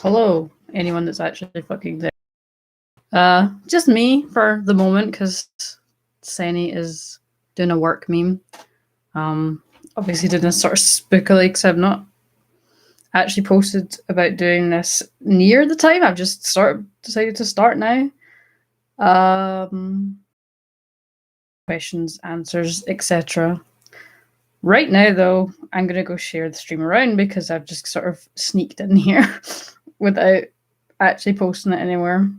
Hello, anyone that's actually fucking there. Just me for the moment, because Sani is doing a work meme. Obviously doing this sort of spookily, because I've not actually posted about doing this near the time. I've just decided to start now. Questions, answers, etc. Right now, though, I'm going to go share the stream around because I've just sort of sneaked in here without actually posting it anywhere.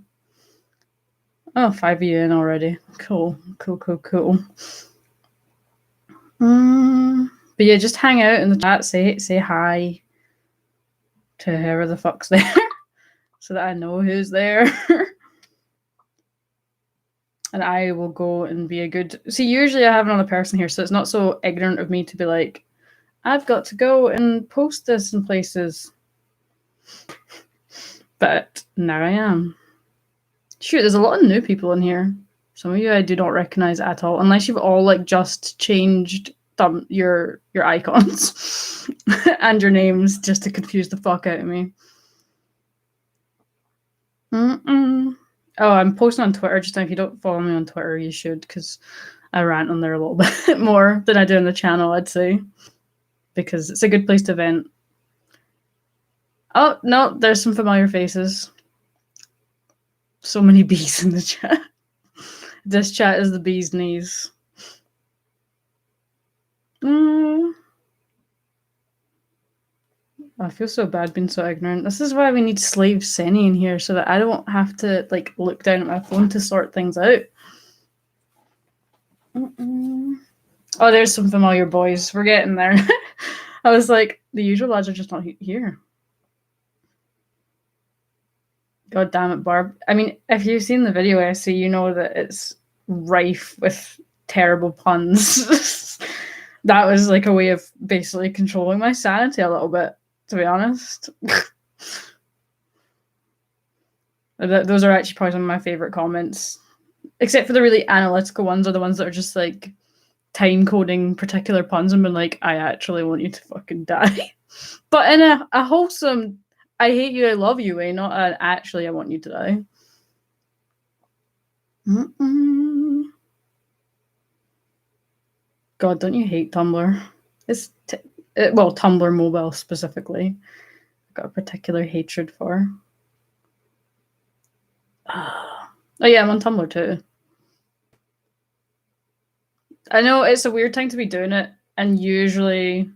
Oh, 5 of you in already. Cool. But yeah, just hang out in the chat, say hi to whoever the fuck's there, so that I know who's there. And I will go and be a good... See, usually I have another person here, so it's not so ignorant of me to be like, I've got to go and post this in places. But now I am. Shoot, there's a lot of new people in here. Some of you I do not recognize at all, unless you've all like just changed your icons and your names just to confuse the fuck out of me. Oh, I'm posting on Twitter just now. If you don't follow me on Twitter, you should, because I rant on there a little bit more than I do on the channel, I'd say, because it's a good place to vent. Oh, no, there's some familiar faces. So many bees in the chat. This chat is the bee's knees. I feel so bad being so ignorant. This is why we need slave Senny in here, so that I don't have to like look down at my phone to sort things out. Oh, there's some familiar boys. We're getting there. I was like, the usual lads are just not here. God damn it, Barb. I mean, if you've seen the video essay, you know that it's rife with terrible puns. That was like a way of basically controlling my sanity a little bit, to be honest. Those are actually probably some of my favorite comments, except for the really analytical ones, are the ones that are just like time coding particular puns and been like, I actually want you to fucking die. But in a wholesome, I hate you, I love you way, not an actually I want you to die. God, don't you hate Tumblr? It's well, Tumblr mobile specifically. I've got a particular hatred for. Oh yeah, I'm on Tumblr too. I know it's a weird time to be doing it, and usually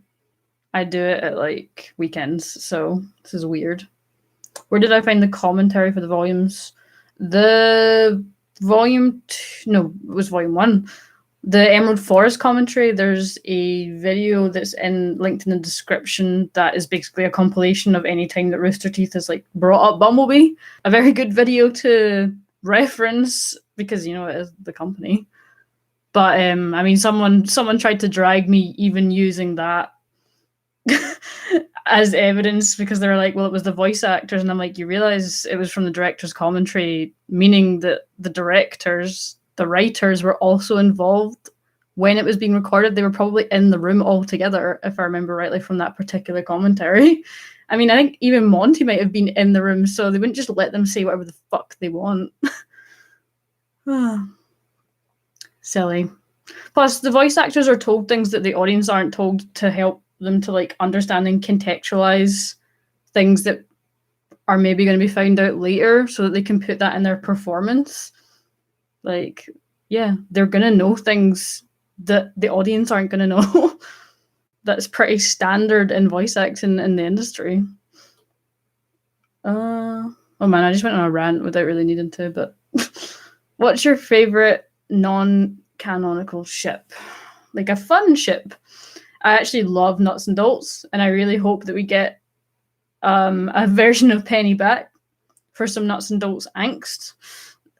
I do it at like weekends, so this is weird. Where did I find the commentary for the volumes? The volume no, it was volume 1. The Emerald Forest commentary, there's a video that's linked in the description that is basically a compilation of any time that Rooster Teeth has like brought up Bumbleby. A very good video to reference because, you know, it is the company. But I mean, someone tried to drag me even using that as evidence because they were like, well, it was the voice actors. And I'm like, you realize it was from the director's commentary, meaning that the directors, the writers were also involved when it was being recorded. They were probably in the room all together, if I remember rightly from that particular commentary. I mean, I think even Monty might have been in the room, so they wouldn't just let them say whatever the fuck they want. Silly. Plus, the voice actors are told things that the audience aren't told to help them to like understand and contextualize things that are maybe going to be found out later so that they can put that in their performance. Like, yeah, they're going to know things that the audience aren't going to know. That's pretty standard in voice acting in the industry. Oh man, I just went on a rant without really needing to, but what's your favorite non-canonical ship? Like a fun ship. I actually love Nuts and Dolts, and I really hope that we get a version of Penny back for some Nuts and Dolts angst.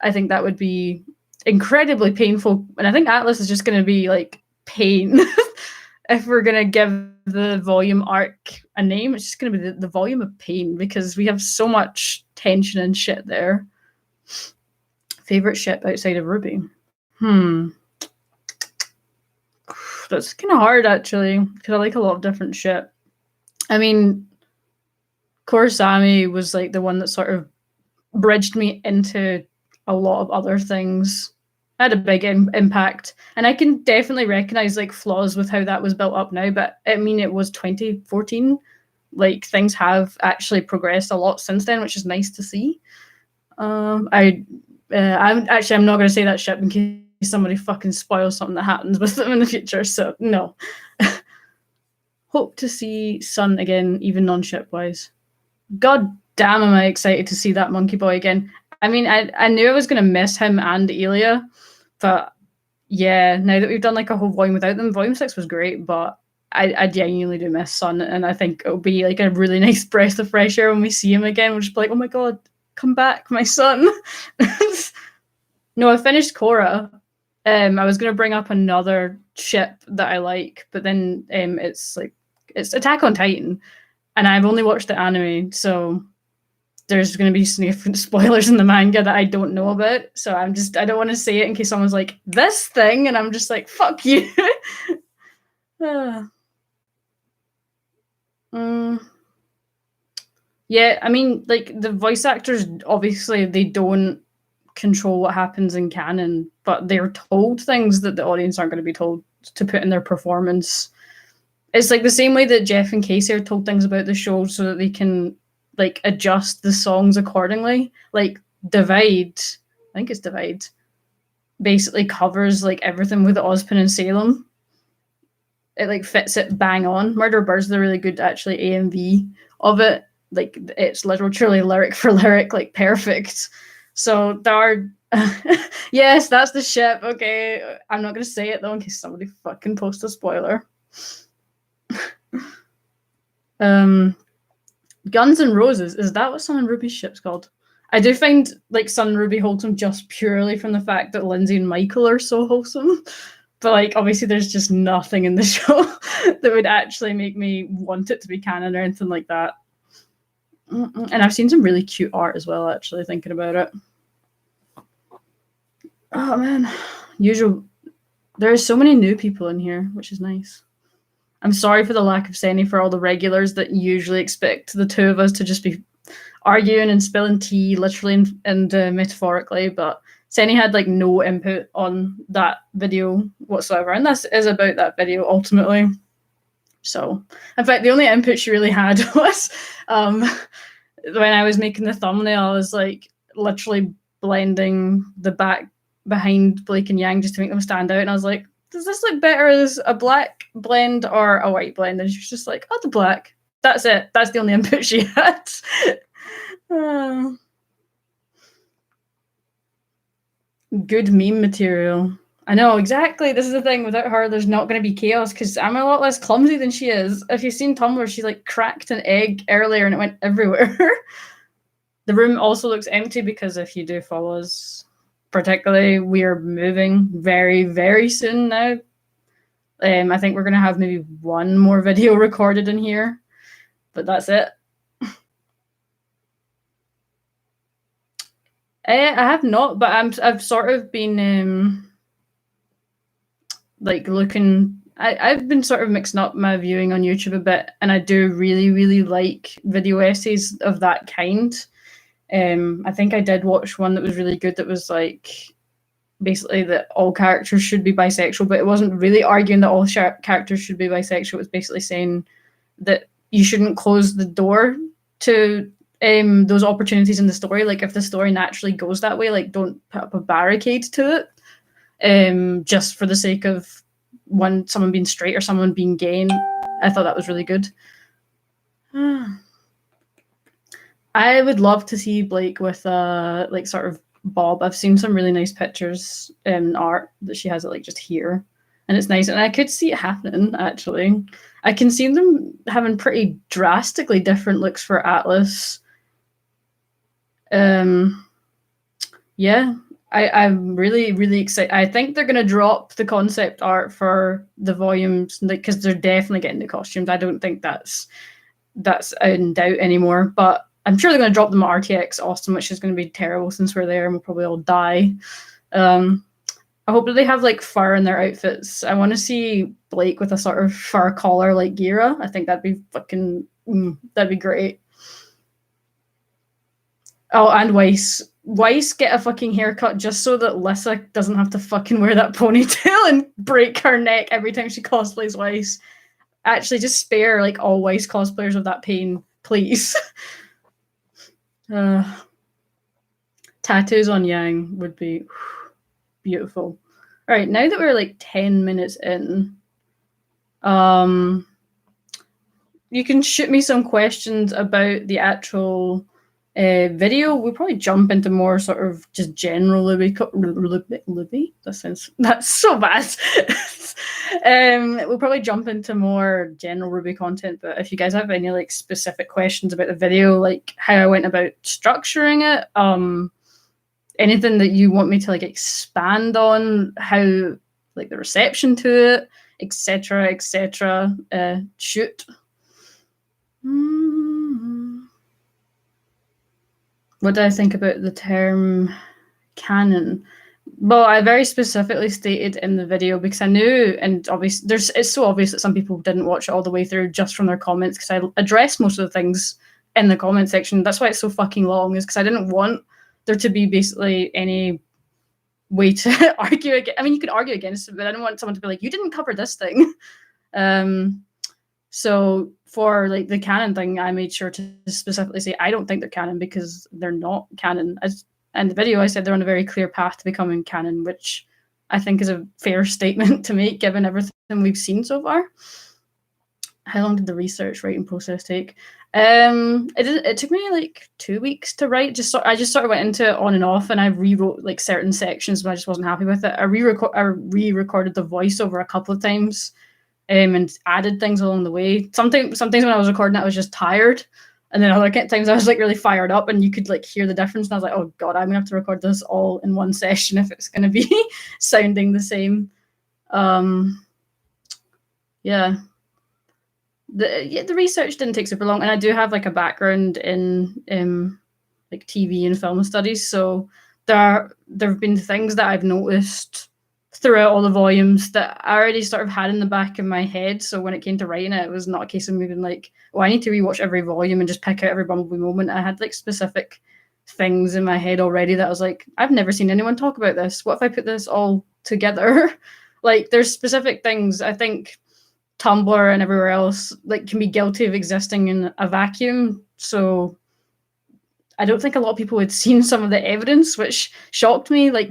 I think that would be incredibly painful, and I think Atlas is just going to be like pain. If we're going to give the volume arc a name, it's just going to be the volume of pain, because we have so much tension and shit there. Favorite ship outside of Ruby? That's kind of hard, actually, because I like a lot of different shit. I mean, Kurosami was like the one that sort of bridged me into a lot of other things. Had a big impact, and I can definitely recognize like flaws with how that was built up now. But I mean, it was 2014. Like things have actually progressed a lot since then, which is nice to see. I'm not going to say that ship in case somebody fucking spoils something that happens with them in the future. So no. Hope to see Sun again, even non-ship wise. God damn, am I excited to see that monkey boy again. I mean, I knew I was going to miss him and Elia, but yeah, now that we've done like a whole volume without them, volume 6 was great, but I genuinely do miss Sun, and I think it'll be like a really nice breath of fresh air when we see him again. We'll just be like, oh my god, come back, my son. No, I finished Korra. I was going to bring up another ship that I like, but then it's Attack on Titan, and I've only watched the anime, so there's going to be significant spoilers in the manga that I don't know about. So I don't want to say it in case someone's like, this thing, and I'm just like, fuck you. Yeah, I mean, like the voice actors, obviously they don't control what happens in canon, but they're told things that the audience aren't going to be told to put in their performance. It's like the same way that Jeff and Casey are told things about the show so that they can like adjust the songs accordingly. Like Divide, I think it's Divide, basically covers like everything with Ozpin and Salem. It like fits it bang on. Murder Birds, the really good actually AMV of it. Like it's literally lyric for lyric, like perfect. So there are yes, that's the ship. Okay, I'm not gonna say it though in case somebody fucking posts a spoiler. Guns and Roses, is that what Sun and Ruby's ship's called? I do find like Sun and Ruby wholesome just purely from the fact that Lindsay and Michael are so wholesome. But like obviously there's just nothing in the show that would actually make me want it to be canon or anything like that. And I've seen some really cute art as well, actually, thinking about it. Oh man. There are so many new people in here, which is nice. I'm sorry for the lack of Senny for all the regulars that usually expect the two of us to just be arguing and spilling tea, literally and metaphorically, but Senny had like no input on that video whatsoever, and this is about that video ultimately. So, in fact, the only input she really had was when I was making the thumbnail, I was like literally blending the back behind Blake and Yang just to make them stand out, and I was like, does this look better as a black blend or a white blend? And she was just like, oh, the black. That's it. That's the only input she had. Good meme material. I know, exactly. This is the thing. Without her, there's not going to be chaos because I'm a lot less clumsy than she is. If you've seen Tumblr, she like cracked an egg earlier and it went everywhere. The room also looks empty because if you do follow us, particularly, we are moving very, very soon now. I think we're going to have maybe one more video recorded in here, but that's it. I have not, but I've sort of been like looking. I've been sort of mixing up my viewing on YouTube a bit, and I do really, really like video essays of that kind. I think I did watch one that was really good that was like basically that all characters should be bisexual, but it wasn't really arguing that all characters should be bisexual. It was basically saying that you shouldn't close the door to those opportunities in the story. Like if the story naturally goes that way, like don't put up a barricade to it just for the sake of someone being straight or someone being gay. I thought that was really good. I would love to see Blake with like sort of Bob. I've seen some really nice pictures in art that she has it like just here, and it's nice, and I could see it happening actually. I can see them having pretty drastically different looks for Atlas. Yeah, I'm really, really excited. I think they're going to drop the concept art for the volumes because they're definitely getting the costumes. I don't think that's in doubt anymore, but I'm sure they're going to drop them at RTX Austin, which is going to be terrible since we're there and we'll probably all die. I hope that they have like fur in their outfits. I want to see Blake with a sort of fur collar like Gira. I think that'd be that'd be great. Oh, and Weiss. Weiss get a fucking haircut just so that Lissa doesn't have to fucking wear that ponytail and break her neck every time she cosplays Weiss. Actually, just spare like all Weiss cosplayers of that pain, please. Tattoos on Yang would be beautiful. All right, now that we're like 10 minutes in, you can shoot me some questions about the actual video. We'll probably jump into more sort of just general Libby. That's so bad. We'll probably jump into more general Ruby content, but if you guys have any like specific questions about the video, like how I went about structuring it, anything that you want me to like expand on, how like the reception to it, etc., shoot. What do I think about the term canon? Well, I very specifically stated in the video because I knew, and obviously, it's so obvious that some people didn't watch it all the way through just from their comments because I addressed most of the things in the comment section. That's why it's so fucking long, is because I didn't want there to be basically any way to argue against. I mean, you could argue against it, but I didn't want someone to be like, you didn't cover this thing. So for like the canon thing, I made sure to specifically say I don't think they're canon because they're not canon. As in the video, I said they're on a very clear path to becoming canon, which I think is a fair statement to make given everything we've seen so far. How long did the research writing process take? It took me like 2 weeks to write. I just sort of went into it on and off, and I rewrote like certain sections, but I just wasn't happy with it. I re-recorded the voiceover a couple of times. And added things along the way. Sometimes when I was recording it, I was just tired. And then other times I was like really fired up and you could like hear the difference. And I was like, oh God, I'm gonna have to record this all in one session if it's gonna be sounding the same. Yeah. The research didn't take super long. And I do have like a background in like TV and film studies. So there have been things that I've noticed throughout all the volumes that I already sort of had in the back of my head. So when it came to writing it, it was not a case of me being like, oh, I need to rewatch every volume and just pick out every Bumbleby moment. I had like specific things in my head already that I was like, I've never seen anyone talk about this. What if I put this all together? Like there's specific things. I think Tumblr and everywhere else like can be guilty of existing in a vacuum. So I don't think a lot of people had seen some of the evidence, which shocked me. Like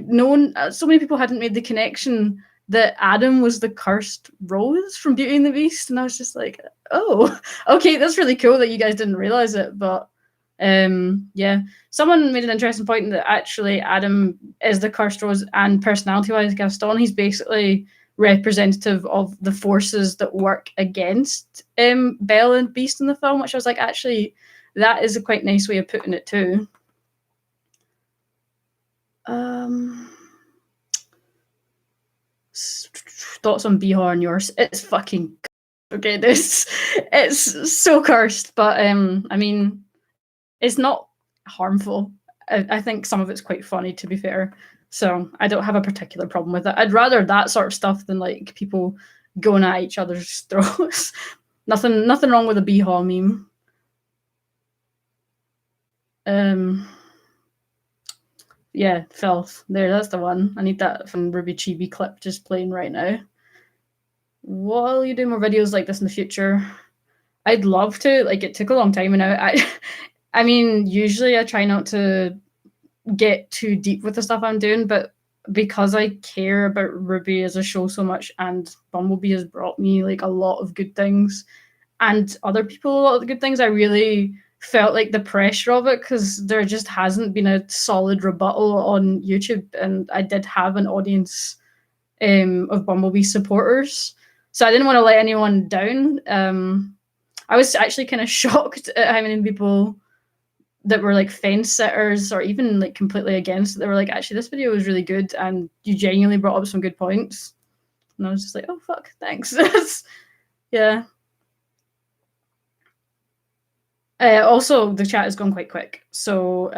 so many people hadn't made the connection that Adam was the cursed rose from Beauty and the Beast, and I was just like, oh, okay, that's really cool that you guys didn't realize it. But yeah, someone made an interesting point that actually Adam is the cursed rose, and personality-wise, Gaston, he's basically representative of the forces that work against Belle and Beast in the film, which I was like, actually, that is a quite nice way of putting it too. Thoughts on Bihar and yours? It's fucking okay. It's so cursed, but I mean, it's not harmful. I think some of it's quite funny, to be fair. So I don't have a particular problem with it. I'd rather that sort of stuff than like people going at each other's throats. Nothing wrong with a Bihar meme. Yeah, filth. There, that's the one. I need that from Ruby Chibi clip just playing right now. Will you do more videos like this in the future? I'd love to. Like, it took a long time, and I mean, usually I try not to get too deep with the stuff I'm doing, but because I care about Ruby as a show so much, and Bumbleby has brought me like a lot of good things, and other people a lot of good things, I really felt like the pressure of it because there just hasn't been a solid rebuttal on YouTube, and I did have an audience of Bumblebee supporters, so I didn't want to let anyone down. I was actually kind of shocked at how many people that were like fence sitters or even like completely against it. They were like, actually, this video was really good and you genuinely brought up some good points. And I was just like, oh, fuck, thanks. Yeah. Also, the chat has gone quite quick. So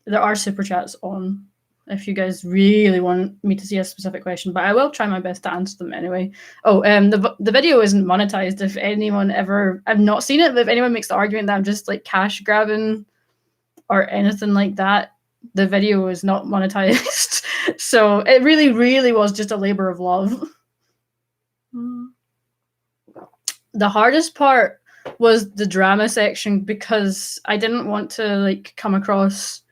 there are super chats on if you guys really want me to see a specific question, but I will try my best to answer them anyway. Oh, the video isn't monetized. If anyone ever, I've not seen it, but if anyone makes the argument that I'm just like cash grabbing or anything like that, the video was not monetized. So it really, really was just a labor of love. The hardest part was the drama section, because I didn't want to like come across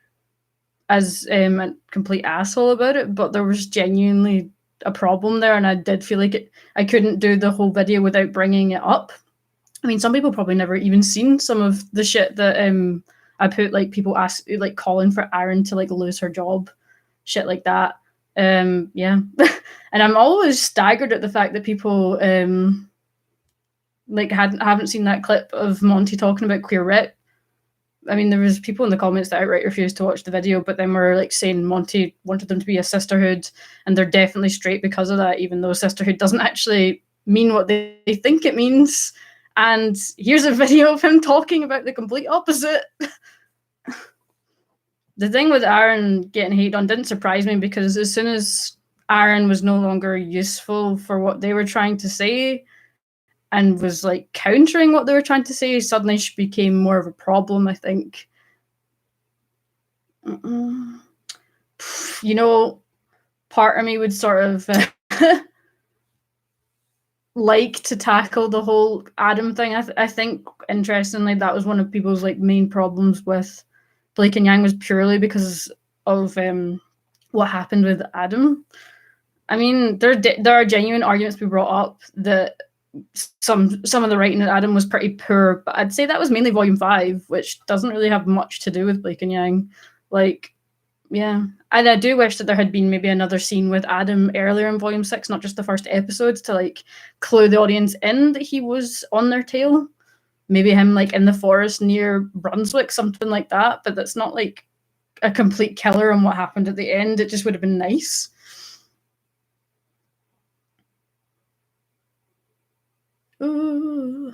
as a complete asshole about it, but there was genuinely a problem there, and I did feel like I couldn't do the whole video without bringing it up. I mean, some people probably never even seen some of the shit that I put, like people like calling for Aaron to like lose her job, shit like that. Yeah, and I'm always staggered at the fact that people like haven't seen that clip of Monty talking about queer rep. I mean, there was people in the comments that outright refused to watch the video, but then were like saying Monty wanted them to be a sisterhood, and they're definitely straight because of that, even though sisterhood doesn't actually mean what they think it means. And here's a video of him talking about the complete opposite. The thing with Aaron getting hate on didn't surprise me, because as soon as Aaron was no longer useful for what they were trying to say and was like countering what they were trying to say, suddenly she became more of a problem, I think. You know, part of me would sort of like to tackle the whole Adam thing. I think, interestingly, that was one of people's like main problems with Blake and Yang, was purely because of what happened with Adam. I mean, there are genuine arguments to be brought up that some of the writing in Adam was pretty poor, but I'd say that was mainly Volume 5, which doesn't really have much to do with Blake and Yang. Like, yeah. And I do wish that there had been maybe another scene with Adam earlier in Volume 6, not just the first episodes, to like clue the audience in that he was on their tail. Maybe him like in the forest near Brunswick, something like that. But that's not like a complete killer on what happened at the end. It just would have been nice. Ooh.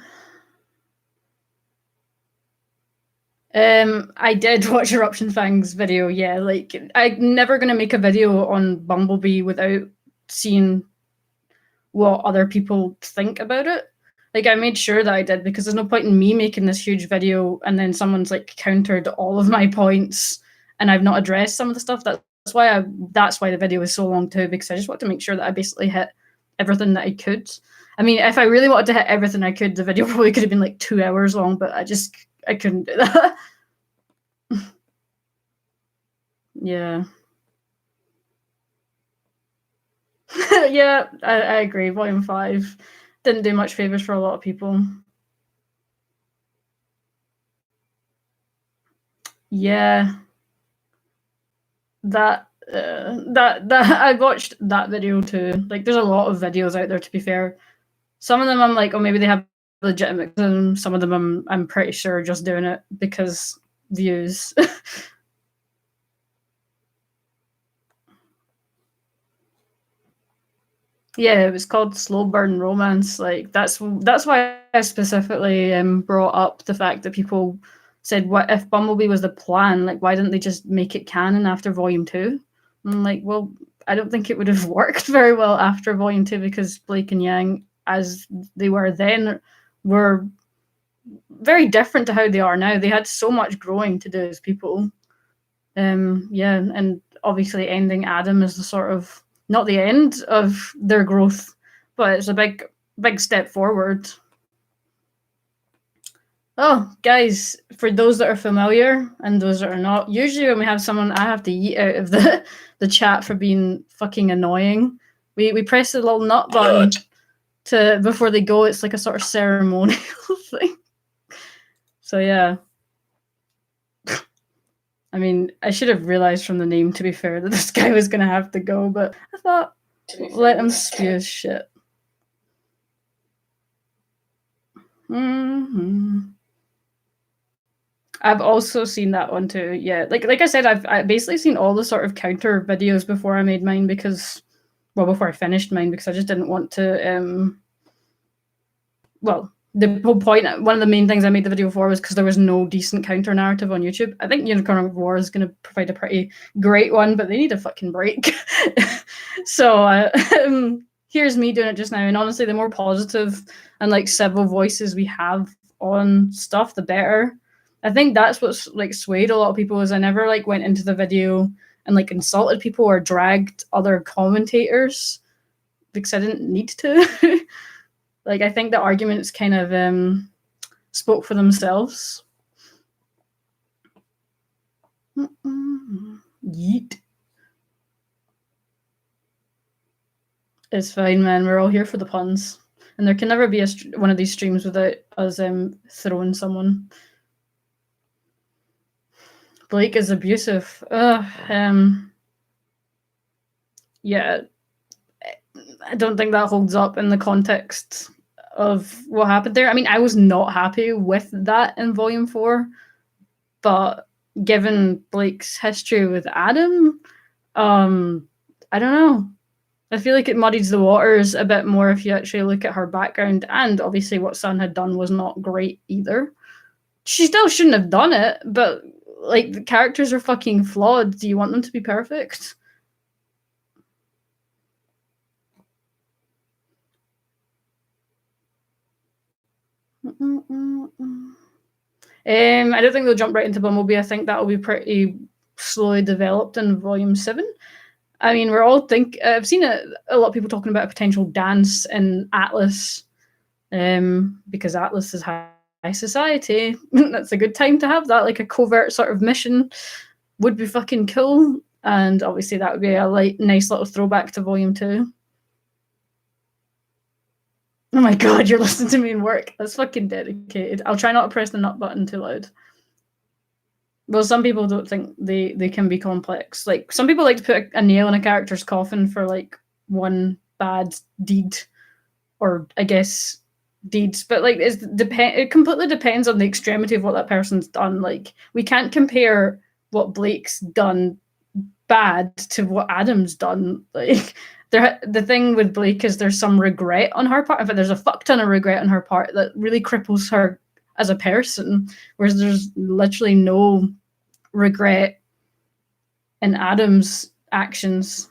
I did watch Eruption Fang's video, yeah. Like, I'm never going to make a video on Bumbleby without seeing what other people think about it. Like, I made sure that I did, because there's no point in me making this huge video and then someone's like countered all of my points and I've not addressed some of the stuff. That's why the video is so long too, because I just want to make sure that I basically hit everything that I could. I mean, if I really wanted to hit everything I could, the video probably could have been like 2 hours long, but I couldn't do that. Yeah. Yeah, I agree. Volume 5 didn't do much favors for a lot of people. Yeah. That I watched that video too. Like, there's a lot of videos out there, to be fair. Some of them I'm like, oh, maybe they have legitimate, and some of them I'm pretty sure just doing it because views. Yeah, it was called Slow Burn Romance. Like, that's why I specifically brought up the fact that people said, what if Bumbleby was the plan? Like, why didn't they just make it canon after Volume 2? And I'm like, well, I don't think it would have worked very well after Volume 2, because Blake and Yang, as they were then, were very different to how they are now. They had so much growing to do as people. Yeah, and obviously ending Adam is the sort of, not the end of their growth, but it's a big step forward. Oh, guys, for those that are familiar and those that are not, usually when we have someone, I have to yeet out of the chat for being fucking annoying. We press the little nut button to before they go. It's like a sort of ceremonial thing. So yeah. I mean, I should have realized from the name, to be fair, that this guy was going to have to go, but I thought, let him spew his shit. Mm-hmm. I've also seen that one too. Yeah, like I said, I've basically seen all the sort of counter videos before I made mine, because, well, before I finished mine, because I just didn't want to. Well, the whole point, one of the main things I made the video for was because there was no decent counter narrative on YouTube. I think Unicorn of War is going to provide a pretty great one, but they need a fucking break. So here's me doing it just now, and honestly, the more positive and like civil voices we have on stuff, the better. I think that's what's like swayed a lot of people, is I never like went into the video and like insulted people or dragged other commentators because I didn't need to. Like, I think the arguments kind of spoke for themselves. Yeet. It's fine, man. We're all here for the puns. And there can never be one of these streams without us throwing someone. Blake is abusive. Yeah. I don't think that holds up in the context of what happened there. I mean, I was not happy with that in Volume 4, but given Blake's history with Adam, I don't know. I feel like it muddies the waters a bit more if you actually look at her background, and obviously what Sun had done was not great either. She still shouldn't have done it, but like, the characters are fucking flawed. Do you want them to be perfect? I don't think they'll jump right into Bumbleby. I think that'll be pretty slowly developed in Volume 7. I mean, I've seen a lot of people talking about a potential dance in Atlas, because Atlas is high society. That's a good time to have that, like a covert sort of mission would be fucking cool. And obviously that would be a nice little throwback to Volume 2. Oh my god, you're listening to me in work. That's fucking dedicated. I'll try not to press the nut button too loud. Well, some people don't think they can be complex. Like, some people like to put a nail in a character's coffin for like one bad deed, or I guess deeds, but like it completely depends on the extremity of what that person's done. Like, we can't compare what Blake's done bad to what Adam's done. Like, the thing with Blake is there's some regret on her part. In fact, there's a fuck ton of regret on her part that really cripples her as a person, whereas there's literally no regret in Adam's actions.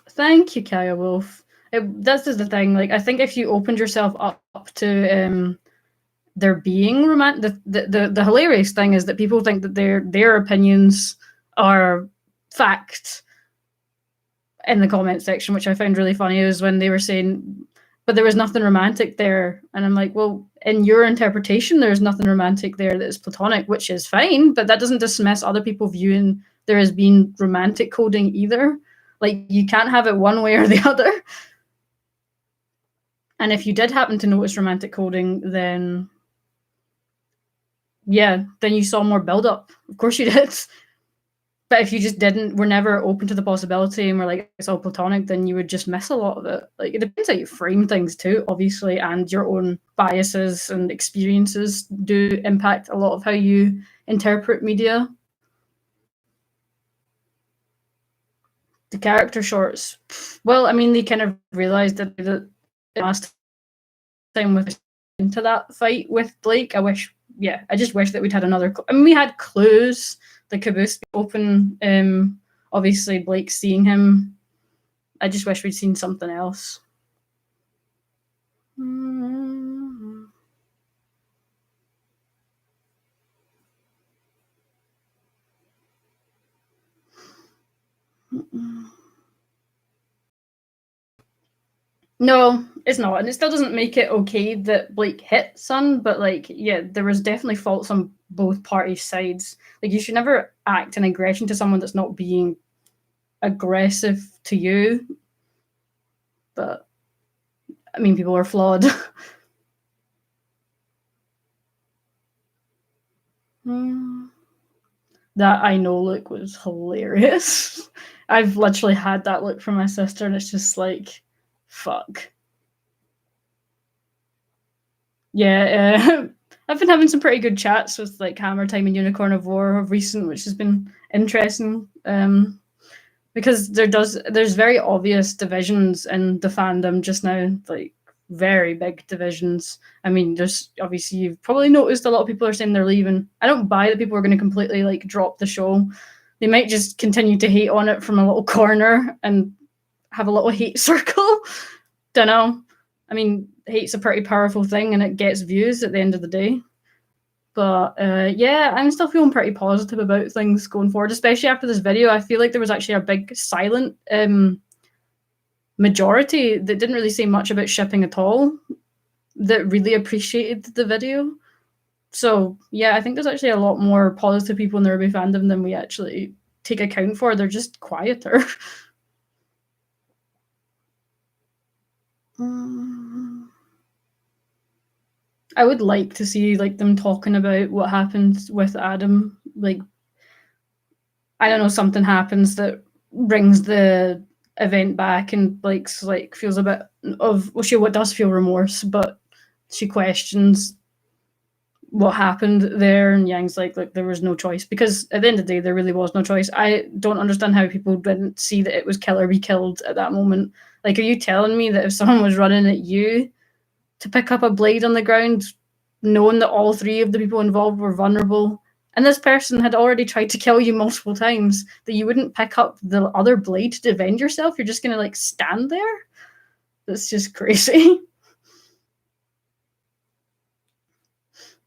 Thank you, Kaya Wolf. This is the thing. Like, I think if you opened yourself up to there being romantic, the hilarious thing is that people think that their opinions are fact in the comment section, which I found really funny, is when they were saying, but there was nothing romantic there. And I'm like, well, in your interpretation, there's nothing romantic there that is platonic, which is fine, but that doesn't dismiss other people viewing there as being romantic coding either. Like, you can't have it one way or the other. And if you did happen to notice romantic coding, then yeah, then you saw more build-up. Of course you did. But if you just were never open to the possibility and were like, it's all platonic, then you would just miss a lot of it. Like, it depends how you frame things too, obviously, and your own biases and experiences do impact a lot of how you interpret media. The character shorts, well, I mean, they kind of realised that the last time with into that fight with Blake, I just wish that we'd had another. I mean, we had clues. The caboose open, obviously Blake seeing him. I just wish we'd seen something else. No, it's not, and it still doesn't make it okay that Blake hit Sun, but like, yeah, there was definitely faults on both parties' sides. Like, you should never act in aggression to someone that's not being aggressive to you. But I mean, people are flawed. That I know look was hilarious. I've literally had that look from my sister, and it's just like, fuck. Yeah, I've been having some pretty good chats with like Hammer Time and Unicorn of War of recent, which has been interesting. Because there's very obvious divisions in the fandom just now, like very big divisions. I mean, there's obviously, you've probably noticed a lot of people are saying they're leaving. I don't buy that people are going to completely like drop the show. They might just continue to hate on it from a little corner and have a little hate circle. Don't know. I mean, hate's a pretty powerful thing, and it gets views at the end of the day. But yeah, I'm still feeling pretty positive about things going forward, especially after this video. I feel like there was actually a big silent majority that didn't really say much about shipping at all, that really appreciated the video. So yeah, I think there's actually a lot more positive people in the RWBY fandom than we actually take account for. They're just quieter. I would like to see like them talking about what happened with Adam. Like, I don't know, something happens that brings the event back, and Blake's like feels a bit of, well, she does feel remorse, but she questions what happened there, and Yang's like there was no choice, because at the end of the day there really was no choice. I don't understand how people didn't see that it was kill or be killed at that moment. Like, are you telling me that if someone was running at you to pick up a blade on the ground, knowing that all three of the people involved were vulnerable, and this person had already tried to kill you multiple times, that you wouldn't pick up the other blade to defend yourself? You're just gonna like stand there? That's just crazy.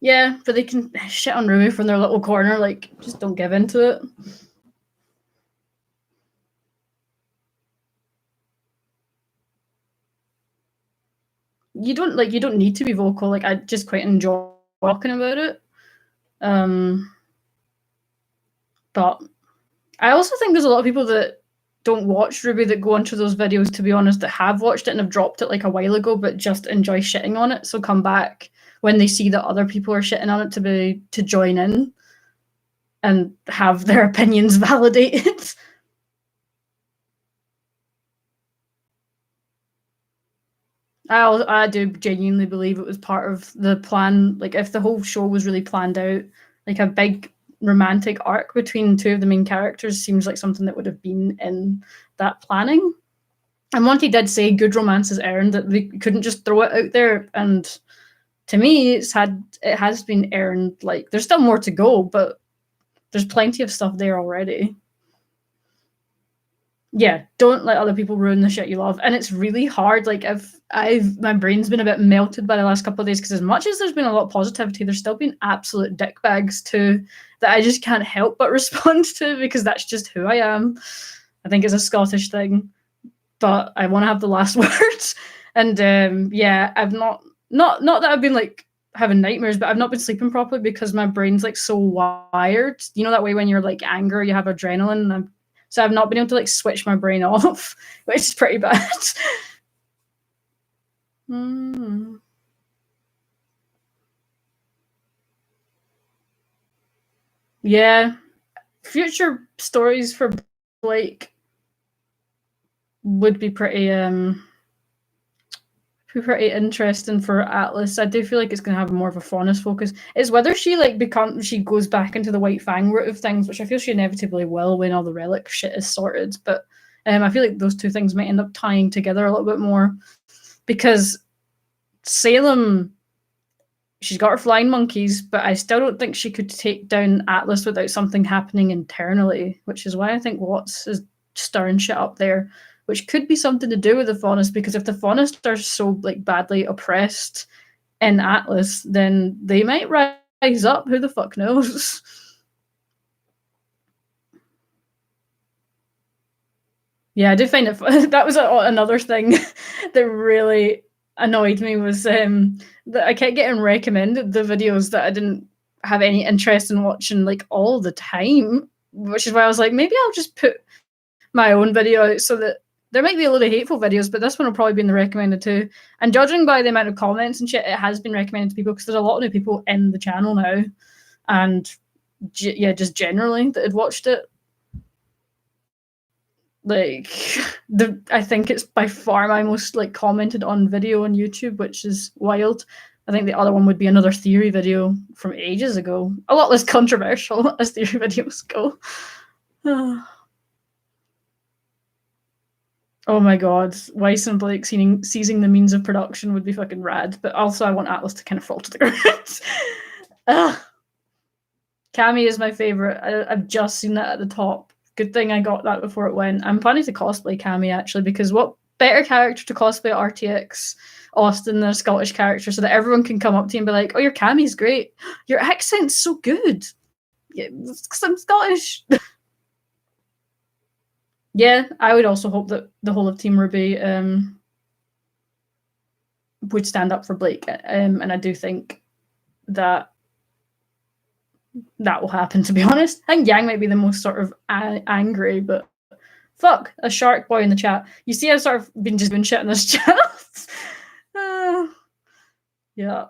Yeah, but they can shit on RWBY from their little corner, like, just don't give into it. You don't need to be vocal. Like, I just quite enjoy talking about it. But I also think there's a lot of people that don't watch RWBY that go onto those videos, to be honest, that have watched it and have dropped it like a while ago, but just enjoy shitting on it. So come back when they see that other people are shitting on it to join in and have their opinions validated. I do genuinely believe it was part of the plan. Like, if the whole show was really planned out, like a big romantic arc between two of the main characters seems like something that would have been in that planning. And Monty did say good romance is earned, that they couldn't just throw it out there. And to me, it has been earned. Like, there's still more to go, but there's plenty of stuff there already. Yeah, don't let other people ruin the shit you love. And it's really hard. Like, my brain's been a bit melted by the last couple of days, because as much as there's been a lot of positivity, there's still been absolute dickbags too that I just can't help but respond to, because that's just who I am. I think it's a Scottish thing, but I want to have the last words. And yeah, I've not that I've been like having nightmares, but I've not been sleeping properly because my brain's like so wired. You know that way when you're like angry, you have adrenaline. So I've not been able to like switch my brain off, which is pretty bad. Yeah. Future stories for Blake would be pretty interesting for Atlas. I do feel like it's going to have more of a Faunus focus. It's whether she she goes back into the White Fang route of things, which I feel she inevitably will when all the relic shit is sorted. But I feel like those two things might end up tying together a little bit more, because Salem, she's got her flying monkeys, but I still don't think she could take down Atlas without something happening internally, which is why I think Watts is stirring shit up there, which could be something to do with the Faunus, because if the Faunus are so like badly oppressed in Atlas, then they might rise up. Who the fuck knows? Yeah, I do find it. That was another thing that really annoyed me, was that I kept getting recommended the videos that I didn't have any interest in watching like all the time, which is why I was like, maybe I'll just put my own video out, so that there might be a lot of hateful videos, but this one will probably be in the recommended too. And judging by the amount of comments and shit, it has been recommended to people, because there's a lot of new people in the channel now, and yeah, just generally that had watched it. Like, I think it's by far my most like commented on video on YouTube, which is wild. I think the other one would be another theory video from ages ago, a lot less controversial as theory videos go. Oh my god, Weiss and Blake seizing the means of production would be fucking rad, but also I want Atlas to kind of fall to the ground. Cammy is my favourite. I've just seen that at the top, Good thing I got that before it went. I'm planning to cosplay Cammy, actually, because what better character to cosplay at RTX Austin than a Scottish character, so that everyone can come up to you and be like, oh, your Cammy's great. Your accent's so good. Yeah, because I'm Scottish. Yeah, I would also hope that the whole of Team Ruby would stand up for Blake, and I do think that will happen, to be honest. I think Yang might be the most sort of angry, but fuck, a shark boy in the chat. You see, I've sort of been just doing shit in this chat. Yeah.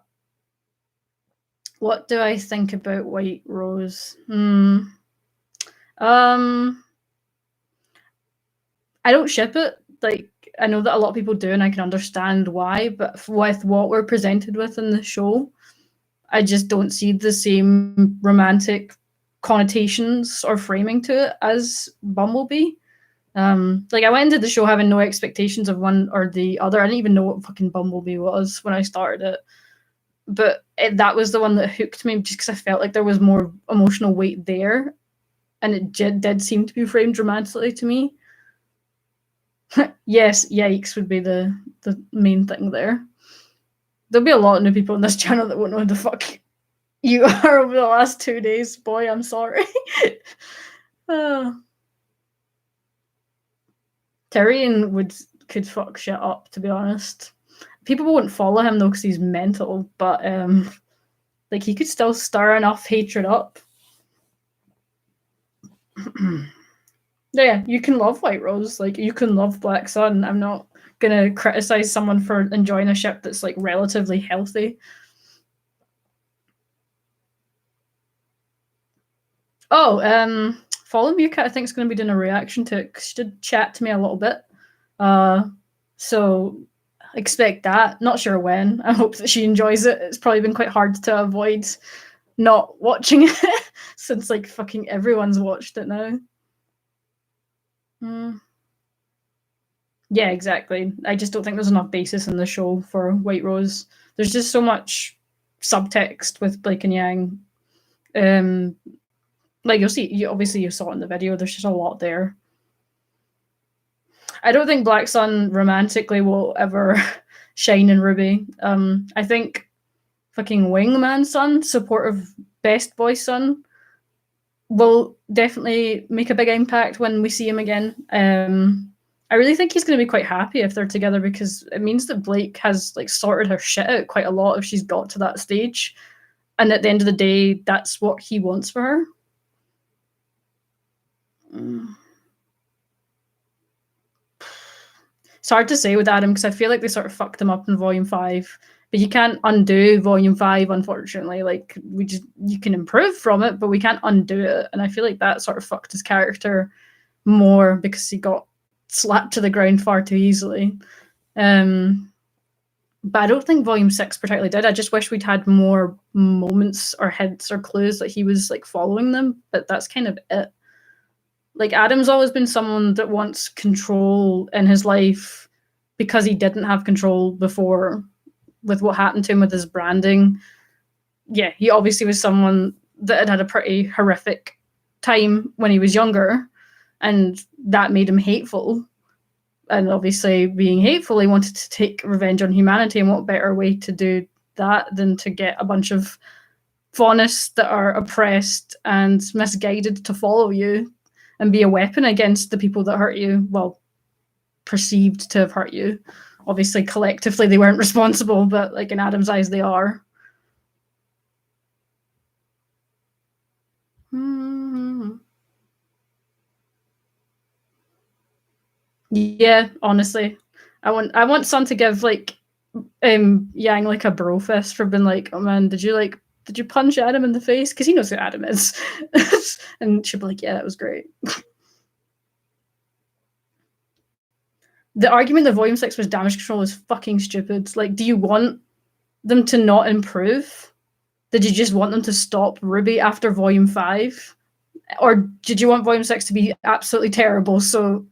What do I think about White Rose? I don't ship it. Like, I know that a lot of people do, and I can understand why, but with what we're presented with in the show, I just don't see the same romantic connotations or framing to it as Bumbleby. Like, I went into the show having no expectations of one or the other. I didn't even know what fucking Bumbleby was when I started it. But that was the one that hooked me, just because I felt like there was more emotional weight there. And it did seem to be framed romantically to me. Yes, yikes would be the main thing there. There'll be a lot of new people on this channel that won't know who the fuck you are over the last 2 days. Boy, I'm sorry. Tyrion could fuck shit up, to be honest. People won't follow him though because he's mental, but like, he could still stir enough hatred up. Yeah, you can love White Rose, like, you can love Black Sun. I'm not gonna criticize someone for enjoying a ship that's like relatively healthy. Oh, Follow Muka, I think, is going to be doing a reaction to it, 'cause she did chat to me a little bit. So expect that. Not sure when. I hope that she enjoys it. It's probably been quite hard to avoid not watching it since like fucking everyone's watched it now. Yeah, exactly. I just don't think there's enough basis in the show for White Rose. There's just so much subtext with Blake and Yang. Like, you'll see, obviously you saw it in the video, there's just a lot there. I don't think Black Sun romantically will ever shine in Ruby. I think fucking Wingman Sun, supportive best boy Sun, will definitely make a big impact when we see him again. I really think he's going to be quite happy if they're together, because it means that Blake has like sorted her shit out quite a lot if she's got to that stage. And at the end of the day, that's what he wants for her. It's hard to say with Adam, because I feel like they sort of fucked him up in Volume 5. But you can't undo Volume 5, unfortunately. Like, you can improve from it, but we can't undo it. And I feel like that sort of fucked his character more, because he got slapped to the ground far too easily. But I don't think Volume 6 particularly did. I just wish we'd had more moments or hints or clues that he was like following them, but that's kind of it. Like, Adam's always been someone that wants control in his life because he didn't have control before with what happened to him with his branding. Yeah, he obviously was someone that had a pretty horrific time when he was younger, and that made him hateful. And obviously, being hateful, he wanted to take revenge on humanity, and what better way to do that than to get a bunch of faunists that are oppressed and misguided to follow you and be a weapon against the people that hurt you. Well, perceived to have hurt you. Obviously, collectively, they weren't responsible, but like, in Adam's eyes, they are. Yeah, honestly, I want Sun to give like Yang like a bro fist for being like, oh man, did you punch Adam in the face? Because he knows who Adam is. And she'll be like, yeah, that was great. The argument that Volume 6 was damage control is fucking stupid. Like, do you want them to not improve? Did you just want them to stop Ruby after Volume 5? Or did you want Volume 6 to be absolutely terrible so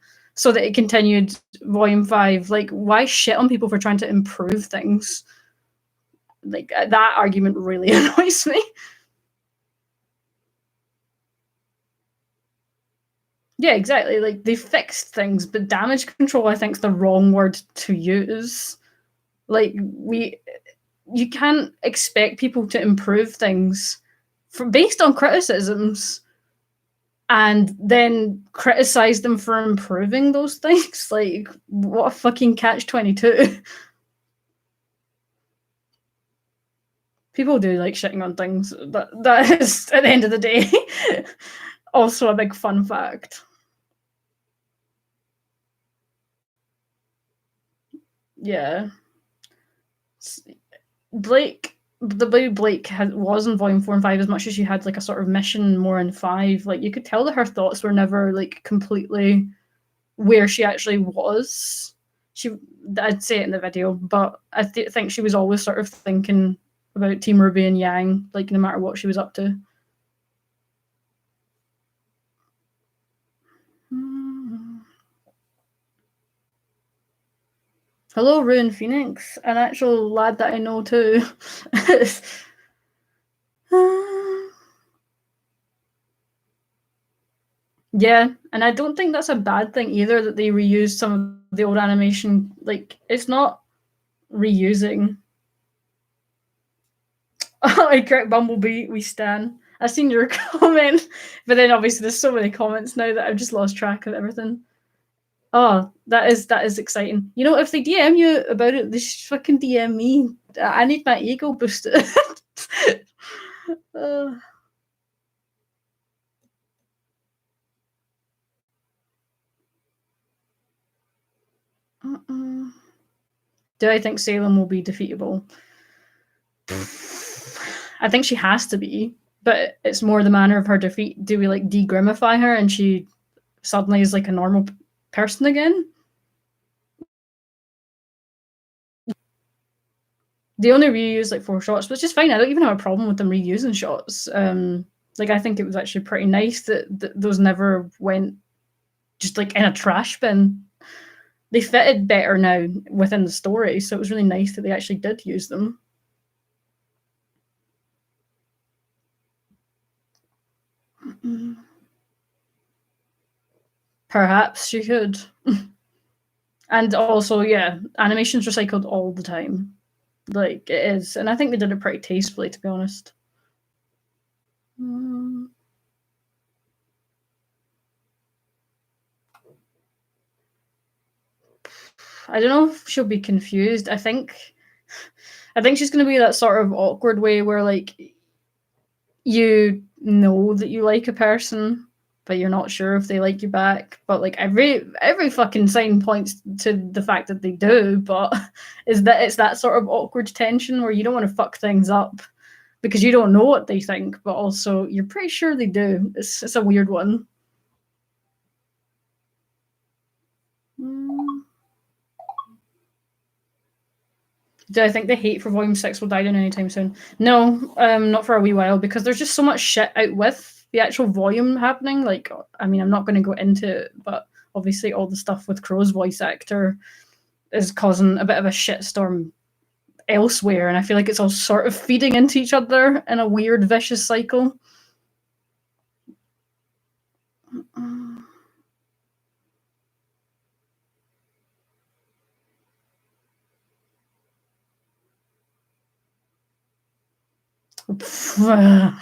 that it continued Volume 5? Like, why shit on people for trying to improve things? Like, that argument really annoys me. Yeah, exactly. Like they fixed things, but damage control, I think, is the wrong word to use. Like you can't expect people to improve things based on criticisms and then criticize them for improving those things. Like, what a fucking catch-22. People do like shitting on things. That is, at the end of the day, also a big fun fact. Yeah. The way Blake was in Volume 4 and 5, as much as she had like a sort of mission more in 5, like you could tell that her thoughts were never like completely where she actually was. I'd say it in the video, but I think she was always sort of thinking about Team Ruby and Yang, like no matter what she was up to. Hello, Ruin Phoenix, an actual lad that I know too. Yeah, and I don't think that's a bad thing either that they reused some of the old animation. Like, it's not reusing. I correct Bumbleby, we stan. I've seen your comment, but then obviously there's so many comments now that I've just lost track of everything. Oh, that is exciting. You know, if they DM you about it, they should fucking DM me. I need my ego boosted. Do I think Salem will be defeatable? I think she has to be, but it's more the manner of her defeat. Do we like degrimify her and she suddenly is like a normal person again? They only reuse like 4 shots, which is fine. I don't even have a problem with them reusing shots. Like I think it was actually pretty nice that those never went just like in a trash bin. They fitted better now within the story, so it was really nice that they actually did use them. Perhaps she could. And also, yeah, animation's recycled all the time. Like, it is. And I think they did it pretty tastefully, to be honest. I don't know if she'll be confused. I think she's going to be that sort of awkward way where, like, you know that you like a person, but you're not sure if they like you back. But like every fucking sign points to the fact that they do. But is that it's that sort of awkward tension where you don't want to fuck things up because you don't know what they think, but also you're pretty sure they do. It's a weird one. Do I think the hate for Volume 6 will die down anytime soon? No, not for a wee while, because there's just so much shit out with the actual volume happening. Like, I mean, I'm not going to go into it, but obviously all the stuff with Crow's voice actor is causing a bit of a shitstorm elsewhere, and I feel like it's all sort of feeding into each other in a weird, vicious cycle. Yeah,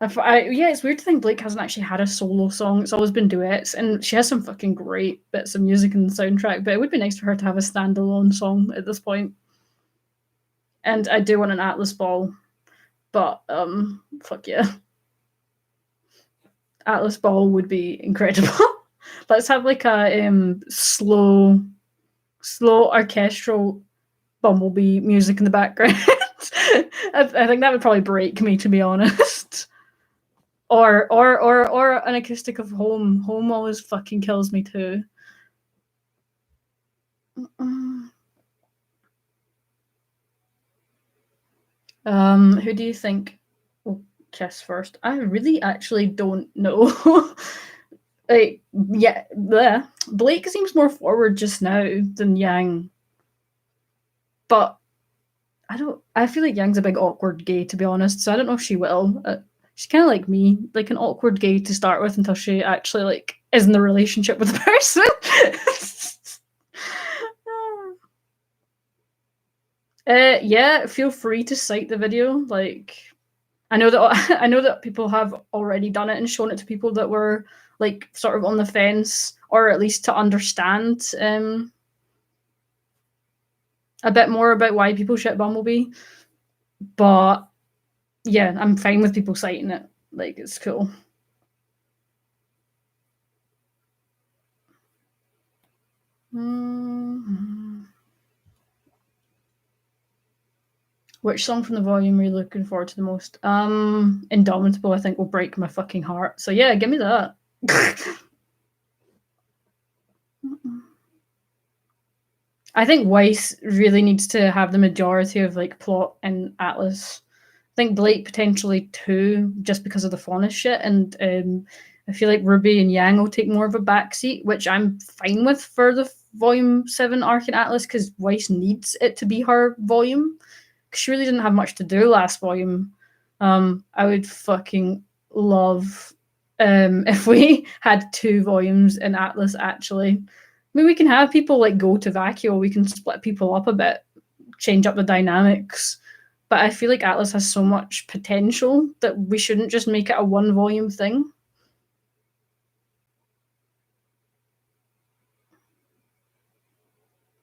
it's weird to think Blake hasn't actually had a solo song. It's always been duets, and she has some fucking great bits of music in the soundtrack. But it would be nice for her to have a standalone song at this point. And I do want an Atlas Ball, but fuck yeah, Atlas Ball would be incredible. Let's have like a slow orchestral Bumblebee music in the background. I think that would probably break me, to be honest. Or an acoustic of Home. Home always fucking kills me too. Who do you think will kiss first? I really actually don't know. Like, yeah, bleh. Blake seems more forward just now than Yang, but I feel like Yang's a big awkward gay, to be honest. So I don't know if she will. She's kind of like me, like an awkward gay to start with until she actually like is in the relationship with the person. Yeah, feel free to cite the video. Like, I know that I know that people have already done it and shown it to people that were like sort of on the fence, or at least to understand a bit more about why people ship Bumbleby. But yeah, I'm fine with people citing it. Like, it's cool. Which song from the volume are you looking forward to the most? Indomitable, I think, will break my fucking heart. So yeah, give me that. I think Weiss really needs to have the majority of like plot in Atlas. I think Blake potentially too, just because of the faunus shit, and I feel like Ruby and Yang will take more of a backseat, which I'm fine with for the Volume 7 arc in Atlas, because Weiss needs it to be her volume. She really didn't have much to do last volume. I would fucking love if we had 2 volumes in Atlas, actually. I mean, we can have people like go to Vacuo, we can split people up a bit, change up the dynamics. But I feel like Atlas has so much potential that we shouldn't just make it a 1 volume thing.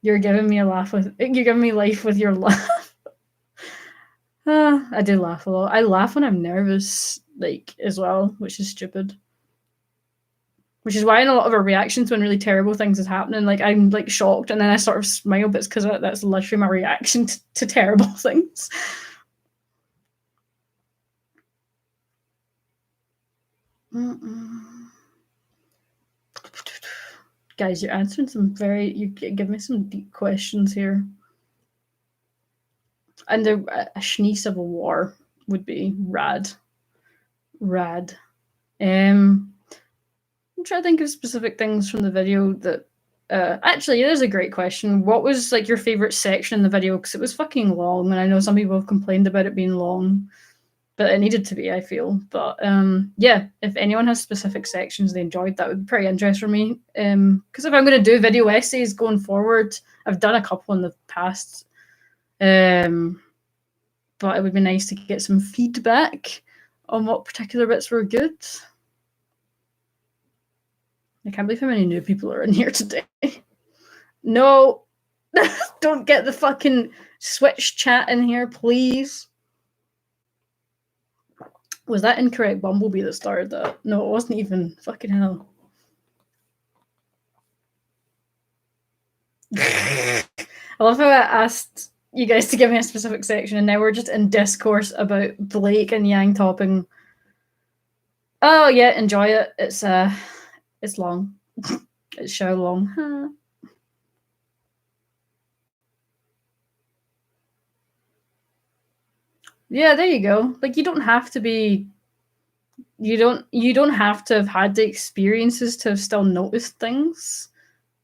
You're giving me life with your laugh. I do laugh a lot. I laugh when I'm nervous, like, as well, which is stupid. Which is why in a lot of our reactions when really terrible things is happening, like, I'm like shocked and then I sort of smile, but it's because that's literally my reaction to terrible things. Guys, you're answering you give me some deep questions here. And a Schnee Civil War would be rad. I'm trying to think of specific things from the video that. Actually, there's a great question. What was like your favorite section in the video? Because it was fucking long, and I know some people have complained about it being long, but it needed to be, I feel. But yeah, if anyone has specific sections they enjoyed, that would be pretty interesting for me. Because if I'm going to do video essays going forward, I've done a couple in the past. But it would be nice to get some feedback on what particular bits were good. I can't believe how many new people are in here today. No, don't get the fucking Switch chat in here, please. Was that incorrect Bumbleby that started that? No, it wasn't even. Fucking hell. I love how I asked you guys to give me a specific section, and now we're just in discourse about Blake and Yang topping. Oh yeah, enjoy it. It's long. It's so long. Yeah, there you go. Like, you don't have to be. You don't have to have had the experiences to have still noticed things.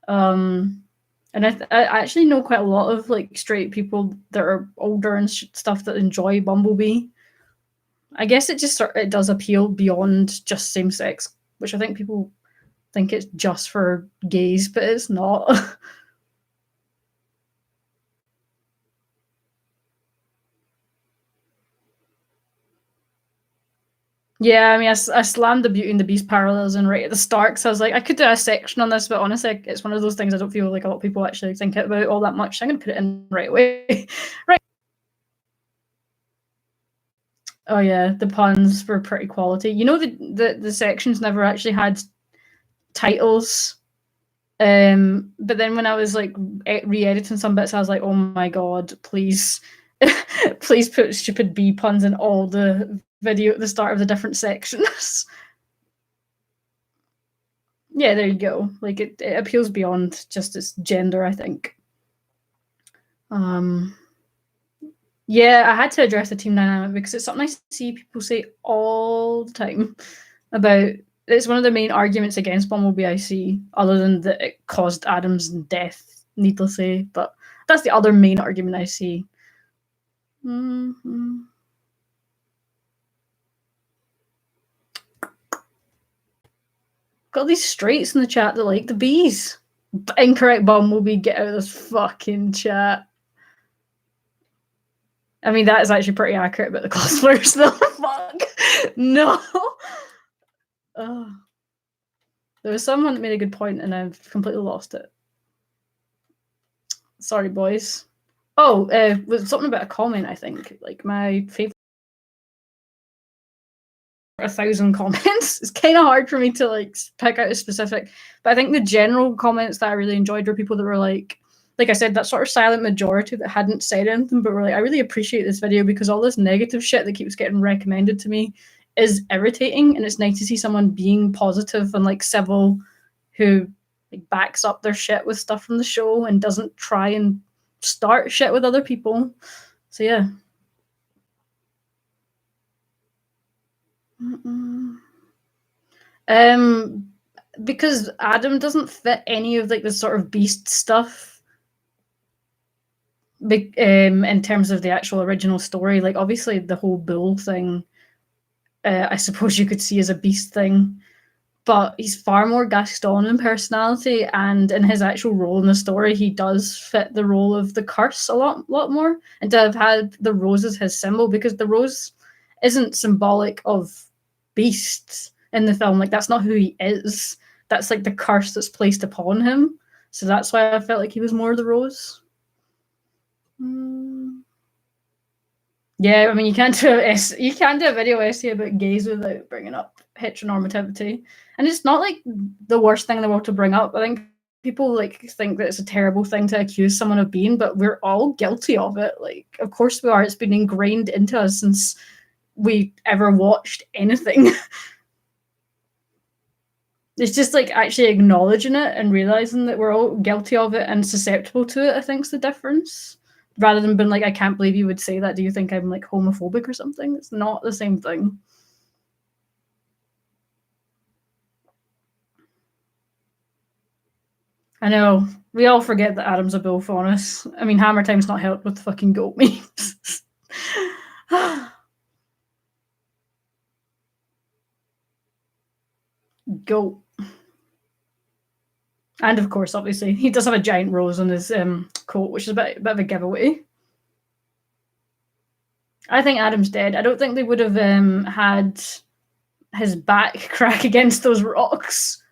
And I actually know quite a lot of like straight people that are older and stuff that enjoy Bumbleby. I guess it does appeal beyond just same sex, which I think people think it's just for gays, but it's not. Yeah, I mean, I slammed the Beauty and the Beast parallels in right at the start, because I was like, I could do a section on this, but honestly, it's one of those things I don't feel like a lot of people actually think about all that much. So I'm going to put it in right away. Right. Oh yeah, the puns were pretty quality. You know, the sections never actually had titles. But then when I was like re-editing some bits, I was like, oh my god, please, please put stupid bee puns in all the video at the start of the different sections. Yeah, there you go. Like, it appeals beyond just its gender, I think. Yeah, I had to address the team dynamic because it's something I see people say all the time about. It's one of the main arguments against Bumblebee I see, other than that it caused Adam's death needlessly. But that's the other main argument I see. Mm-hmm. got these straights in the chat that like the bees. Incorrect Bumbleby, get out of this fucking chat. I mean, that is actually pretty accurate about the cosplayers though. Fuck. No. Oh. There was someone that made a good point and I've completely lost it. Sorry, boys. Oh, was something about a comment, I think. Like, my favourite 1,000 comments. It's kind of hard for me to, like, pick out a specific. But I think the general comments that I really enjoyed were people that were like I said, that sort of silent majority that hadn't said anything, but were like, I really appreciate this video because all this negative shit that keeps getting recommended to me is irritating, and it's nice to see someone being positive and, like, civil who, like, backs up their shit with stuff from the show and doesn't try and start shit with other people. So yeah. Because Adam doesn't fit any of, like, the sort of beast stuff in terms of the actual original story. Like, obviously the whole bull thing, I suppose you could see as a beast thing, but he's far more Gaston in personality, and in his actual role in the story, he does fit the role of the curse a lot more. And to have had the rose as his symbol, because the rose isn't symbolic of beasts in the film. Like, that's not who he is. That's like the curse that's placed upon him. So that's why I felt like he was more the rose. Yeah, I mean, you can't do a video essay about gays without bringing up heteronormativity, and it's not like the worst thing in the world to bring up. I think people like think that it's a terrible thing to accuse someone of being, but we're all guilty of it. Like, of course we are. It's been ingrained into us since we ever watched anything. It's just like actually acknowledging it and realizing that we're all guilty of it and susceptible to it, I think, is the difference. Rather than being like, I can't believe you would say that. Do you think I'm, like, homophobic or something? It's not the same thing. I know. We all forget that Adam's a bull faunus. I mean, Hammer Time's not helped with the fucking goat memes. Goat. And of course, obviously, he does have a giant rose on his coat, which is a bit of a giveaway. I think Adam's dead. I don't think they would have had his back crack against those rocks.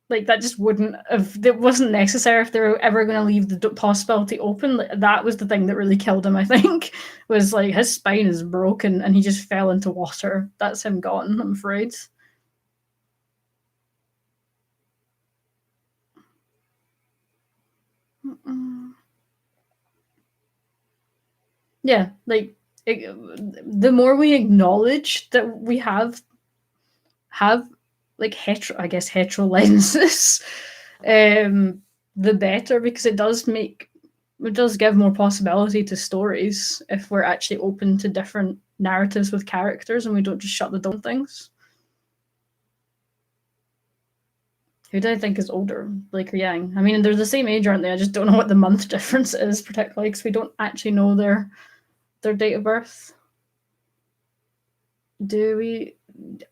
Like, that just wouldn't have. It wasn't necessary if they were ever going to leave the possibility open. Like, that was the thing that really killed him, I think, was like his spine is broken and he just fell into water. That's him gone, I'm afraid. Yeah, like, the more we acknowledge that we have like hetero lenses, the better, because it does give more possibility to stories if we're actually open to different narratives with characters and we don't just shut the door on things. Who do I think is older, Blake or Yang? I mean, they're the same age, aren't they? I just don't know what the month difference is particularly, because we don't actually know their date of birth. Do we?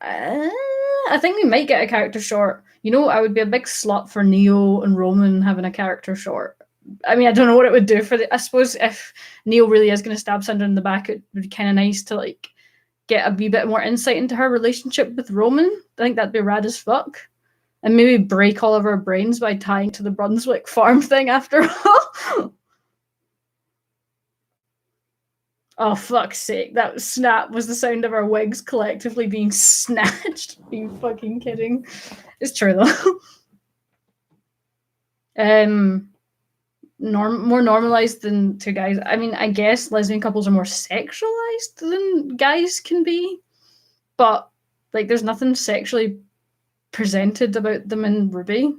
I think we might get a character short. You know, I would be a big slut for Neo and Roman having a character short. I mean, I don't know what it would do for the. I suppose if Neo really is going to stab Cinder in the back, it would be kind of nice to, like, get a wee bit more insight into her relationship with Roman. I think that'd be rad as fuck. And maybe break all of our brains by tying to the Brunswick farm thing after all. Oh, fuck's sake. That snap was the sound of our wigs collectively being snatched. Are you fucking kidding? It's true, though. More normalized than two guys. I mean, I guess lesbian couples are more sexualized than guys can be. But, like, there's nothing sexually presented about them in RWBY.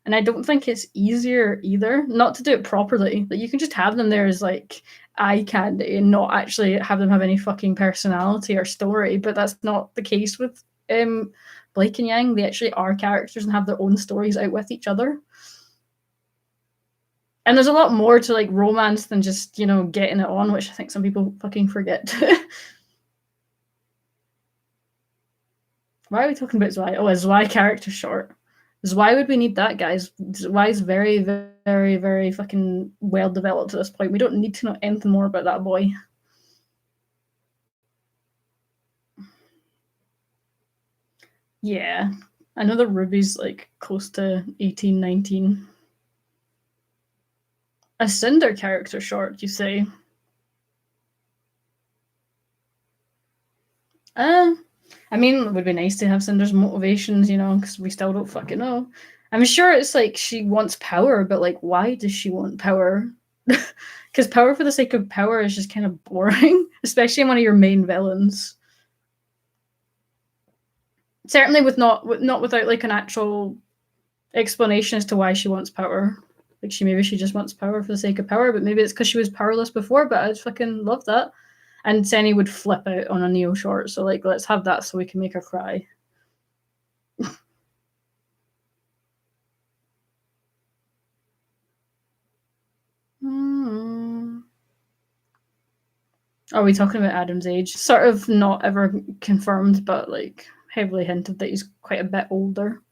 And I don't think it's easier either not to do it properly. Like, you can just have them there as, like, eye candy and not actually have them have any fucking personality or story. But that's not the case with Blake and Yang. They actually are characters and have their own stories out with each other. And there's a lot more to, like, romance than just, you know, getting it on, which I think some people fucking forget. Why are we talking about Zwei? Oh, a Zwei character short. Why would we need that, guys? Why is very, very, very fucking well developed at this point. We don't need to know anything more about that boy. Yeah. I know the Ruby's like close to 18, 19. A Cinder character short, you say? I mean, it would be nice to have Cinder's motivations, you know, because we still don't fucking know. I'm sure it's like she wants power, but like, why does she want power? Because power for the sake of power is just kind of boring, especially in one of your main villains. Certainly, with not without like an actual explanation as to why she wants power. Like maybe she just wants power for the sake of power, but maybe it's because she was powerless before. But I'd fucking love that. And Senny would flip out on a Neo short, so like let's have that so we can make her cry. Are we talking about Adam's age? Sort of not ever confirmed, but like heavily hinted that he's quite a bit older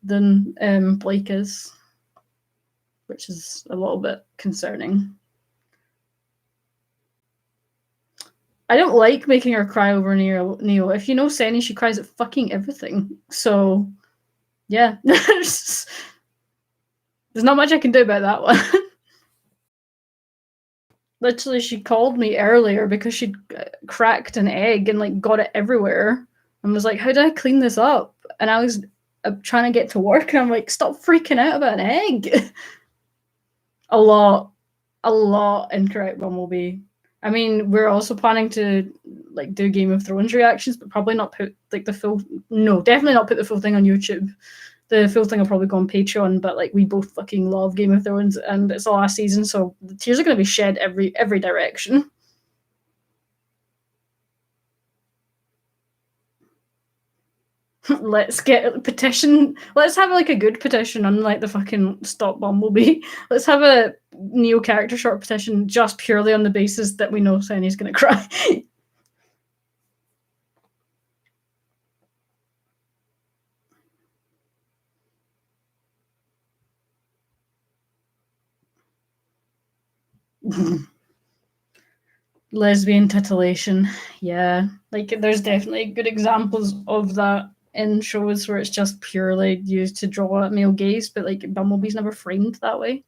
than Blake is, which is a little bit concerning. I don't like making her cry over Neo. If you know Senny, she cries at fucking everything. So, yeah. There's not much I can do about that one. Literally, she called me earlier because she'd cracked an egg and like got it everywhere and was like, "How do I clean this up?" And I was trying to get to work and I'm like, "Stop freaking out about an egg." a lot incorrect Bumbleby. I mean, we're also planning to like do Game of Thrones reactions, but probably not put like the full. No, definitely not put the full thing on YouTube. The full thing will probably go on Patreon, but like we both fucking love Game of Thrones, and it's the last season, so the tears are going to be shed every direction. Let's get a petition. Let's have like a good petition, unlike the fucking Stop Bumbleby. Let's have a Neo character short petition just purely on the basis that we know Senny's going to cry. Lesbian titillation, yeah. Like, there's definitely good examples of that in shows where it's just purely used to draw a male gaze, but like Bumblebee's never framed that way.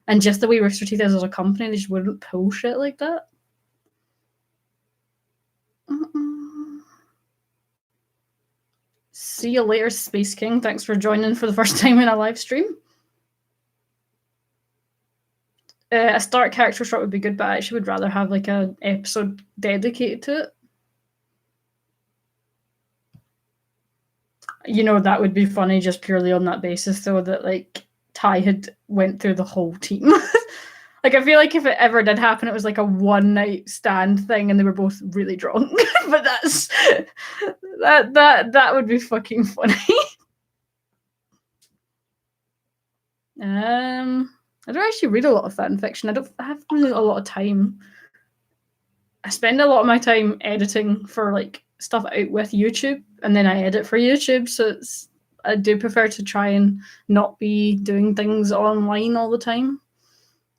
And just the way Rooster Teeth is as a company, they just wouldn't pull shit like that. See you later, Space King. Thanks for joining for the first time in a live stream. A start character shot would be good, but I actually would rather have like an episode dedicated to it. You know, that would be funny just purely on that basis, though, that like Ty had went through the whole team. Like, I feel like if it ever did happen, it was like a one night stand thing, and they were both really drunk. But that would be fucking funny. I don't actually read a lot of fan fiction. I have really a lot of time. I spend a lot of my time editing for like stuff out with YouTube, and then I edit for YouTube. So I do prefer to try and not be doing things online all the time.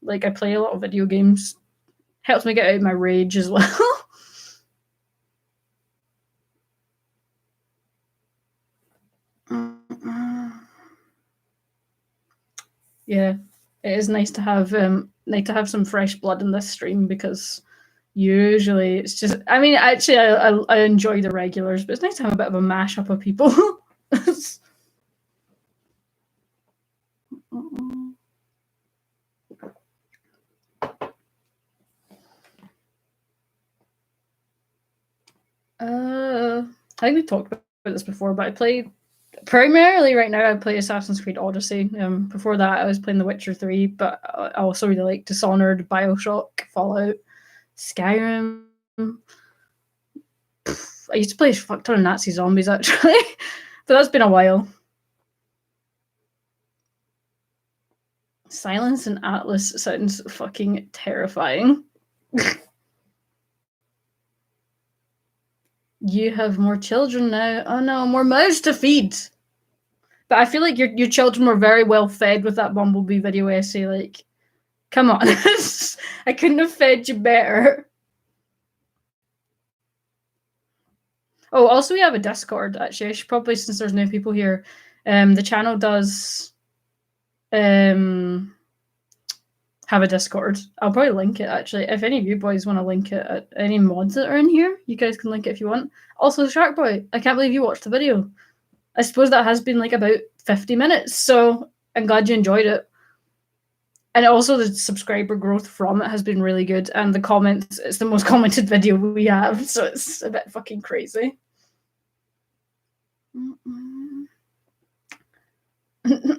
Like, I play a lot of video games. Helps me get out of my rage as well. Yeah, it is nice to have some fresh blood in this stream, because usually it's just. I mean, actually, I enjoy the regulars, but it's nice to have a bit of a mashup of people. I think we talked about this before, but I play primarily right now. I play Assassin's Creed Odyssey. Before that, I was playing The Witcher 3, but I also really like Dishonored, Bioshock, Fallout, Skyrim. I used to play a fuck ton of Nazi zombies actually, but that's been a while. Silence and Atlas sounds fucking terrifying. You have more children now. Oh no, more mouths to feed. But I feel like your children were very well fed with that Bumbleby video essay. Like, come on. I couldn't have fed you better. Oh, also we have a Discord, actually. I should probably, since there's no people here, the channel does have a Discord. I'll probably link it, actually. If any of you boys want to link it, any mods that are in here, you guys can link it if you want. Also, Shark Boy, I can't believe you watched the video. I suppose that has been like about 50 minutes, so I'm glad you enjoyed it. And also the subscriber growth from it has been really good, and the comments, it's the most commented video we have, so it's a bit fucking crazy.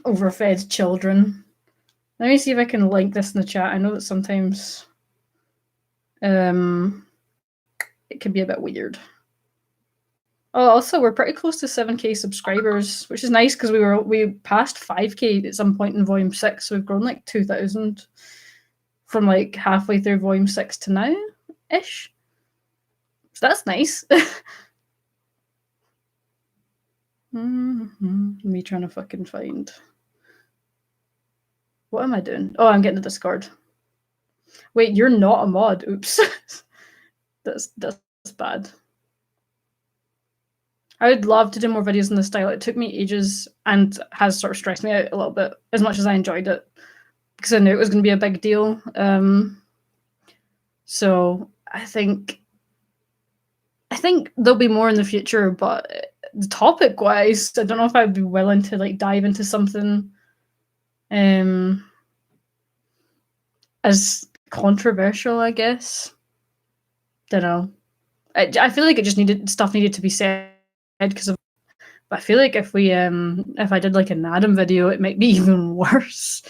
Overfed children. Let me see if I can link this in the chat. I know that sometimes it can be a bit weird. Oh, also, we're pretty close to 7K subscribers, which is nice because we passed 5K at some point in Volume 6, so we've grown like 2,000 from like halfway through Volume 6 to now-ish. So that's nice. Me trying to fucking find... What am I doing? Oh, I'm getting the Discord. Wait, you're not a mod. Oops. That's bad. I would love to do more videos in this style. It took me ages and has sort of stressed me out a little bit, as much as I enjoyed it, because I knew it was going to be a big deal. So I think there'll be more in the future, but topic-wise, I don't know if I'd be willing to like dive into something as controversial, I guess. Don't know. I feel like it just needed to be said because of. But I feel like if I did like an Adam video, it might be even worse.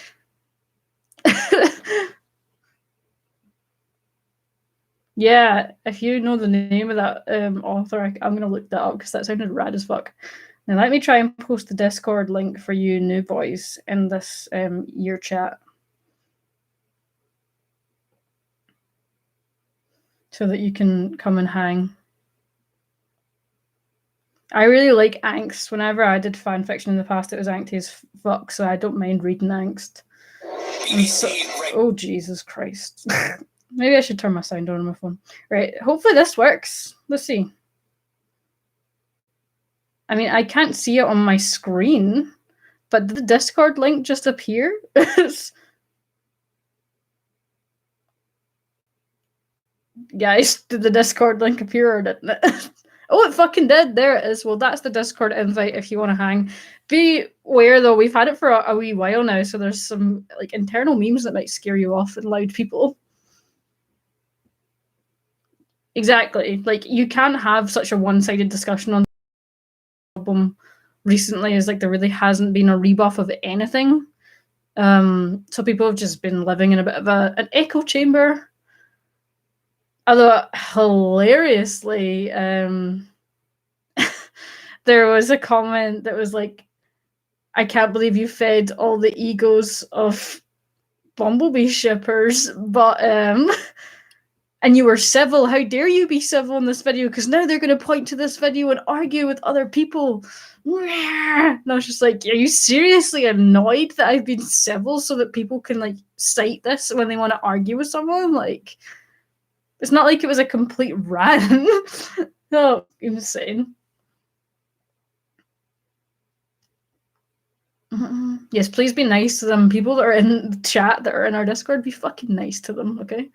Yeah, if you know the name of that author, I'm gonna look that up because that sounded rad as fuck. Now let me try and post the Discord link for you new boys in this year chat, so that you can come and hang. I really like angst. Whenever I did fan fiction in the past, it was angsty as fuck, so I don't mind reading angst. Oh, Jesus Christ. Maybe I should turn my sound on my phone. Right, hopefully this works. Let's see. I mean, I can't see it on my screen, but did the Discord link just appear? Guys, did the Discord link appear or didn't it? Oh, it fucking did. There it is. Well, that's the Discord invite if you want to hang. Beware, though, we've had it for a wee while now, so there's some like internal memes that might scare you off and loud people. Exactly. Like, you can't have such a one-sided discussion on the album recently as like there really hasn't been a rebuff of anything. So people have just been living in a bit of an echo chamber. Although, hilariously, there was a comment that was like, I can't believe you fed all the egos of Bumbleby shippers, but and you were civil. How dare you be civil in this video? Because now they're going to point to this video and argue with other people. And I was just like, are you seriously annoyed that I've been civil so that people can like cite this when they want to argue with someone? Like, it's not like it was a complete rant. No, insane. Yes, please be nice to them. People that are in the chat that are in our Discord, be fucking nice to them, okay?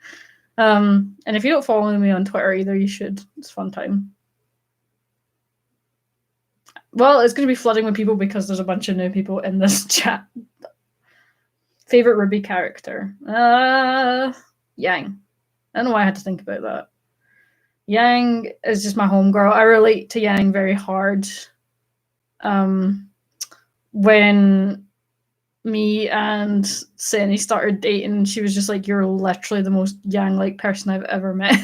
And if you don't follow me on Twitter either, you should. It's a fun time. Well, it's going to be flooding with people because there's a bunch of new people in this chat. Favorite Ruby character? Yang. I don't know why I had to think about that. Yang is just my homegirl. I relate to Yang very hard. When me and Senny started dating, she was just like, you're literally the most Yang-like person I've ever met.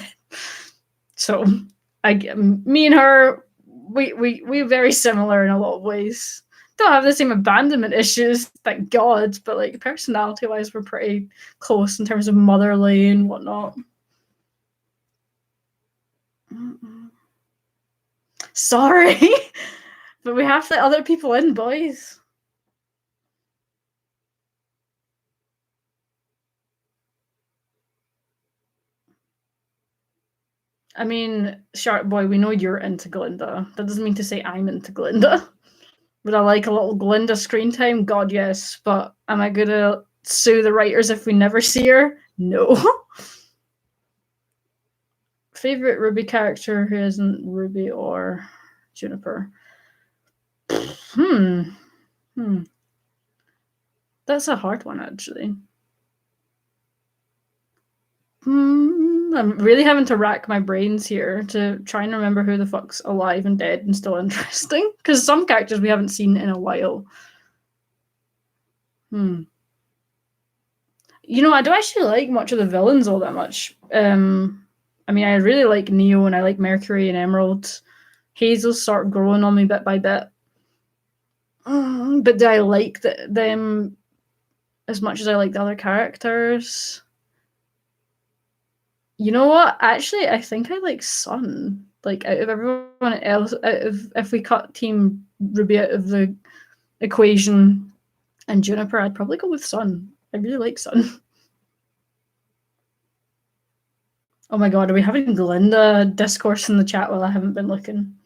So me and her, we're very similar in a lot of ways. Don't have the same abandonment issues, thank God, but like personality-wise, we're pretty close in terms of motherly and whatnot. Sorry, but we have to let other people in, boys. I mean, Shark Boy, we know you're into Glinda. That doesn't mean to say I'm into Glinda. Would I like a little Glinda screen time? God, yes. But am I gonna sue the writers if we never see her? No. Favorite Ruby character who isn't Ruby or Juniper? Hmm. That's a hard one, actually. I'm really having to rack my brains here to try and remember who the fuck's alive and dead and still interesting. Because some characters we haven't seen in a while. You know, I don't actually like much of the villains all that much. I mean, I really like Neo and I like Mercury and Emerald. Hazel's sort of growing on me bit by bit. But do I like them as much as I like the other characters? You know what? Actually, I think I like Sun. Like, out of everyone else, if we cut Team Ruby out of the equation and Juniper, I'd probably go with Sun. I really like Sun. Oh my god, are we having Glinda discourse in the chat while I haven't been looking?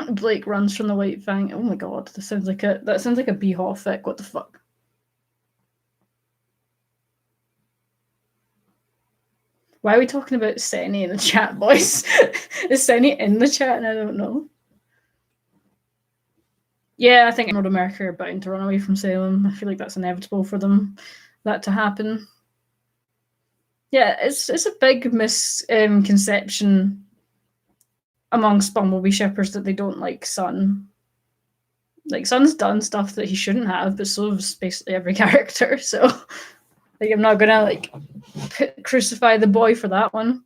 Blake runs from the White Fang. Oh my god, that sounds like a Beehaw fic. What the fuck? Why are we talking about Senny in the chat, boys? Is Senny in the chat and I don't know? Yeah, I think North America are bound to run away from Salem. I feel like that's inevitable for them, that to happen. Yeah, it's a big misconception amongst Bumbleby shippers that they don't like Sun. Like, Sun's done stuff that he shouldn't have, but so has basically every character. So, like, I'm not gonna like crucify the boy for that one.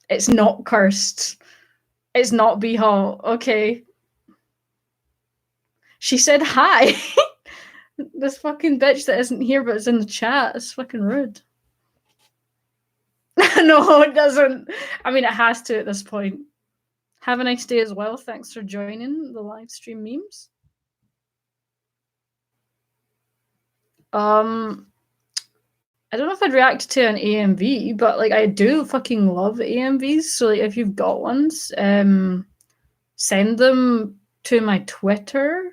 It's not cursed. It's not Beehaw. Okay. She said hi. This fucking bitch that isn't here but is in the chat is fucking rude. No, it doesn't. I mean, it has to at this point. Have a nice day as well. Thanks for joining the live stream memes. I don't know if I'd react to an AMV, but like I do fucking love AMVs. So like if you've got ones, send them to my Twitter,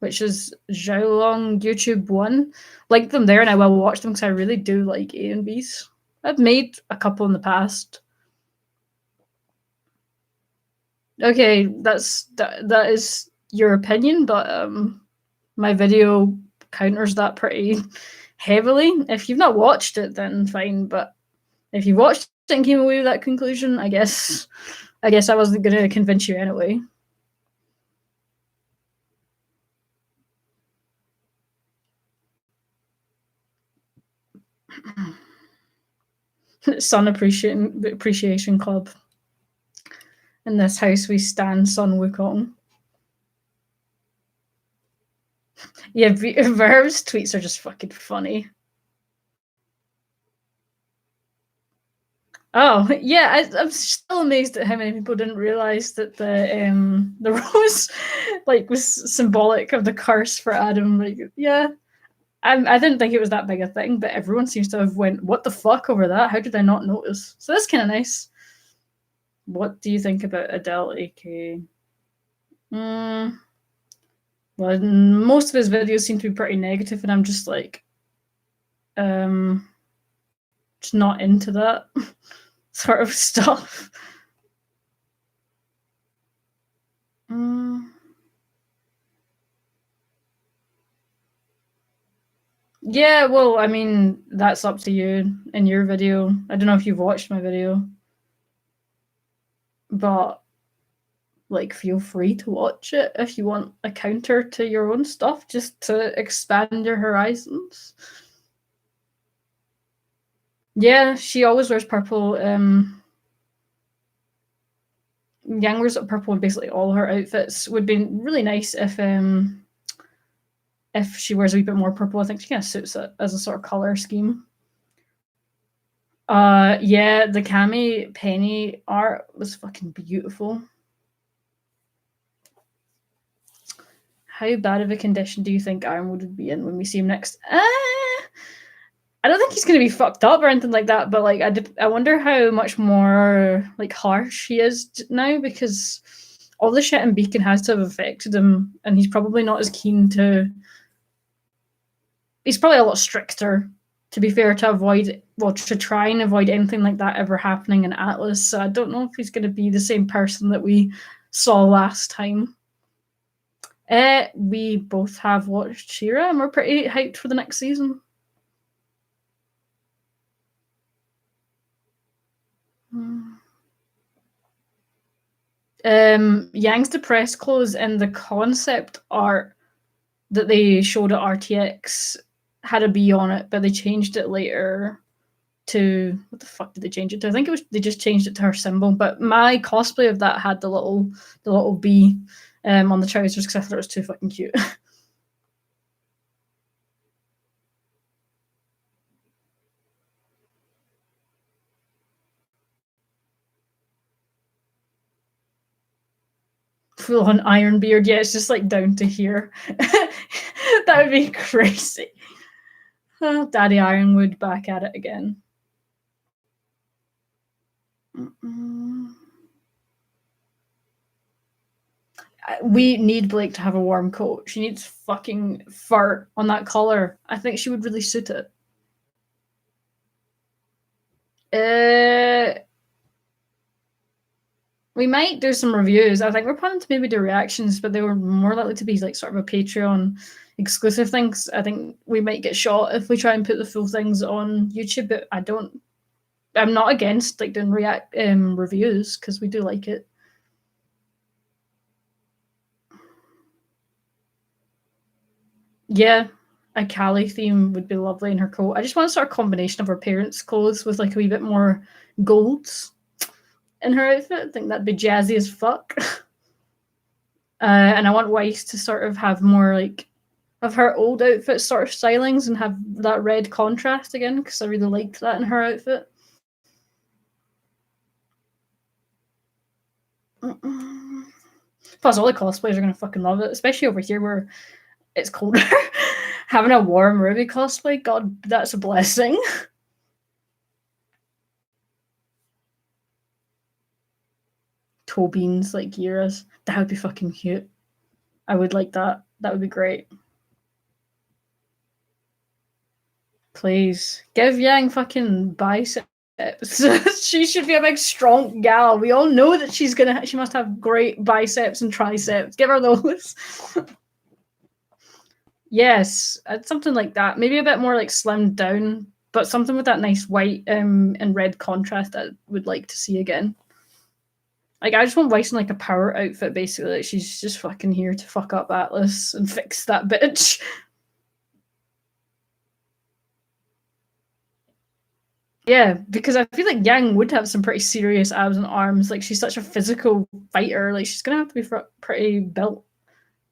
which is Xiaolong YouTube 1. Link them there and I will watch them because I really do like AMVs. I've made a couple in the past. Okay, that is your opinion, but my video counters that pretty heavily. If you've not watched it, then fine. But if you watched it and came away with that conclusion, I guess I wasn't going to convince you anyway. Sun Appreciation Club. In this house, we stand Sun Wukong. Yeah, Verb's tweets are just fucking funny. Oh yeah, I'm still amazed at how many people didn't realize that the rose like was symbolic of the curse for Adam. Like, yeah, I didn't think it was that big a thing, but everyone seems to have went, "What the fuck" over that? How did I not notice? So that's kind of nice. What do you think about Adele AK? Well, most of his videos seem to be pretty negative, and I'm just like, just not into that sort of stuff. Yeah, well, I mean, that's up to you in your video. I don't know if you've watched my video, but like, feel free to watch it if you want a counter to your own stuff, just to expand your horizons. Yeah, she always wears purple. Yang wears purple in basically all her outfits. Would be really nice if she wears a wee bit more purple. I think she kind of suits it as a sort of color scheme. Yeah, the Cammy Penny art was fucking beautiful. How bad of a condition do you think Ironwood would be in when we see him next? I don't think he's going to be fucked up or anything like that, but like I wonder how much more like harsh he is now, because all the shit in Beacon has to have affected him, and he's probably not as keen to. He's probably a lot stricter, to be fair, to try and avoid anything like that ever happening in Atlas. So I don't know if he's going to be the same person that we saw last time. We both have watched She-Ra, and we're pretty hyped for the next season. Yang's depressed clothes and the concept art that they showed at RTX had a B on it, but they changed it later to, what the fuck did they change it to? I think it was, they just changed it to her symbol. But my cosplay of that had the little B on the trousers because I thought it was too fucking cute. Full on Iron Beard, yeah, it's just like down to here. That would be crazy. Daddy Ironwood back at it again. We need Blake to have a warm coat. She needs fucking fur on that collar. I think she would really suit it. We might do some reviews. I think we're planning to maybe do reactions, but they were more likely to be like sort of a Patreon exclusive things. I think we might get shot if we try and put the full things on YouTube, but I'm not against like doing reviews because we do like it. Yeah, a Callie theme would be lovely in her coat. I just want a sort of combination of her parents' clothes with like a wee bit more golds in her outfit. I think that'd be jazzy as fuck. And I want Weiss to sort of have more like of her old outfit sort of stylings and have that red contrast again, because I really liked that in her outfit. Plus, all the cosplayers are gonna fucking love it, especially over here where it's colder. Having a warm Ruby cosplay, God, that's a blessing. Toe beans like Yira's. That would be fucking cute. I would like that. That would be great. Please give Yang fucking biceps. She should be a big strong gal. We all know that she must have great biceps and triceps. Give her those. Yes, something like that. Maybe a bit more like slimmed down, but something with that nice white and red contrast that I would like to see again. Like, I just want Weiss in like a power outfit, basically. Like, she's just fucking here to fuck up Atlas and fix that bitch. Yeah, because I feel like Yang would have some pretty serious abs and arms. Like, she's such a physical fighter. Like, she's gonna have to be pretty built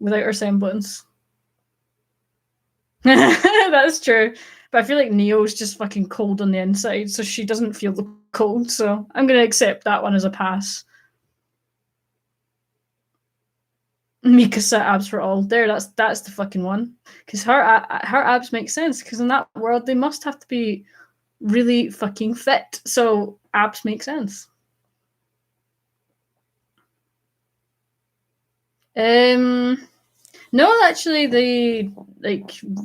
without her semblance. That's true. But I feel like Neo's just fucking cold on the inside, so she doesn't feel the cold. So I'm gonna accept that one as a pass. Mikasa abs for all. There, that's the fucking one. Because her abs make sense. Because in that world, they must have to be really fucking fit. So abs make sense. No, actually,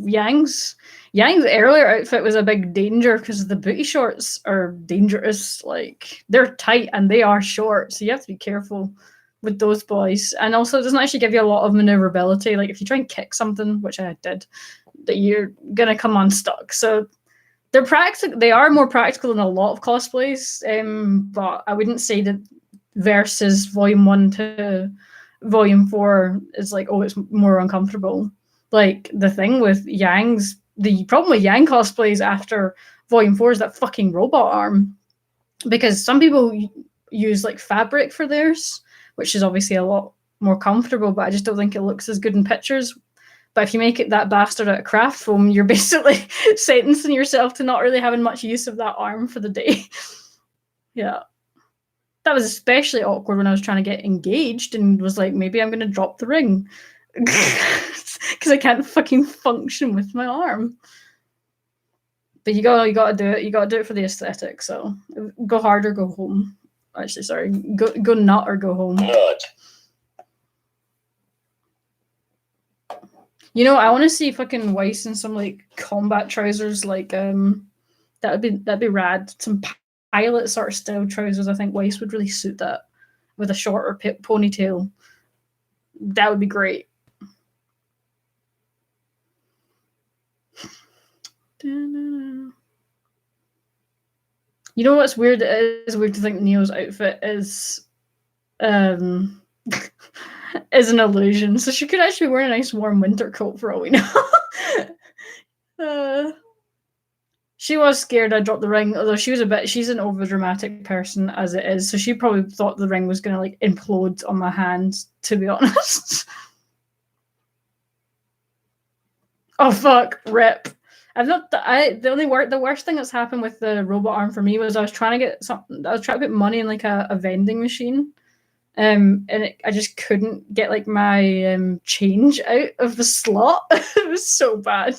Yang's earlier outfit was a big danger because the booty shorts are dangerous. Like, they're tight and they are short, so you have to be careful with those boys. And also, it doesn't actually give you a lot of maneuverability. Like, if you try and kick something, which I did, that you're gonna come unstuck. So they're practical. They are more practical than a lot of cosplays. But I wouldn't say that versus Volume 1 to Volume 4 is like, oh, it's more uncomfortable. Like, the problem with Yang cosplays after Volume 4 is that fucking robot arm. Because some people use like fabric for theirs, which is obviously a lot more comfortable, but I just don't think it looks as good in pictures. But if you make it that bastard out of craft foam, you're basically sentencing yourself to not really having much use of that arm for the day. Yeah. That was especially awkward when I was trying to get engaged and was like, maybe I'm going to drop the ring. Because I can't fucking function with my arm. But you gotta do it. You gotta do it for the aesthetic. So go hard or go home. Actually, sorry, go nut or go home. Nut. You know, I want to see fucking Weiss in some like combat trousers. Like that'd be rad. Some pilot sort of style trousers. I think Weiss would really suit that with a shorter ponytail. That would be great. You know what's weird? It is weird to think Neo's outfit is is an illusion. So she could actually wear a nice warm winter coat for all we know. She was scared I dropped the ring, although she's an overdramatic person as it is, so she probably thought the ring was gonna like implode on my hand, to be honest. Oh fuck, rip. The worst thing that's happened with the robot arm for me was I was trying to put money in like a vending machine. And I just couldn't get like my change out of the slot. It was so bad.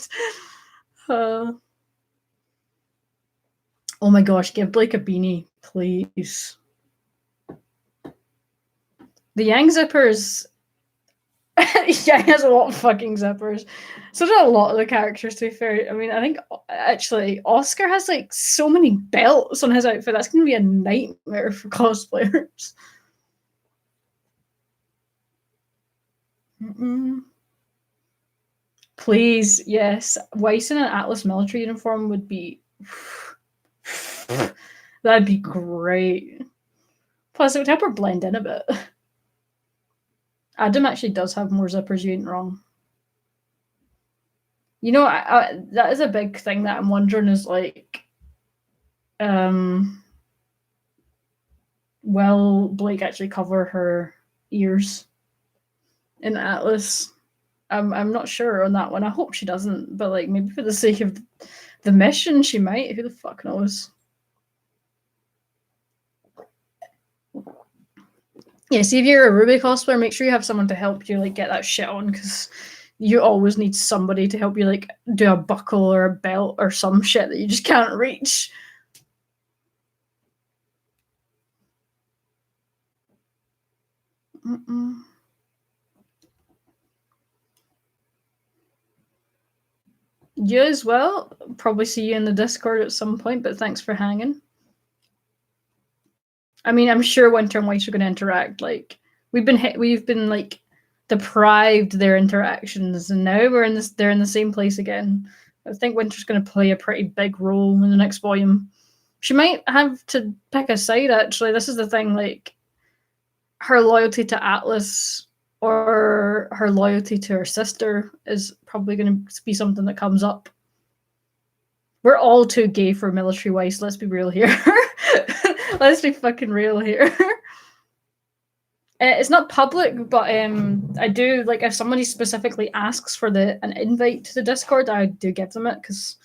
Oh my gosh, give Blake a beanie, please. The Yang zippers. Yang has a lot of fucking zippers. So do a lot of the characters, to be fair. I mean, I think actually Oscar has like so many belts on his outfit. That's going to be a nightmare for cosplayers. Please, yes. Weiss in an Atlas military uniform would be... That'd be great. Plus, it would help her blend in a bit. Adam actually does have more zippers, you ain't wrong. You know, that is a big thing that I'm wondering is like... will Blake actually cover her ears in Atlas? I'm not sure on that one. I hope she doesn't, but like maybe for the sake of the mission, she might. Who the fuck knows? Yeah, see, if you're a Ruby cosplayer, make sure you have someone to help you like get that shit on, because you always need somebody to help you like do a buckle or a belt or some shit that you just can't reach. You as well. Probably see you in the Discord at some point, but thanks for hanging. I mean, I'm sure Winter and Weiss are going to interact. Like we've been like deprived their interactions, and now they're in the same place again. I think Winter's going to play a pretty big role in the next volume. She might have to pick a side. Actually, this is the thing. Like her loyalty to Atlas or her loyalty to her sister is probably going to be something that comes up. We're all too gay for military Weiss. Let's be real here. Let's be fucking real here. It's not public, but I do, like, if somebody specifically asks for an invite to the Discord, I do give them it, because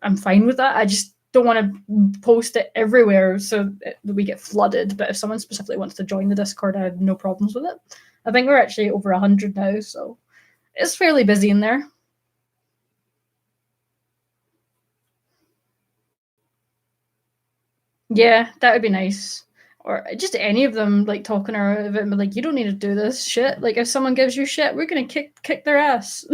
I'm fine with that. I just don't want to post it everywhere so that we get flooded. But if someone specifically wants to join the Discord, I have no problems with it. I think we're actually over 100 now, so it's fairly busy in there. Yeah, that would be nice. Or just any of them, like, talking out of it and be like, you don't need to do this shit. Like, if someone gives you shit, we're going to kick their ass.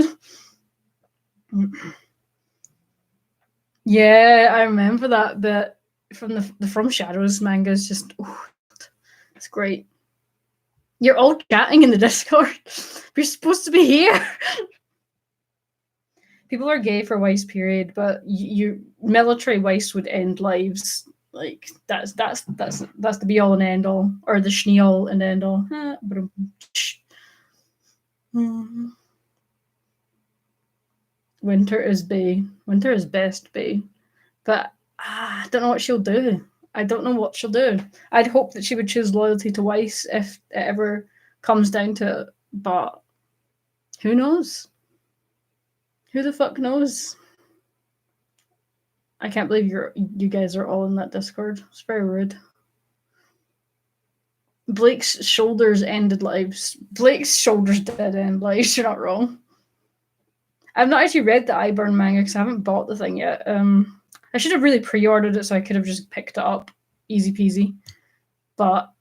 Yeah, I remember that bit from the From Shadows manga. Is just, it's great. You're all chatting in the Discord. You're supposed to be here. People are gay for Weiss, period, but military Weiss would end lives. Like that's the be all and end all, or the schnee all and end all. Winter is bae. Winter is best bae. But I don't know what she'll do. I don't know what she'll do. I'd hope that she would choose loyalty to Weiss if it ever comes down to it, but who knows? Who the fuck knows? I can't believe you guys are all in that Discord. It's very rude. Blake's shoulders ended lives. Blake's shoulders did end lives. You're not wrong. I've not actually read the Iburn manga because I haven't bought the thing yet. I should have really pre-ordered it so I could have just picked it up, easy peasy. But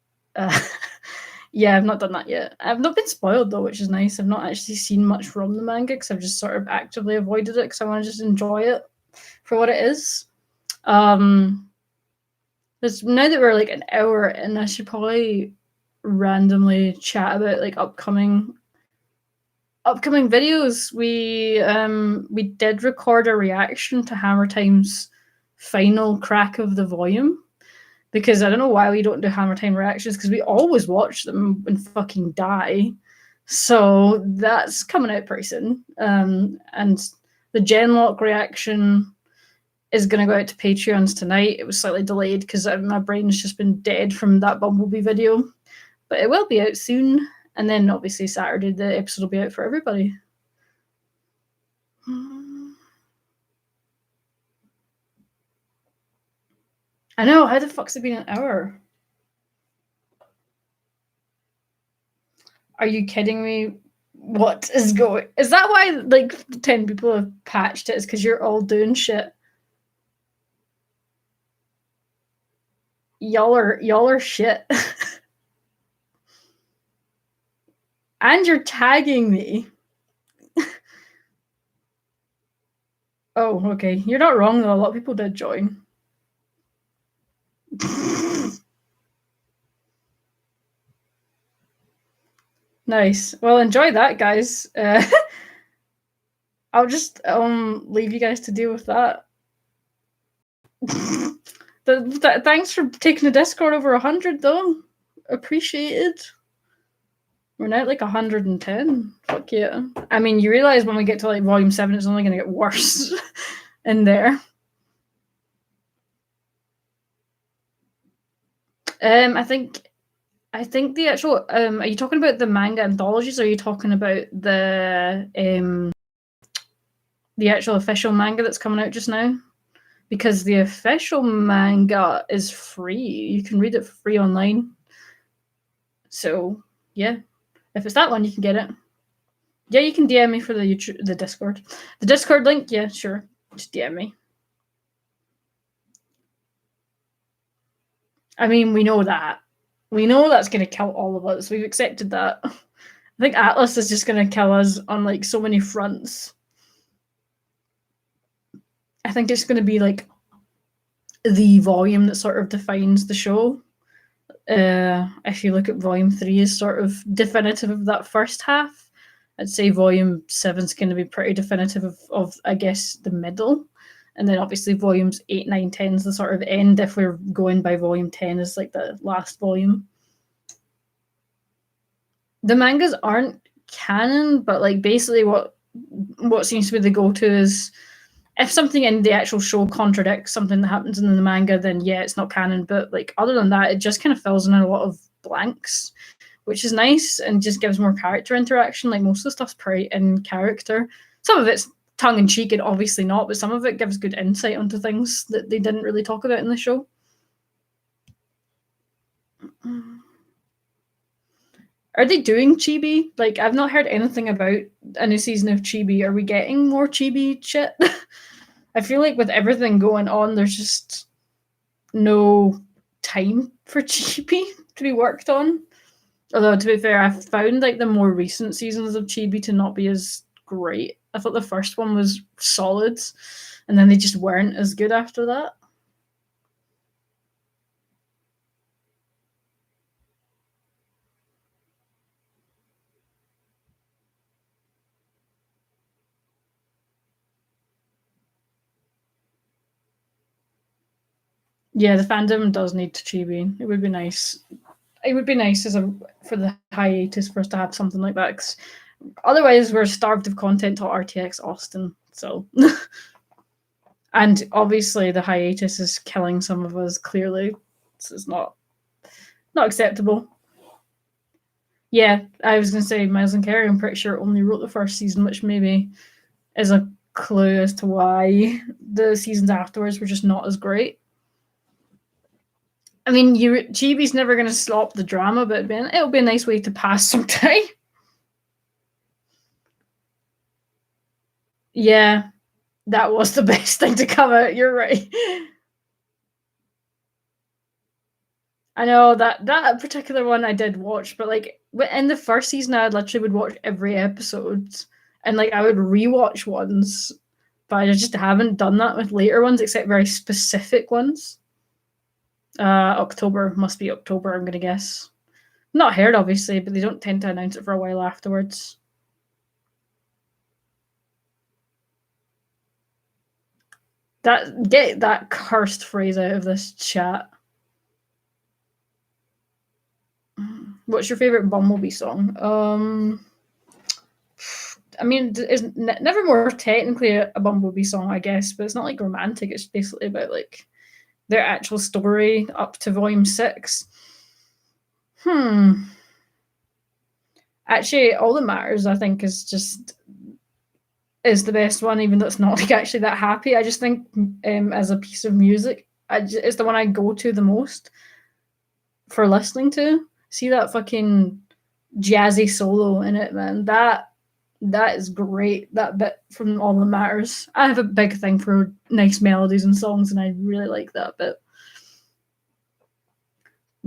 yeah, I've not done that yet. I've not been spoiled though, which is nice. I've not actually seen much from the manga because I've just sort of actively avoided it because I want to just enjoy it for what it is. Now that we're like an hour in, I should probably randomly chat about like upcoming videos. We did record a reaction to Hammer Time's final crack of the volume, because I don't know why we don't do Hammer Time reactions, because we always watch them and fucking die. So that's coming out pretty soon. And the Genlock reaction is going to go out to Patreons tonight. It was slightly delayed because my brain's just been dead from that Bumbleby video. But it will be out soon. And then obviously Saturday the episode will be out for everybody. I know, how the fuck's it been an hour? Are you kidding me? What is going... Is that why like 10 people have patched it? It's because you're all doing shit. Y'all are shit. And you're tagging me. Oh, okay. You're not wrong though. A lot of people did join. Nice. Well, enjoy that, guys. I'll just leave you guys to deal with that. Thanks for taking the Discord over 100 though. Appreciated. We're now at like 110. Fuck yeah. I mean, you realise when we get to like volume 7, it's only going to get worse in there. I think the actual are you talking about the manga anthologies, or are you talking about the actual official manga that's coming out just now? Because the official manga is free. You can read it for free online. So yeah, if it's that one, you can get it. Yeah, you can DM me for the Discord. The Discord link, yeah, sure. Just DM me. I mean, we know that. We know that's going to kill all of us. We've accepted that. I think Atlas is just going to kill us on like so many fronts. I think it's going to be like the volume that sort of defines the show. If you look at volume 3 as sort of definitive of that first half, I'd say volume 7 is going to be pretty definitive of I guess the middle. And then obviously volumes 8, 9, 10 is the sort of end if we're going by volume 10 as like the last volume. The mangas aren't canon, but like basically what seems to be the go-to is if something in the actual show contradicts something that happens in the manga, then yeah, it's not canon. But like other than that, it just kind of fills in a lot of blanks, which is nice and just gives more character interaction. Like most of the stuff's pretty in character. Some of it's tongue-in-cheek and obviously not, but some of it gives good insight onto things that they didn't really talk about in the show. Are they doing Chibi? Like, I've not heard anything about a new season of Chibi. Are we getting more Chibi shit? I feel like with everything going on, there's just no time for Chibi to be worked on. Although, to be fair, I've found like the more recent seasons of Chibi to not be as great. I thought the first one was solid, and then they just weren't as good after that. Yeah, the fandom does need to Chibi. It would be nice. It would be nice for the hiatus for us to have something like that. 'Cause otherwise, we're starved of content to RTX Austin. So, and obviously, the hiatus is killing some of us. Clearly, this is not acceptable. Yeah, I was going to say Miles and Carey. I'm pretty sure only wrote the first season, which maybe is a clue as to why the seasons afterwards were just not as great. I mean, Chibi's never going to stop the drama, but it'll be a nice way to pass some time. Yeah, that was the best thing to come out. You're right. I know that particular one I did watch, but like in the first season, I literally would watch every episode, and like I would rewatch ones, but I just haven't done that with later ones, except very specific ones. October must be October, I'm gonna guess. Not heard, obviously, but they don't tend to announce it for a while afterwards. Get that cursed phrase out of this chat. What's your favorite Bumbleby song? I mean, it's Nevermore technically a Bumblebee song, I guess, but it's not like romantic. It's basically about like their actual story up to volume 6. Actually, All That Matters, I think, is the best one, even though it's not like actually that happy. I just think as a piece of music, it's the one I go to the most for listening to. See that fucking jazzy solo in it, man. That is great. That bit from All That Matters. I have a big thing for nice melodies and songs, and I really like that bit.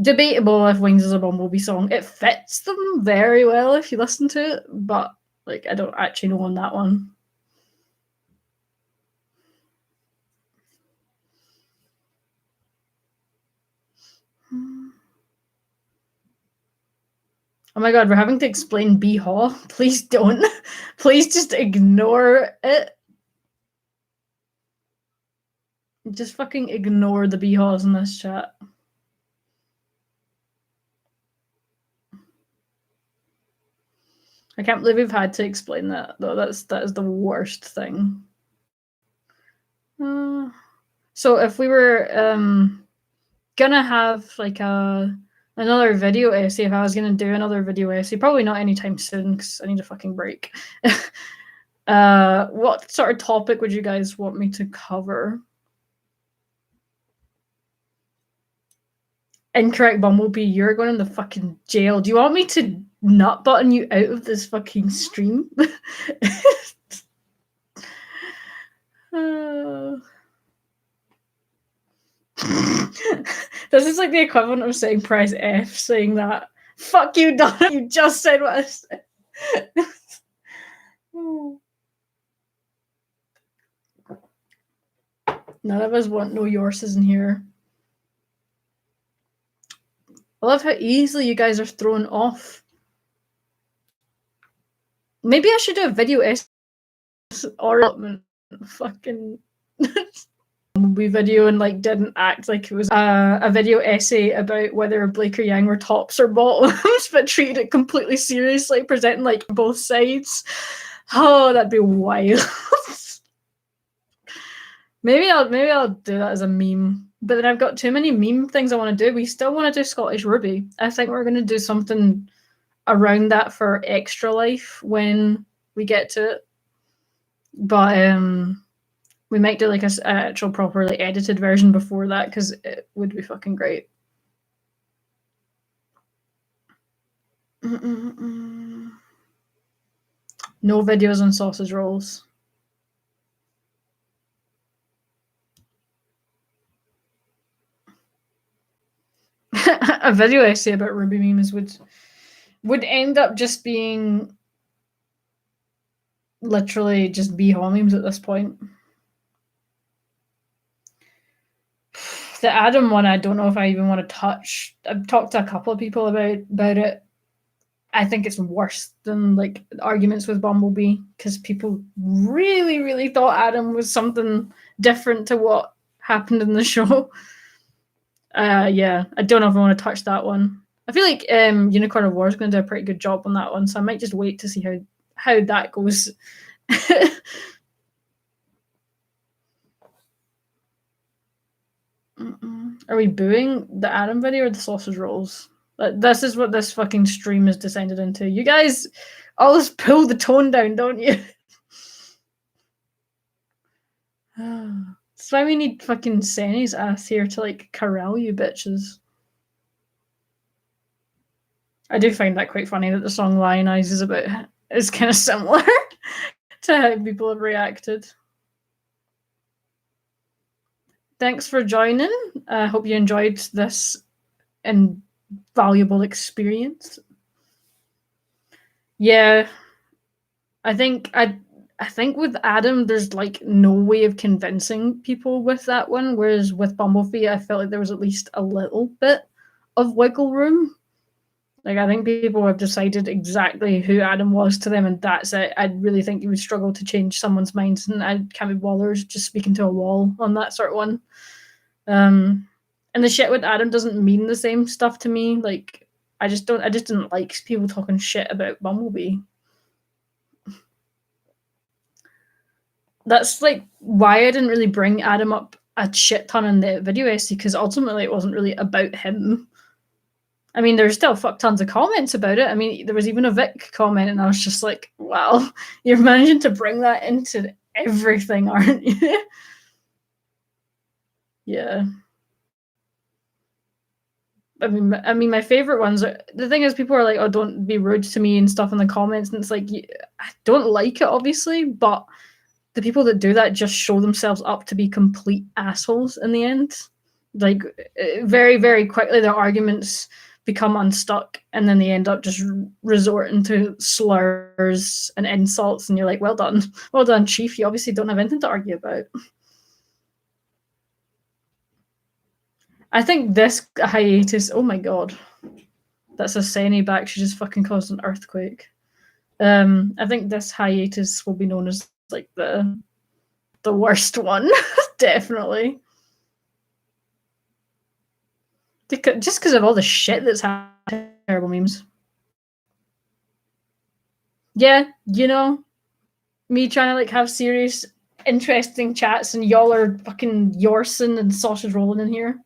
Debatable if Wings is a Bumblebee song. It fits them very well if you listen to it, but like I don't actually know on that one. Oh my god, we're having to explain B-Haw. Please don't. Please just ignore it. Just fucking ignore the B-Haws in this chat. I can't believe we've had to explain that, though. That is the worst thing. So if we were gonna have like another video essay, if I was gonna do another video essay, probably not anytime soon because I need a fucking break. What sort of topic would you guys want me to cover? Incorrect Bumblebee, you're going in the fucking jail. Do you want me to nut button you out of this fucking stream? This is like the equivalent of saying press F, saying that. Fuck you, Donna, you just said what I said. None of us want no yourses in here. I love how easily you guys are thrown off. Maybe I should do a video essay or fucking movie video and like didn't act like it was a video essay about whether Blake or Yang were tops or bottoms, but treated it completely seriously, presenting like both sides. Oh, that'd be wild. Maybe I'll do that as a meme. But then I've got too many meme things I want to do. We still want to do Scottish Ruby. I think we're going to do something around that for Extra Life when we get to it. But we might do like an actual properly edited version before that because it would be fucking great. No videos on sausage rolls. A video essay about Ruby memes would end up just being literally just B-Haw memes at this point. The Adam one, I don't know if I even want to touch. I've talked to a couple of people about it. I think it's worse than like arguments with Bumblebee because people really, really thought Adam was something different to what happened in the show. Yeah, I don't know if I want to touch that one. I feel like Unicorn of War is going to do a pretty good job on that one, so I might just wait to see how that goes. Are we booing the Adam video or the sausage rolls? This is what this fucking stream has descended into. You guys always pull the tone down, don't you? That's why we need fucking Senny's ass here to like corral you bitches. I do find that quite funny that the song Lionize is kind of similar to how people have reacted. Thanks for joining. I hope you enjoyed this invaluable experience. Yeah, I think with Adam, there's like no way of convincing people with that one. Whereas with Bumblebee, I felt like there was at least a little bit of wiggle room. Like I think people have decided exactly who Adam was to them, and that's it. I really think you would struggle to change someone's mind, and I can't be bothered just speaking to a wall on that sort of one. And the shit with Adam doesn't mean the same stuff to me. Like I just didn't like people talking shit about Bumblebee. That's like why I didn't really bring Adam up a shit ton in the video essay, because ultimately it wasn't really about him. I mean, there's still fuck tons of comments about it. I mean, there was even a Vic comment, and I was just like, wow, you're managing to bring that into everything, aren't you? Yeah. I mean, my favorite ones are the thing is people are like, "Oh, don't be rude to me" and stuff in the comments, and it's like I don't like it, obviously, but the people that do that just show themselves up to be complete assholes in the end. Like very, very quickly, their arguments become unstuck, and then they end up just resorting to slurs and insults, and you're like, well done, Chief. You obviously don't have anything to argue about. I think this hiatus. Oh my god, that's a Seni back. She just fucking caused an earthquake. I think this hiatus will be known as like the worst one, definitely. Just because of all the shit that's happened, terrible memes. Yeah, you know, me trying to like have serious, interesting chats, and y'all are fucking yorsing and sausage rolling in here.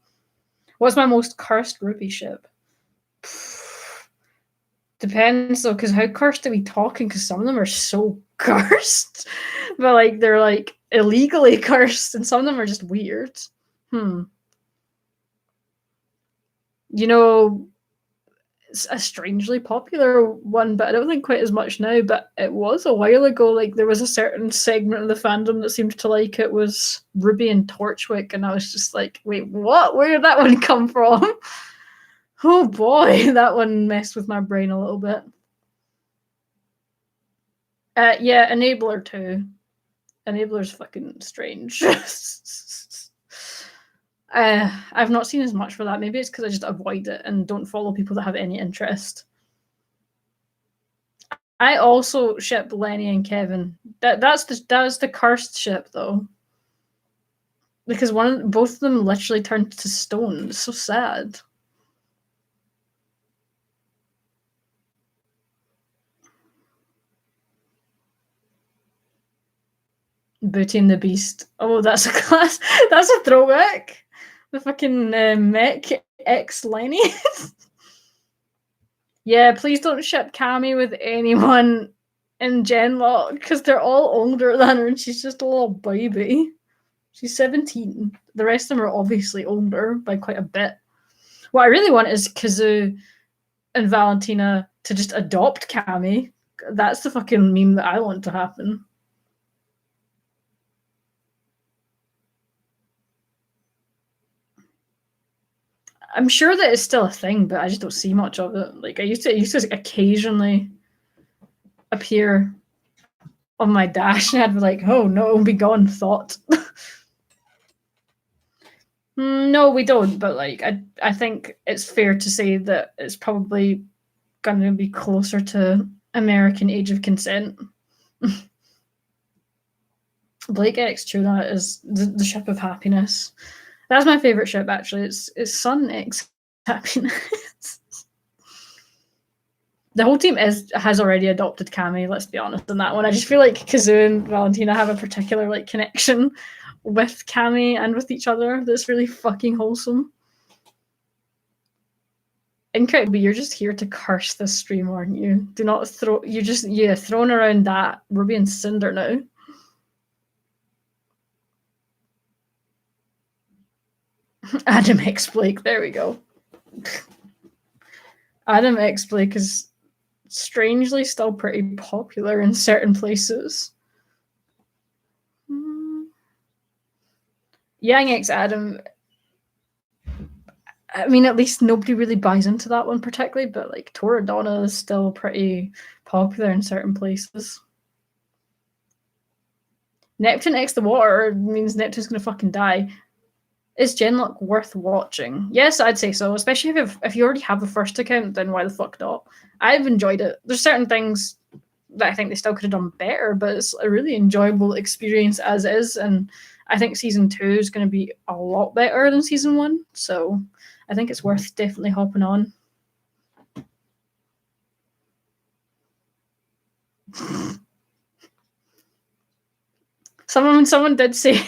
What's my most cursed groupie ship? Depends though, because how cursed are we talking? Because some of them are so cursed, but like they're like illegally cursed, and some of them are just weird. You know, it's a strangely popular one, but I don't think quite as much now. But it was a while ago. Like there was a certain segment of the fandom that seemed to like it was Ruby and Torchwick, and I was just like, wait, what? Where did that one come from? Oh boy, that one messed with my brain a little bit. Yeah, Enabler too. Enabler's fucking strange. I've not seen as much for that. Maybe it's because I just avoid it and don't follow people that have any interest. I also ship Lenny and Kevin. That's the cursed ship though, because both of them literally turned to stone. It's so sad. Booty and the Beast. Oh, that's a class. That's a throwback. The fucking mech X Lenny. Yeah, please don't ship Cammy with anyone in Genlock because they're all older than her and she's just a little baby. She's 17. The rest of them are obviously older by quite a bit. What I really want is Kazoo and Valentina to just adopt Cammy. That's the fucking meme that I want to happen. I'm sure that it's still a thing, but I just don't see much of it. Like I used to occasionally appear on my dash, and I'd be like, "Oh no, be gone, thought." No, we don't. But like, I think it's fair to say that it's probably going to be closer to American age of consent. Blake X Tuna is the ship of happiness. That's my favorite ship, actually. It's Sun X Happiness. The whole team has already adopted Cammy, let's be honest on that one. I just feel like Kazoo and Valentina have a particular like connection with Cammy and with each other that's really fucking wholesome. Incredible, you're just here to curse this stream, aren't you? Do not throw throwing around that. We're being cinder now. Adam X Blake, there we go. Adam X Blake is strangely still pretty popular in certain places. Young X Adam, I mean, at least nobody really buys into that one particularly, but like Toradonna is still pretty popular in certain places. Neptune X the water means Neptune's gonna fucking die. Is Genlock worth watching? Yes, I'd say so. Especially if you already have a first account, then why the fuck not? I've enjoyed it. There's certain things that I think they still could have done better, but it's a really enjoyable experience as is, and I think season 2 is going to be a lot better than season 1. So I think it's worth definitely hopping on. Someone did say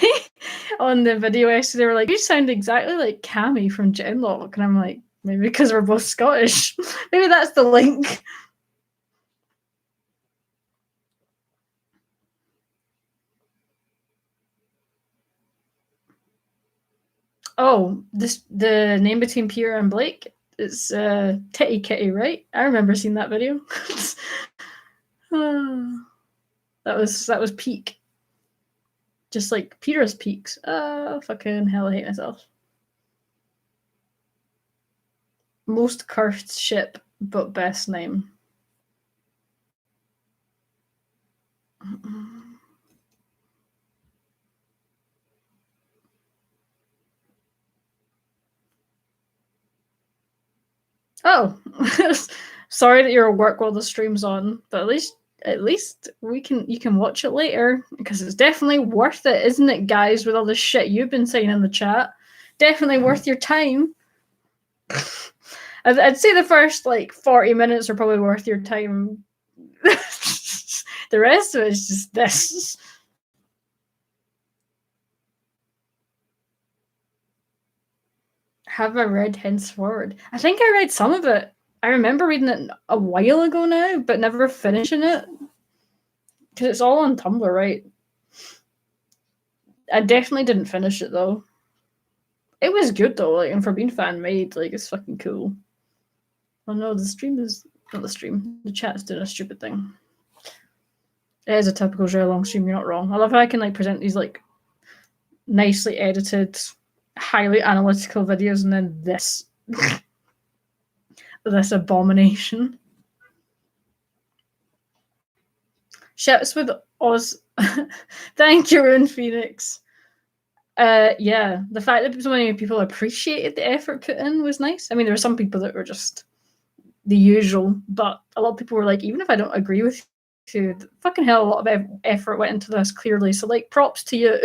on the video yesterday, they were like, "You sound exactly like Cammy from Genlock," and I'm like, maybe because we're both Scottish. Maybe that's the link. Oh, the name between Pierre and Blake is Titty Kitty, right? I remember seeing that video. that was peak. Just like Peter's peaks. Fucking hell, I hate myself. Most cursed ship, but best name. Oh, sorry that you're at work while the stream's on, but at least you can watch it later because it's definitely worth it, isn't it, guys? With all the shit you've been saying in the chat, definitely worth your time. I'd say the first like 40 minutes are probably worth your time. The rest of it is just this. Have I read henceforward? I think I read some of it. I remember reading it a while ago now, but never finishing it. Because it's all on Tumblr, right? I definitely didn't finish it though. It was good though, like, and for being fan made, like, it's fucking cool. Oh no, the stream is not the stream. The chat's doing a stupid thing. It is a typical Zhao Long stream, you're not wrong. I love how I can like present these like nicely edited, highly analytical videos and then this. This abomination. Ships with Oz. Thank you, Rune Phoenix. Yeah, the fact that so many people appreciated the effort put in was nice. I mean, there were some people that were just the usual, but a lot of people were like, even if I don't agree with you, fucking hell, a lot of effort went into this clearly. So, like, props to you.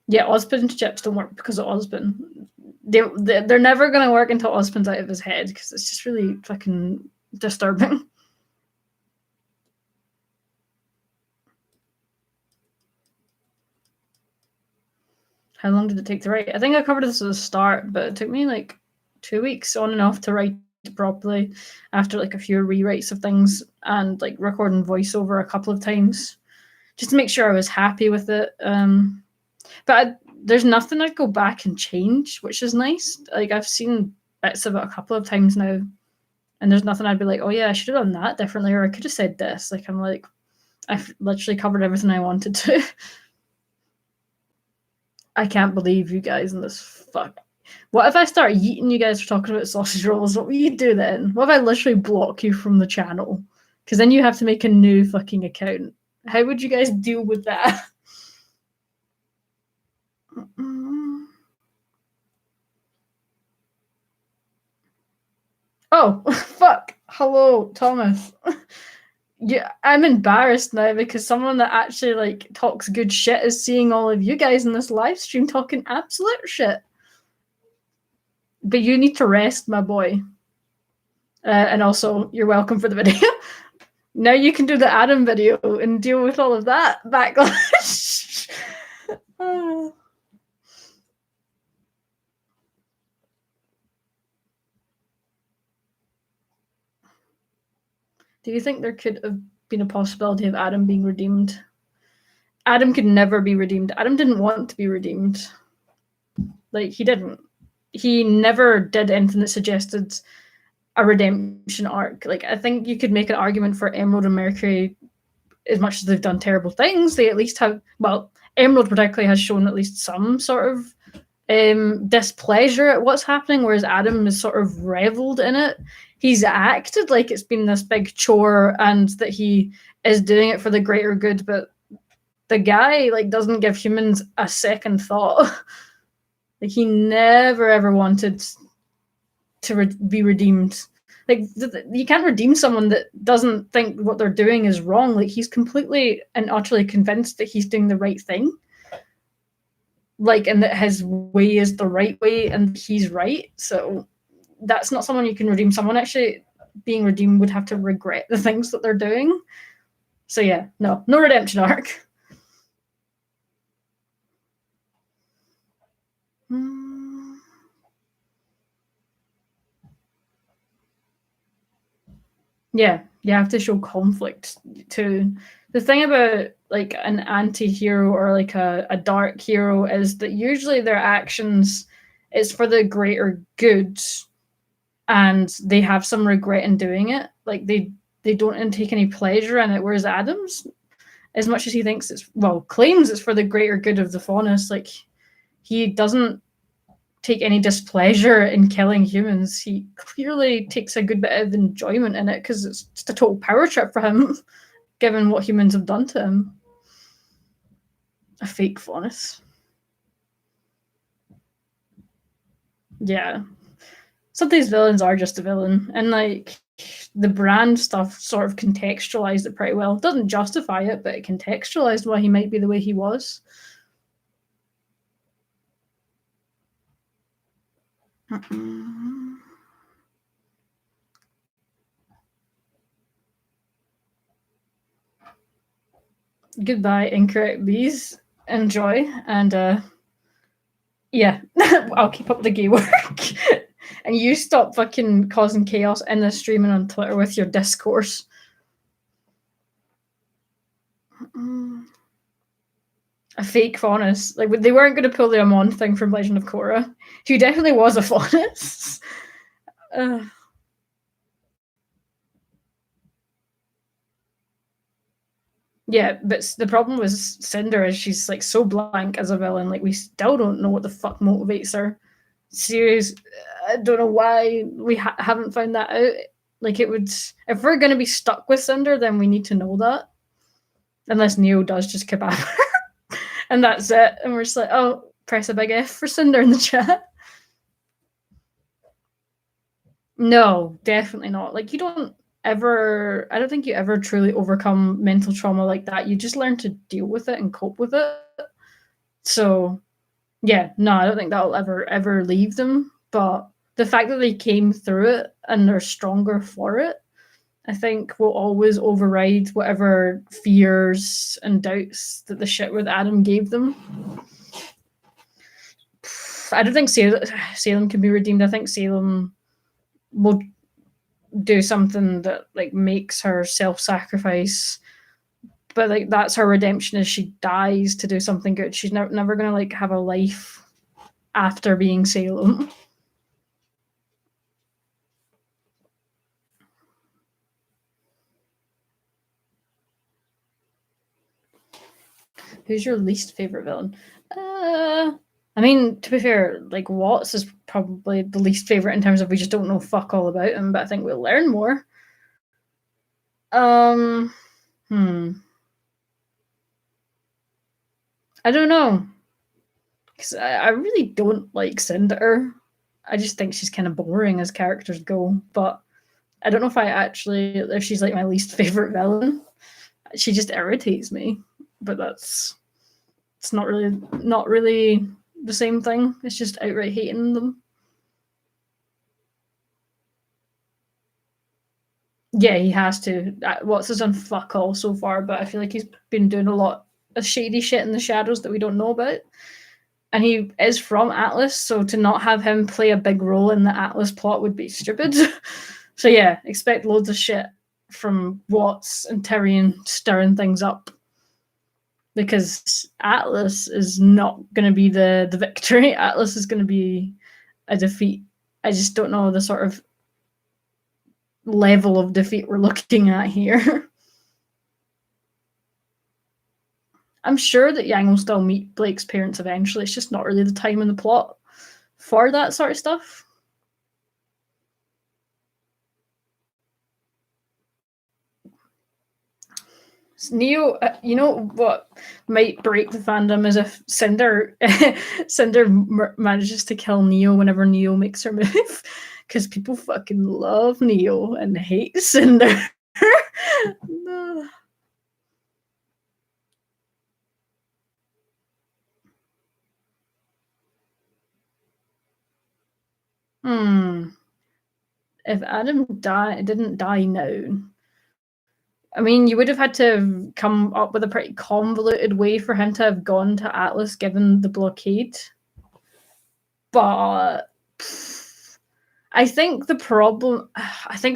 Yeah, Ozpin chips don't work because of Ozpin. They're never going to work until Ozpin's out of his head because it's just really fucking disturbing. How long did it take to write? I think I covered this at the start, but it took me like 2 weeks on and off to write it properly after like a few rewrites of things and like recording voiceover a couple of times just to make sure I was happy with it. But there's nothing I'd go back and change, which is nice. Like, I've seen bits of it a couple of times now, and there's nothing I'd be like, oh yeah, I should have done that differently, or I could have said this. Like, I'm like, I've literally covered everything I wanted to. I can't believe you guys in this fuck. What if I start yeeting you guys for talking about sausage rolls? What will you do then? What if I literally block you from the channel? Because then you have to make a new fucking account. How would you guys deal with that? Oh, fuck. Hello, Thomas. Yeah, I'm embarrassed now because someone that actually like talks good shit is seeing all of you guys in this live stream talking absolute shit. But you need to rest, my boy. And also, you're welcome for the video. Now you can do the Adam video and deal with all of that backlash. Do you think there could have been a possibility of Adam being redeemed? Adam could never be redeemed. Adam didn't want to be redeemed. Like, he didn't. He never did anything that suggested a redemption arc. Like, I think you could make an argument for Emerald and Mercury. As much as they've done terrible things, they at least have, well, Emerald particularly has shown at least some sort of displeasure at what's happening, whereas Adam has sort of reveled in it. He's acted like it's been this big chore and that he is doing it for the greater good, but the guy like doesn't give humans a second thought. Like, he never ever wanted to be redeemed. Like, you can't redeem someone that doesn't think what they're doing is wrong. Like, he's completely and utterly convinced that he's doing the right thing. Like, and that his way is the right way and he's right. So that's not someone you can redeem. Someone actually being redeemed would have to regret the things that they're doing. So yeah, no redemption arc. Yeah, you have to show conflict too. The thing about like an anti-hero or like a dark hero is that usually their actions is for the greater good and they have some regret in doing it. Like, they don't take any pleasure in it, whereas Adams, as much as he thinks it's, well, claims it's for the greater good of the Faunus, like, he doesn't take any displeasure in killing humans. He clearly takes a good bit of enjoyment in it because it's just a total power trip for him, given what humans have done to him. A fake Faunus. Yeah. Some of these villains are just a villain, and like the brand stuff sort of contextualized it pretty well. It doesn't justify it, but it contextualized why he might be the way he was. Goodbye, incorrect bees. Enjoy, and yeah, I'll keep up the gay work. And you stop fucking causing chaos in the stream and on Twitter with your discourse. A fake Faunus. Like, they weren't going to pull the Amon thing from Legend of Korra. He definitely was a Faunus. Yeah, but the problem with Cinder is she's like so blank as a villain. Like, we still don't know what the fuck motivates her. Serious, I don't know why we haven't found that out. Like, it would, if we're going to be stuck with Cinder, then we need to know that. Unless Neo does just kebab her. And that's it. And we're just like, oh, press a big F for Cinder in the chat. No, definitely not. Like, you don't ever, I don't think you ever truly overcome mental trauma like that. You just learn to deal with it and cope with it. So yeah, no, I don't think that'll ever leave them. But the fact that they came through it and they're stronger for it, I think will always override whatever fears and doubts that the shit with Adam gave them. I don't think Salem can be redeemed. I think Salem will do something that like makes her self-sacrifice, but like that's her redemption, is she dies to do something good. She's never gonna like have a life after being Salem. Who's your least favorite villain? I mean, to be fair, like Watts is probably the least favorite in terms of we just don't know fuck all about him, but I think we'll learn more. I don't know, because I really don't like Cinder. I just think she's kind of boring as characters go, but I don't know if she's like my least favorite villain. She just irritates me, but it's not really the same thing. It's just outright hating them. Yeah, he has to. Watts has done fuck all so far, but I feel like he's been doing a lot of shady shit in the shadows that we don't know about. And he is from Atlas, so to not have him play a big role in the Atlas plot would be stupid. So yeah, expect loads of shit from Watts and Tyrion stirring things up. because Atlas is not going to be the victory. Atlas is going to be a defeat. I just don't know the sort of level of defeat we're looking at here. I'm sure that Yang will still meet Blake's parents eventually. It's just not really the time in the plot for that sort of stuff. Neo, you know what might break the fandom is if Cinder manages to kill Neo whenever Neo makes her move, because people fucking love Neo and hate Cinder. No. If Adam didn't die now, I mean, you would have had to have come up with a pretty convoluted way for him to have gone to Atlas given the blockade. But I think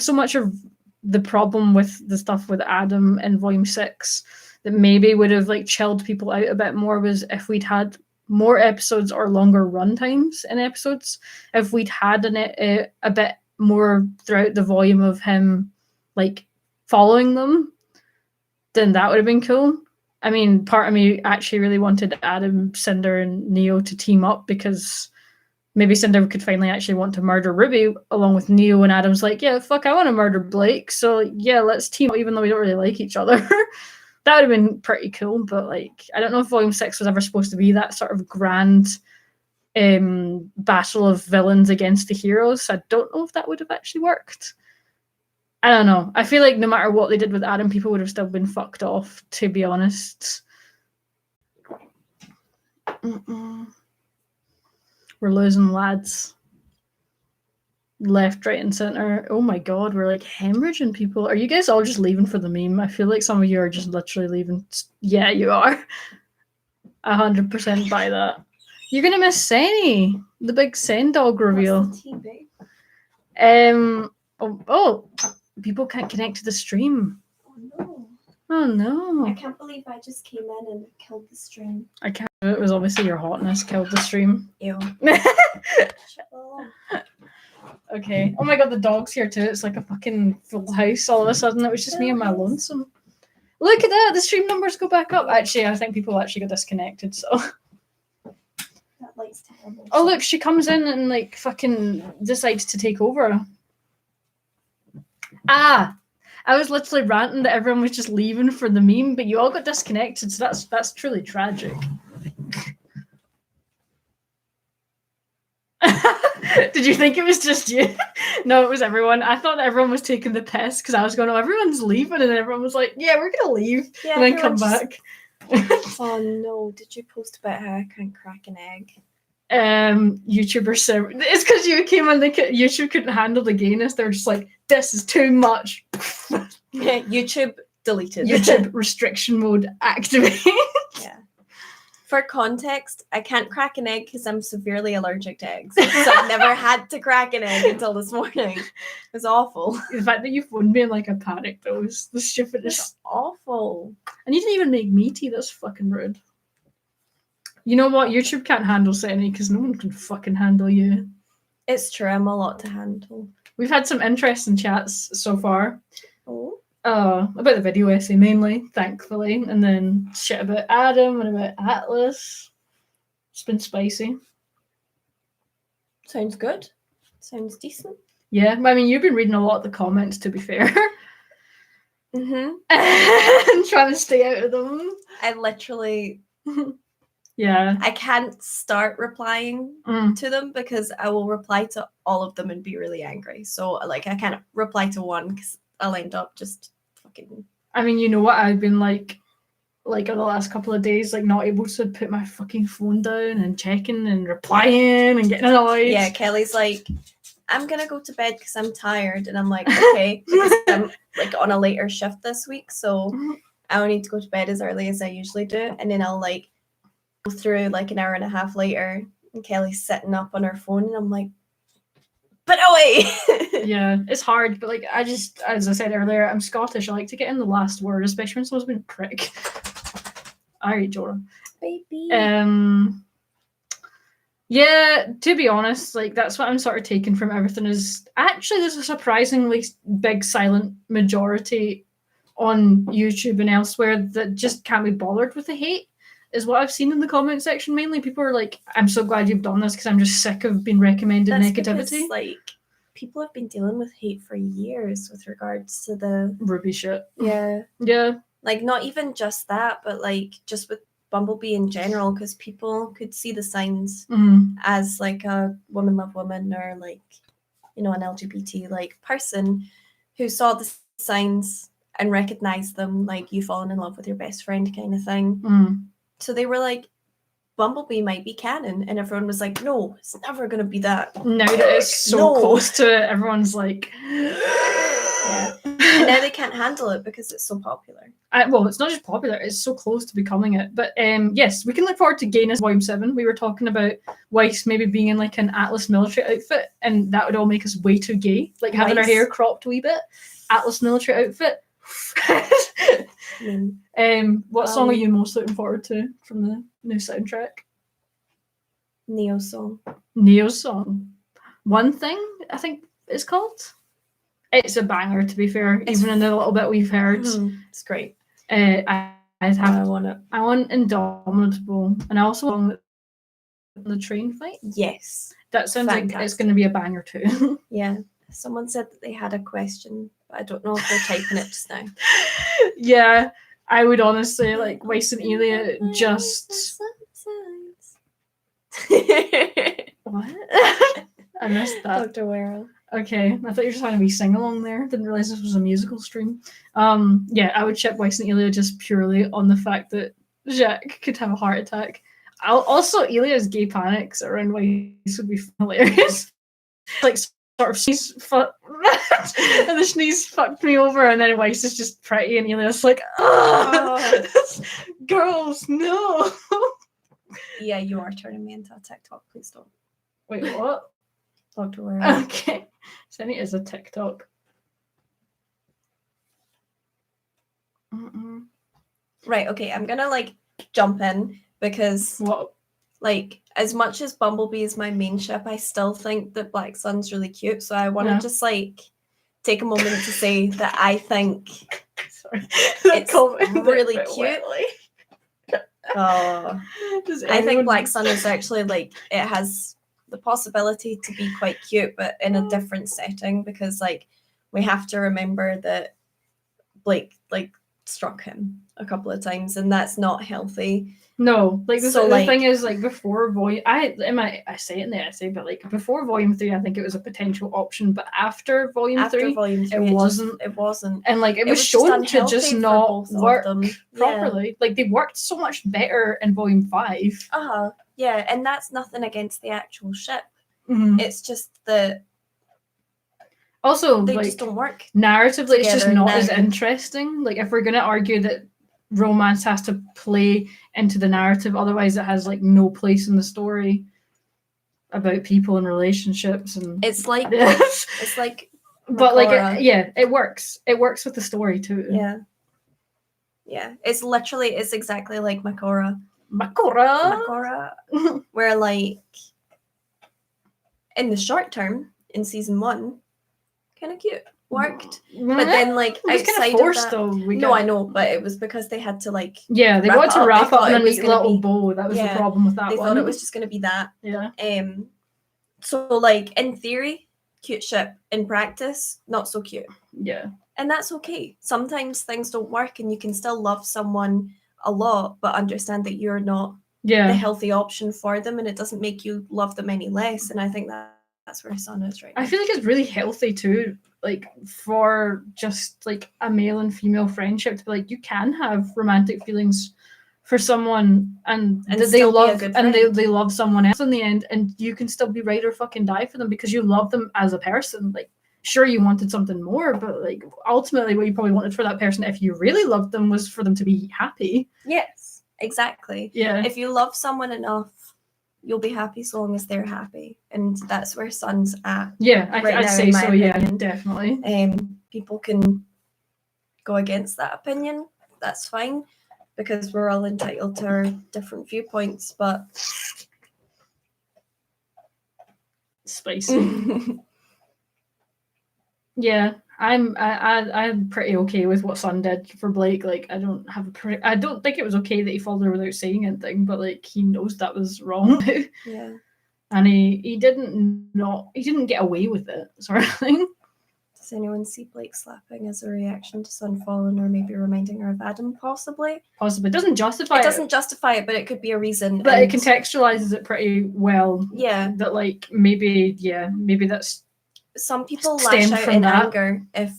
so much of the problem with the stuff with Adam in Volume 6 that maybe would have like chilled people out a bit more was if we'd had more episodes or longer run times in episodes. If we'd had a bit more throughout the volume of him like following them, then that would have been cool. I mean, part of me actually really wanted Adam, Cinder, and Neo to team up because maybe Cinder could finally actually want to murder Ruby along with Neo, and Adam's like, yeah, fuck, I want to murder Blake, so yeah, let's team up even though we don't really like each other. That would have been pretty cool, but like, I don't know if Volume 6 was ever supposed to be that sort of grand battle of villains against the heroes, so I don't know if that would have actually worked. I don't know. I feel like no matter what they did with Adam, people would have still been fucked off, to be honest. We're losing lads. Left, right, and center. Oh my god, we're like hemorrhaging people. Are you guys all just leaving for the meme? I feel like some of you are just literally leaving. Yeah, you are. 100% buy that. You're gonna miss Senny, the big Sen dog reveal. What's the tea, babe? Oh, people can't connect to the stream. Oh no. Oh no. I can't believe I just came in and killed the stream. I can't. It was obviously your hotness killed the stream. Ew. Okay. Oh my god, the dog's here too. It's like a fucking full house all of a sudden. It was just me and my lonesome. Look at that. The stream numbers go back up. Actually, I think people actually got disconnected, so. That light's terrible. Oh look, she comes in and like fucking decides to take over. Ah! I was literally ranting that everyone was just leaving for the meme, but you all got disconnected, so that's truly tragic. Did you think it was just you? No, it was everyone. I thought that everyone was taking the piss because I was going, oh, everyone's leaving, and then everyone was like, yeah, we're gonna leave, and then come back. Oh no, did you post about how I can't crack an egg? YouTuber server. It's because you came on, YouTube couldn't handle the gayness. They were just like, this is too much. Yeah, YouTube deleted. YouTube restriction mode activated. Yeah. For context, I can't crack an egg because I'm severely allergic to eggs. So I've never had to crack an egg until this morning. It was awful. The fact that you phoned me in like a panic, though, was the stupidest. It's awful. And you didn't even make me tea. That's fucking rude. You know what? YouTube can't handle Senny because no one can fucking handle you. It's true. I'm a lot to handle. We've had some interesting chats so far. Oh. About the video essay mainly, thankfully, and then shit about Adam and about Atlas. It's been spicy. Sounds good. Sounds decent. Yeah, I mean, you've been reading a lot of the comments, to be fair. Mm-hmm. And trying to stay out of them. I literally... Yeah. I can't start replying to them because I will reply to all of them and be really angry. So, like, I can't reply to one because I'll end up just fucking... I mean, you know what? I've been, like on the last couple of days, like, not able to put my fucking phone down and checking and replying and getting annoyed. Yeah, Kelly's like, I'm going to go to bed because I'm tired. And I'm like, okay, because I'm, like, on a later shift this week. So, I will need to go to bed as early as I usually do. And then I'll, like, through like an hour and a half later and Kelly's sitting up on her phone and I'm like, but away. Yeah, it's hard, but like I just, as I said earlier, I'm Scottish. I like to get in the last word, especially when someone's been a prick. I rate Jorah. Baby. Yeah, to be honest, like that's what I'm sort of taking from everything is actually there's a surprisingly big silent majority on YouTube and elsewhere that just can't be bothered with the hate, is what I've seen in the comment section mainly. People are like, I'm so glad you've done this because I'm just sick of being recommended That's negativity. Because, like, people have been dealing with hate for years with regards to the Ruby shit. Yeah. Yeah. Like, not even just that, but like just with Bumbleby in general, because people could see the signs as like a woman love woman or like, you know, an LGBT like person who saw the signs and recognized them, like you falling in love with your best friend kind of thing. So they were like, Bumbleby might be canon, and everyone was like, no, it's never gonna be that. Now that it's so close to it, everyone's like yeah. And now they can't handle it because it's so popular. Well, it's not just popular, it's so close to becoming it. But yes, we can look forward to Gayness Volume 7. We were talking about Weiss maybe being in like an Atlas military outfit, and that would all make us way too gay. Like having our hair cropped a wee bit. Atlas military outfit. What song are you most looking forward to from the new soundtrack? Neo song. Neo song. One Thing, I think it's called. It's a banger, to be fair. Even in the little bit we've heard, it's great. I want it. I want Indomitable, and I also want the train fight. Yes, that sounds like it's going to be a banger too. Yeah, someone said that they had a question, but I don't know if they're typing it just now. Yeah, I would honestly like Weiss and Elia just. What? I missed that. Dr. Werrell. Okay, I thought you were just trying to be sing along there. Didn't realize this was a musical stream. Yeah, I would ship Weiss and Elia just purely on the fact that Jacques could have a heart attack. Also, Elia's gay panics around Weiss would be hilarious. Like sort of sneeze, and the sneeze fucked me over, and then Weiss is just pretty, and Elia's like, girls, no. Yeah, you are turning me into a TikTok. Please don't. Wait, what? Dr. Werrell. Okay. Send it as a TikTok. Right, okay, I'm gonna like jump in because like as much as Bumblebee is my main ship, I still think that Black Sun's really cute. So I want to just like take a moment to say that I think it's really cute. I think Black Sun is actually like it has the possibility to be quite cute, but in a different setting, because like we have to remember that Blake like struck him a couple of times, and that's not healthy. No, like the thing is, like before volume, I say it in the essay, but like before volume 3, I think it was a potential option, but after volume 3, it wasn't. It wasn't, and like it was shown to just not work properly. Yeah. Like they worked so much better in volume 5. Yeah, and that's nothing against the actual ship. It's just that. Also, they like, just don't work. Narratively, it's just not as interesting. Like, if we're going to argue that romance has to play into the narrative, otherwise it has, like, no place in the story about people and relationships. And it's like, it's like, but, like, it works. It works with the story, too. Yeah. Yeah. It's exactly like Makora. Where, like, in the short term, in season 1, kind of cute, worked, but then like outside of that, no, I know, but it was because they had to like they wanted to wrap up in a neat little bow. That was the problem with that. They thought it was just going to be that. Yeah. So like in theory, cute ship. In practice, not so cute. Yeah. And that's okay. Sometimes things don't work, and you can still love someone a lot, but understand that you're not the healthy option for them, and it doesn't make you love them any less. And I think that's where Sun is right now. I feel like it's really healthy too, like for just like a male and female friendship to be like you can have romantic feelings for someone and they love and they love someone else in the end, and you can still be ride or fucking die for them because you love them as a person. Like sure you wanted something more, but like ultimately what you probably wanted for that person if you really loved them was for them to be happy. Yes, exactly. Yeah. If you love someone enough, you'll be happy so long as they're happy, and that's where Sun's at. Yeah, I'd say so. Yeah, definitely. People can go against that opinion. That's fine, because we're all entitled to our different viewpoints, but Spicy. Yeah, I'm pretty okay with what Sun did for Blake. Like, I don't think it was okay that he followed her without saying anything, but like he knows that was wrong. Yeah. And he didn't get away with it, sort of thing. Does anyone see Blake slapping as a reaction to Sun falling, or maybe reminding her of Adam? Possibly. It doesn't justify it. It doesn't justify it, but it could be a reason. But it contextualizes it pretty well. Yeah. That like maybe that's. Some people lash out in anger if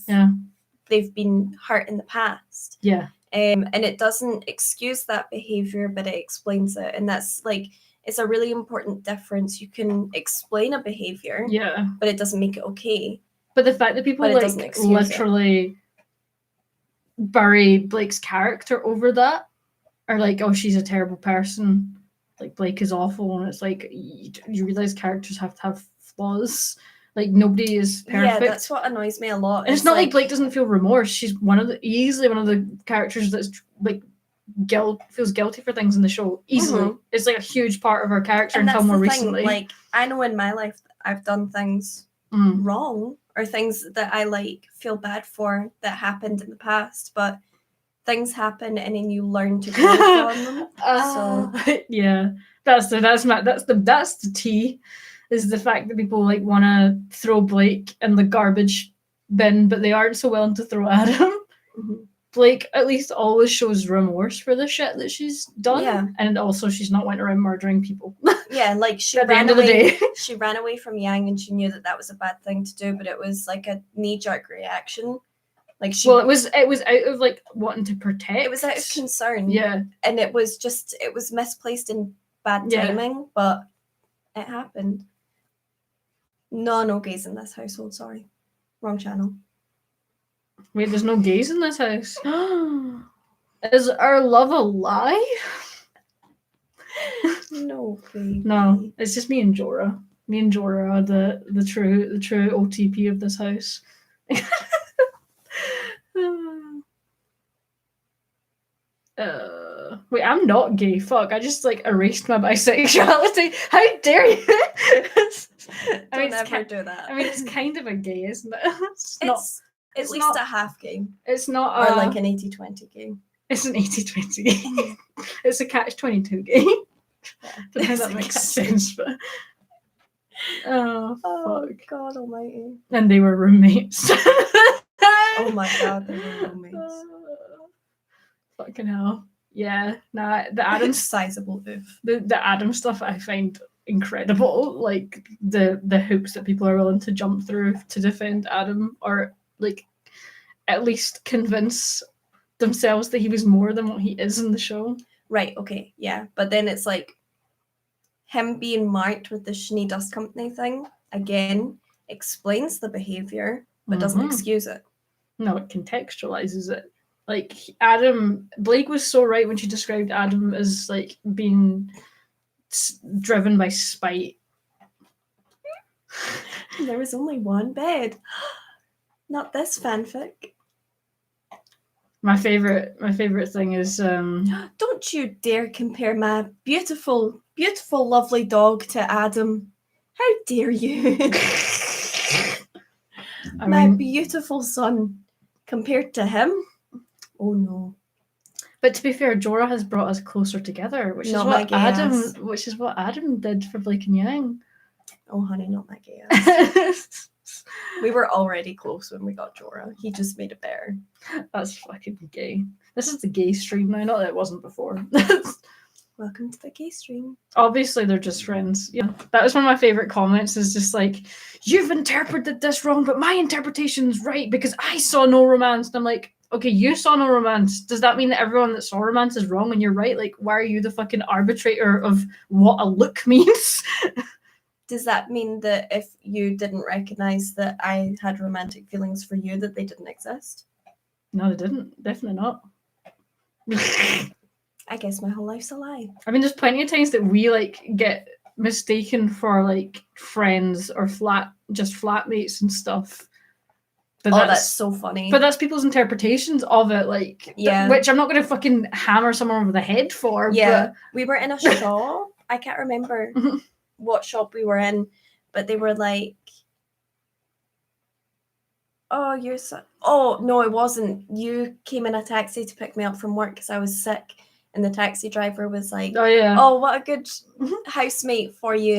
they've been hurt in the past. Yeah. And it doesn't excuse that behavior, but it explains it. And that's like, it's a really important difference. You can explain a behavior, but it doesn't make it okay. But the fact that people like literally bury Blake's character over that, or like, oh, she's a terrible person, like Blake is awful, and it's like you realize characters have to have flaws. Like nobody is perfect. Yeah, that's what annoys me a lot. And it's not like Blake doesn't feel remorse. She's easily one of the characters that's like feels guilty for things in the show. Easily, it's like a huge part of her character until more recently. Like I know in my life I've done things wrong, or things that I like feel bad for that happened in the past, but things happen and then you learn to grow from them. So yeah, that's the tea. Is the fact that people like want to throw Blake in the garbage bin, but they aren't so willing to throw Adam. Blake at least always shows remorse for the shit that she's done, and also she's not went around murdering people. Yeah, like she at the end of the day, she ran away from Yang, and she knew that was a bad thing to do, but it was like a knee-jerk reaction. Like it was out of like wanting to protect. It was out of concern. Yeah, and it was misplaced in bad timing, but it happened. No gays in this household, sorry. Wrong channel. Wait, there's no gays in this house? Is our love a lie? No, baby. No, it's just me and Jorah. Me and Jorah are the true OTP of this house. Wait, I'm not gay. Fuck, I just like erased my bisexuality. How dare you? Don't ever do that. I mean, it's kind of a gay, isn't it? It's at least a half game. It's not or like an 80-20 game. It's an 80-20 game. It's a catch-22 game. I don't know how that makes sense, but oh fuck. God almighty. And they were roommates. Oh my god, they were roommates. Fucking hell. Yeah, nah, the Adam sizable oof. The Adam stuff I find incredible. Like the hoops that people are willing to jump through to defend Adam, or like at least convince themselves that he was more than what he is in the show. Right, okay, yeah. But then it's like him being marked with the Shani Dust Company thing, again, explains the behavior, but doesn't excuse it. No, it contextualizes it. Like Blake was so right when she described Adam as like being driven by spite. There was only one bed. Not this fanfic. My favorite thing is don't you dare compare my beautiful, lovely dog to Adam. How dare you? My beautiful son compared to him? Oh no. But to be fair, Jorah has brought us closer together, which is what Adam did for Blake and Yang. Oh honey, not my gay ass. We were already close when we got Jorah. He just made it better. That's fucking gay. This is the gay stream now, not that it wasn't before. Welcome to the gay stream. Obviously, they're just friends. Yeah, that was one of my favorite comments. Is just like, you've interpreted this wrong, but my interpretation's right because I saw no romance. And I'm like, okay, you saw no romance. Does that mean that everyone that saw romance is wrong and you're right? Like, why are you the fucking arbitrator of what a look means? Does that mean that if you didn't recognize that I had romantic feelings for you, that they didn't exist? No, they didn't. Definitely not. I guess my whole life's a lie. I mean, there's plenty of times that we like get mistaken for like friends or flatmates and stuff. But that's so funny. But that's people's interpretations of it, like, Yeah. which I'm not going to fucking hammer someone over the head for. Yeah, we were in a shop. I can't remember what shop we were in, but they were like, "Oh, you're so." Oh no, it wasn't. You came in a taxi to pick me up from work because I was sick, and the taxi driver was like, Oh yeah. "Oh, what a good housemate for you."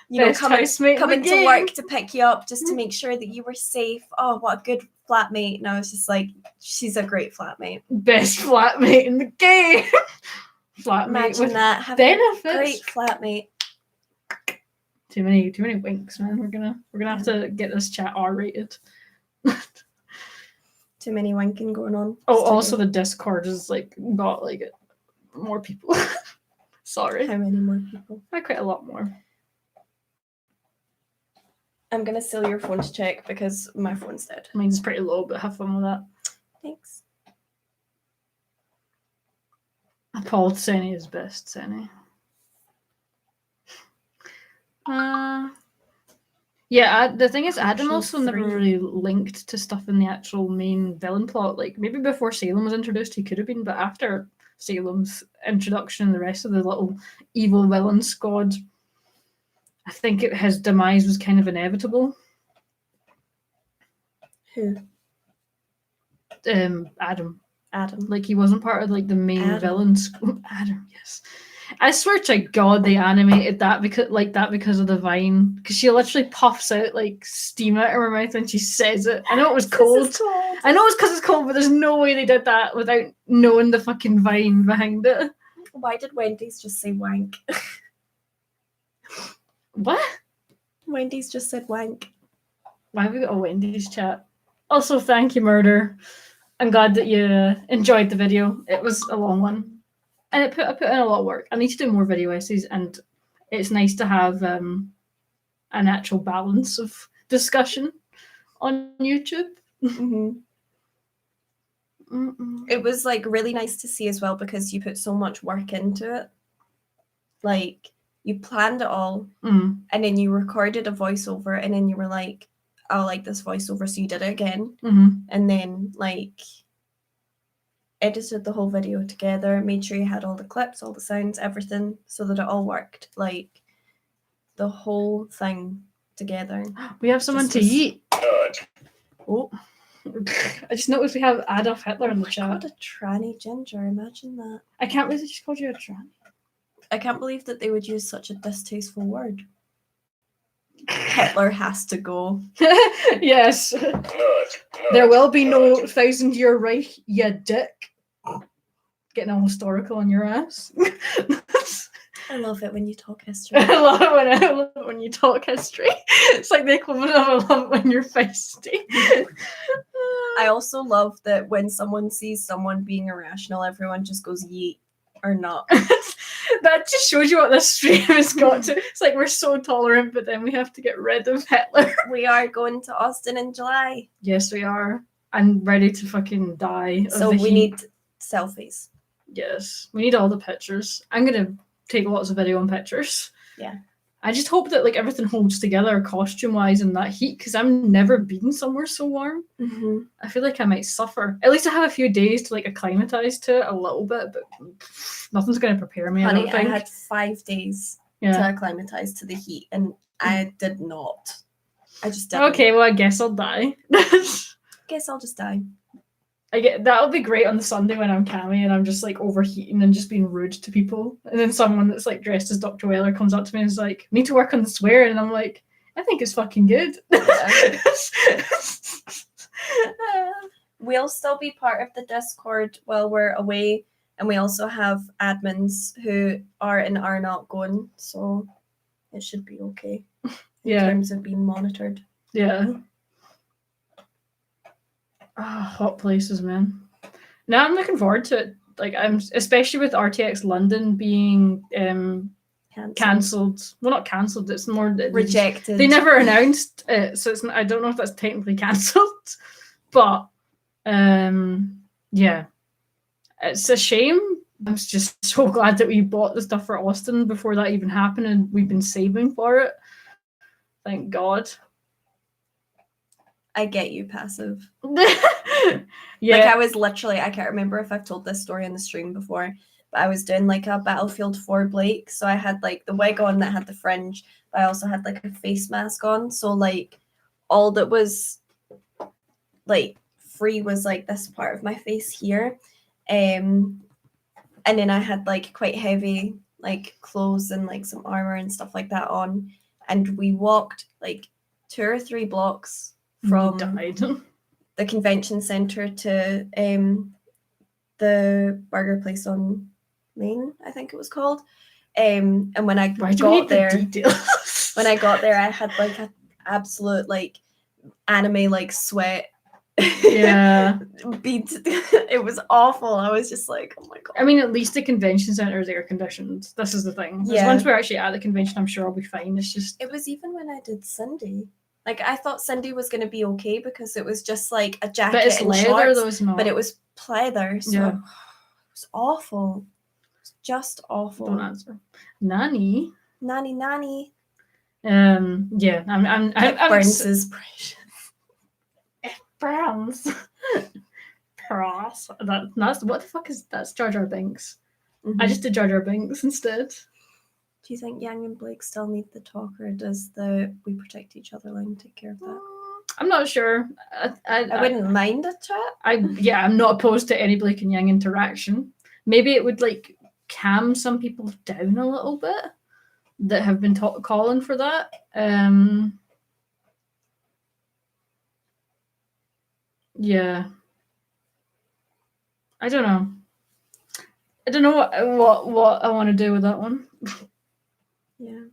You know, coming to work to pick you up just to make sure that you were safe. Oh, what a good flatmate. And I was just like, she's a great flatmate. Best flatmate in the game. Flatmate. Imagine with that. Have benefits. A great flatmate. Too many winks, man. We're gonna have to get this chat R-rated. Too many winking going on. Oh, also the Discord has like got like more people. Sorry. How many more people? Quite a lot more. I'm gonna steal your phone to check because my phone's dead. Mine's pretty low, but have fun with that. Thanks. Paul Seni is best, Seni. Yeah, the thing is, Adam also never really linked to stuff in the actual main villain plot. Like, maybe before Salem was introduced, he could have been, but after Salem's introduction and the rest of the little evil villain squad, I think his demise was kind of inevitable. Who? Adam. Like, he wasn't part of like the main villain squad. Adam, yes. I swear to God they animated that because of the vine. Because she literally puffs out like steam out of her mouth when she says it. I know it was cold. I know it's because it's cold, but there's no way they did that without knowing the fucking vine behind it. Why did Wendy's just say wank? What? Wendy's just said wank. Why have we got a Wendy's chat? Also, thank you, Murder. I'm glad that you enjoyed the video. It was a long one. And I put in a lot of work. I need to do more video essays, and it's nice to have an actual balance of discussion on YouTube. It was like really nice to see as well because you put so much work into it. Like, you planned it all, and then you recorded a voiceover, and then you were like, I like this voiceover, so you did it again. And then, like, edited the whole video together, made sure you had all the clips, all the sounds, everything, so that it all worked. Like, the whole thing together. We have someone to eat. Oh. I just noticed we have Adolf Hitler in the chat. What a tranny ginger, imagine that. I can't believe they just called you a tranny. I can't believe that they would use such a distasteful word. Hitler has to go. Yes. There will be no 1,000-year Reich, you dick. Getting all historical on your ass. I love it when you talk history. I love it when you talk history. It's like the equivalent of I love it when you're feisty. I also love that when someone sees someone being irrational, everyone just goes yeet or not. That just shows you what this stream has got to. It's like we're so tolerant, but then we have to get rid of Hitler. We are going to Austin in July. Yes, we are. I'm ready to fucking die. So we need selfies. Yes, we need all the pictures. I'm going to take lots of video and pictures. Yeah. I just hope that like everything holds together costume-wise in that heat, because I've never been somewhere so warm. I feel like I might suffer. At least I have a few days to like acclimatize to it a little bit, but nothing's going to prepare me. Honey, I don't think. I had 5 days to acclimatize to the heat, and I did not. I just didn't. Okay, well, I guess I'll die. Guess I'll just die. That'll be great on the Sunday when I'm Cammy and I'm just like overheating and just being rude to people, and then someone that's like dressed as Dr. Weller comes up to me and is like, "Need to work on the swearing," and I'm like, "I think it's fucking good." We'll still be part of the Discord while we're away, and we also have admins who are and are not going, so it should be okay in terms of being monitored. Yeah. Hot places, man. Now I'm looking forward to it. Like, I'm especially with RTX London being cancelled. Well, not cancelled. It's more rejected. They never announced it, so it's. I don't know if that's technically cancelled, but yeah, it's a shame. I'm just so glad that we bought the stuff for Austin before that even happened, and we've been saving for it. Thank God. I get you, passive. Yeah. Like I was literally, I can't remember if I've told this story on the stream before, but I was doing like a Battlefield 4 Blake. So I had like the wig on that had the fringe, but I also had like a face mask on. So like all that was like free was like this part of my face here. And then I had like quite heavy like clothes and like some armor and stuff like that on. And we walked like 2 or 3 blocks from died. the convention center to the burger place on Main, I think it was called. And when I Why do we got need there, the details? when I got there, I had like an absolute like anime like sweat. Yeah. Beat. It was awful. I was just like, oh my god. I mean, at least the convention center is air conditioned. This is the thing. Yeah. Once we're actually at the convention, I'm sure I'll be fine. It's just It was even when I did Cindy. Like I thought Cindy was gonna be okay because it was just like a jacket but it's and leather, shorts, though, it's not. but it was pleather, so Yeah. it was awful. It was just awful. Don't answer. Nanny. Nanny. Yeah. I'm Burns is precious. Burns. Cross. That's what the fuck is that's Jar Jar Binks. Mm-hmm. I just did Jar Jar Binks instead. Do you think Yang and Blake still need the talk, or does the we protect each other line take care of that? I'm not sure. I wouldn't mind a chat. I'm not opposed to any Blake and Yang interaction. Maybe it would like calm some people down a little bit that have been calling for that. Yeah. I don't know. I don't know what I want to do with that one. Yeah.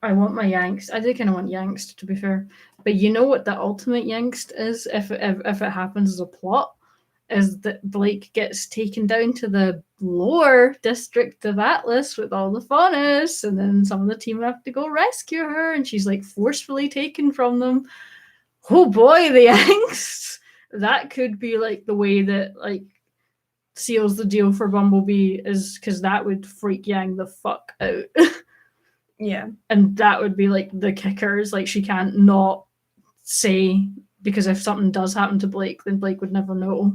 I want my Yanks. I do kind of want Yanks, to be fair. But you know what the ultimate Yanks is, if it happens as a plot, is that Blake gets taken down to the lower district of Atlas with all the faunus, and then some of the team have to go rescue her, and she's like forcefully taken from them. Oh boy, the Yanks! That could be like the way that like seals the deal for Bumbleby, is because that would freak Yang the fuck out. Yeah. And that would be like the kickers. Like she can't not say, because if something does happen to Blake, then Blake would never know.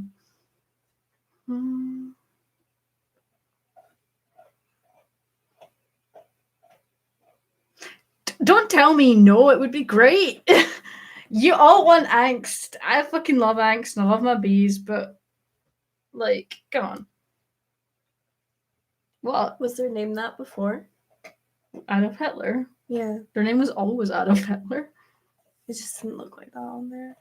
Don't tell me no, it would be great. You all want angst. I fucking love angst and I love my bees, but like, come on. What? Was their name that before? Adolf Hitler. Yeah. Their name was always Adolf Hitler. It just didn't look like that on there.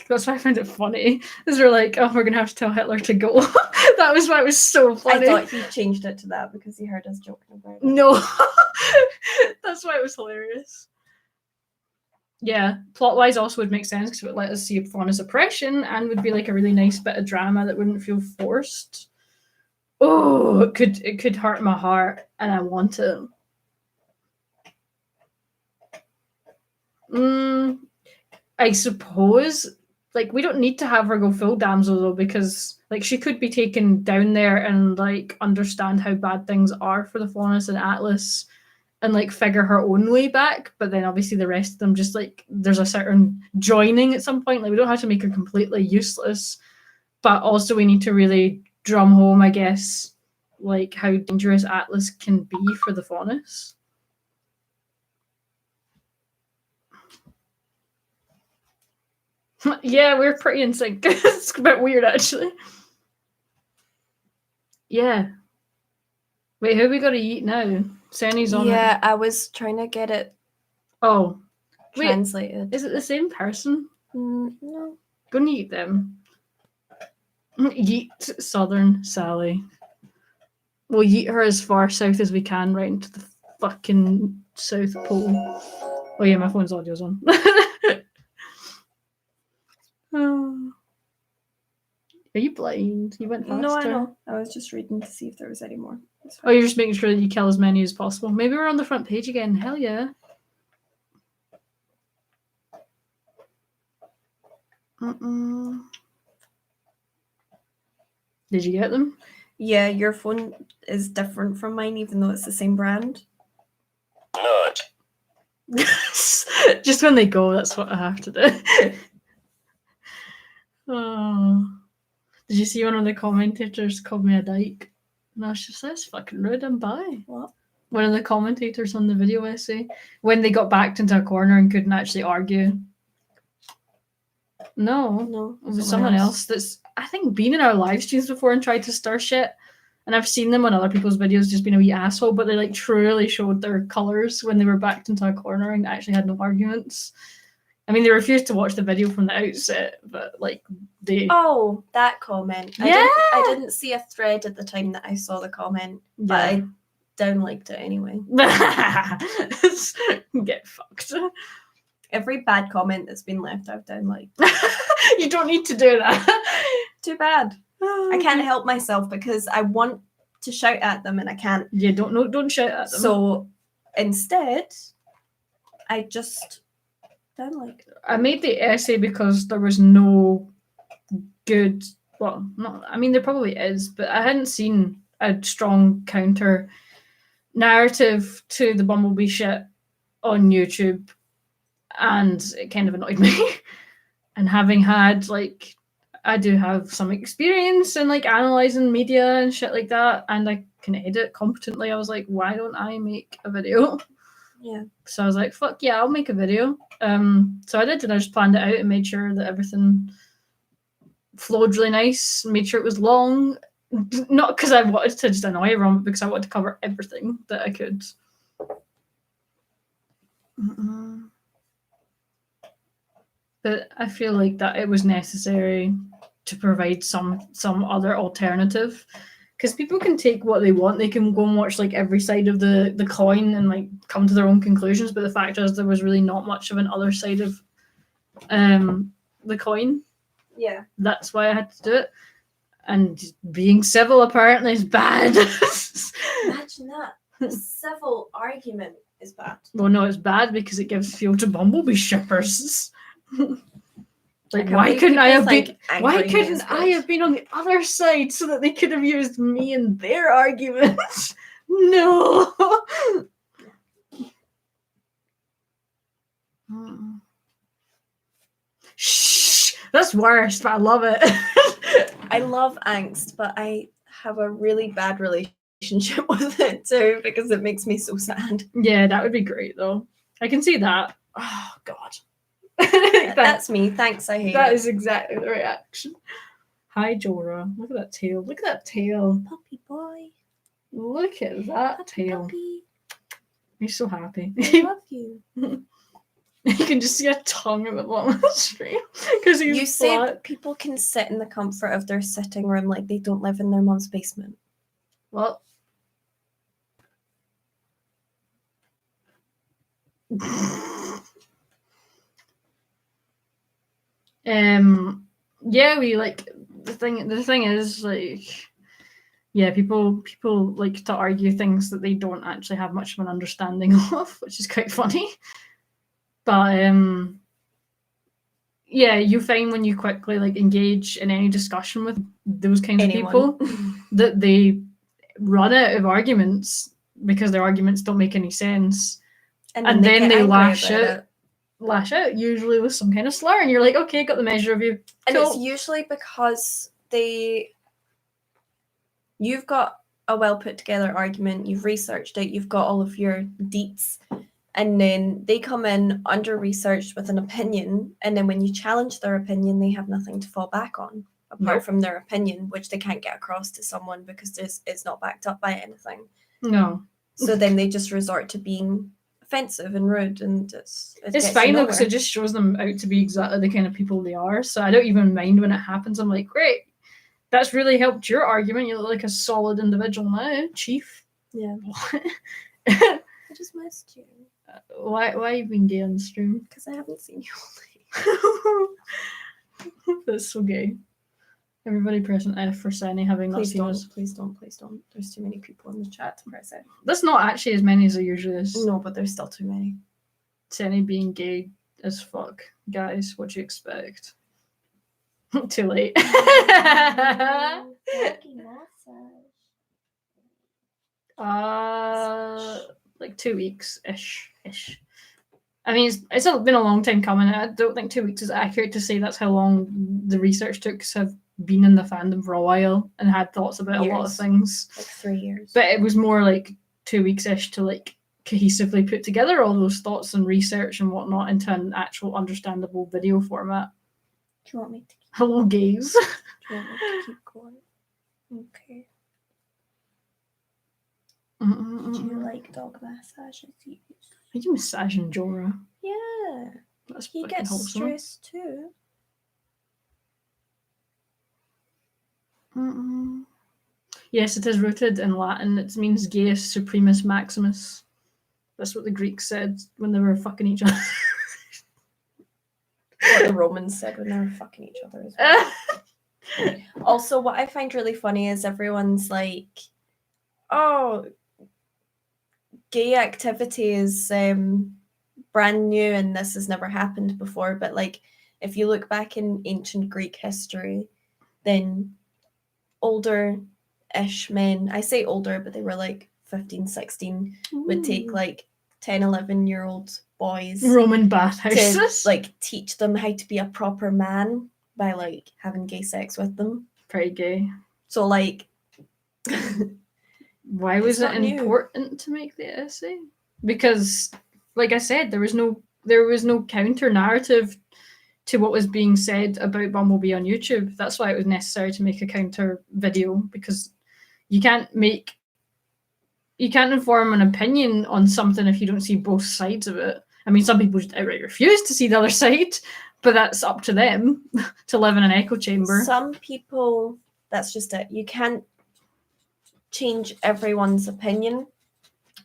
That's why I find it funny. Is they're like, oh, we're gonna have to tell Hitler to go. That was why it was so funny. I thought he changed it to that because he heard us joking about it. No. That's why it was hilarious. Yeah, plot-wise also would make sense because it would let us see Fauna's oppression and would be like a really nice bit of drama that wouldn't feel forced. Oh, it could hurt my heart and I want it. I suppose, like, we don't need to have her go full damsel though, because like she could be taken down there and like understand how bad things are for the Faunus and Atlas and like figure her own way back, but then obviously the rest of them just like there's a certain joining at some point. Like we don't have to make her completely useless, but also we need to really drum home, I guess, like how dangerous Atlas can be for the Faunus. Yeah, we're pretty in sync. It's a bit weird actually. Yeah. Wait, who we got to eat now? Senny's on it. Yeah, I was trying to get it translated. Wait, is it the same person? No. Go and eat them. Yeet Southern Sally. We'll yeet her as far south as we can, right into the fucking South Pole. Oh yeah, my phone's audio's on. Oh. Are you blind? You went faster. No, I know. I was just reading to see if there was any more. Oh, you're just making sure that you kill as many as possible. Maybe we're on the front page again. Hell yeah. Did you get them? Yeah, your phone is different from mine, even though it's the same brand. Just when they go, that's what I have to do. Oh. Did you see one of the commentators called me a dyke? And I was just, that's fucking rude, I'm bi. What? One of the commentators on the video essay, when they got backed into a corner and couldn't actually argue. No, it was someone else that's, I think, been in our live streams before and tried to stir shit. And I've seen them on other people's videos just being a wee asshole, but they like truly showed their colours when they were backed into a corner and actually had no arguments. I mean, they refused to watch the video from the outset, but like they. Oh, that comment. Yeah. I didn't see a thread at the time that I saw the comment, but I downliked it anyway. Get fucked. Every bad comment that's been left, I've downliked. You don't need to do that. Too bad. I can't help myself because I want to shout at them and I can't. Yeah, don't shout at them. So instead, I just downliked. I made the essay because there was no good. Well, not. I mean, there probably is, but I hadn't seen a strong counter narrative to the Bumbleby shit on YouTube, and it kind of annoyed me. And having had like, I do have some experience in like analyzing media and shit like that, and I can edit competently. I was like, why don't I make a video? Yeah. So I was like, fuck yeah, I'll make a video. So I did, and I just planned it out and made sure that everything flowed really nice, made sure it was long. Not because I wanted to just annoy everyone, but because I wanted to cover everything that I could. But I feel like that it was necessary to provide some other alternative, because people can take what they want. They can go and watch like every side of the coin and like come to their own conclusions. But the fact is, there was really not much of an other side of the coin. Yeah. That's why I had to do it. And being civil apparently is bad. Imagine that. A civil argument is bad. Well, no, it's bad because it gives fuel to Bumbleby shippers. Like, why couldn't I have been? Why couldn't I have been on the other side so that they could have used me in their arguments? No. Shh, that's worse, but I love it. I love angst, but I have a really bad relationship with it too because it makes me so sad. Yeah, that would be great though. I can see that. Oh God. That's me. Thanks, I hate that it. is exactly the reaction. Hi, Jorah. Look at that tail. Look at that tail. Puppy boy. Look at that Puppy, tail. puppy. He's so happy. I love you. You can just see a tongue at the bottom of the screen because he's You flat. said people can sit in the comfort of their sitting room like they don't live in their mom's basement. Well, yeah, we like the thing is like, yeah, people like to argue things that they don't actually have much of an understanding of, which is quite funny. But yeah, you find when you quickly like engage in any discussion with those kinds of people that they run out of arguments because their arguments don't make any sense, and then they lash out usually with some kind of slur, and you're like, okay, got the measure of you. And cool. it's usually because you've got a well put together argument, you've researched it, you've got all of your deets, and then they come in under researched with an opinion, and then when you challenge their opinion, they have nothing to fall back on apart from their opinion, which they can't get across to someone because it's not backed up by anything. No. So then they just resort to being offensive and rude, and it's fine though, because it just shows them out to be exactly the kind of people they are. So I don't even mind when it happens. I'm like, great, that's really helped your argument. You look like a solid individual now, Chief. Yeah. What? I just missed you. Why are you being gay on the stream? Because I haven't seen you all day. That's so gay. Everybody press an F for Sunny having not seen us. Please don't. There's too many people in the chat to press it. That's not actually as many as there usually is. No, but there's still too many. Sunny being gay as fuck. Guys, what do you expect? Too late. Like 2 weeks ish. I mean, it's been a long time coming. I don't think 2 weeks is accurate to say that's how long the research took, because I've been in the fandom for a while and had thoughts about a lot of Years. things. Like 3 years. But it was more like 2 weeks-ish to like cohesively put together all those thoughts and research and whatnot into an actual understandable video format. Do you want me to keep, Hello, gays. do you want me to keep going? Okay. Do you like dog massages? Are you massaging Jorah? Yeah. That's He fucking gets wholesome. stressed too. Yes, it is rooted in Latin. It means Gaius Supremus Maximus. That's what the Greeks said when they were fucking each other. What the Romans said when they were fucking each other as well. Also, what I find really funny is everyone's like, oh, gay activity is brand new and this has never happened before. But like, if you look back in ancient Greek history, then older-ish men, I say older, but they were like 15, 16, would take like 10, 11-year-old boys Roman bathhouses. to like teach them how to be a proper man by like having gay sex with them. Pretty gay. So like why was It's it not new. important to make the essay? Because, like I said, there was no counter narrative to what was being said about Bumbleby on YouTube. That's why it was necessary to make a counter video, because you can't inform an opinion on something if you don't see both sides of it. I mean, some people just outright refuse to see the other side, but that's up to them to live in an echo chamber. Some people, that's just it. You can't change everyone's opinion.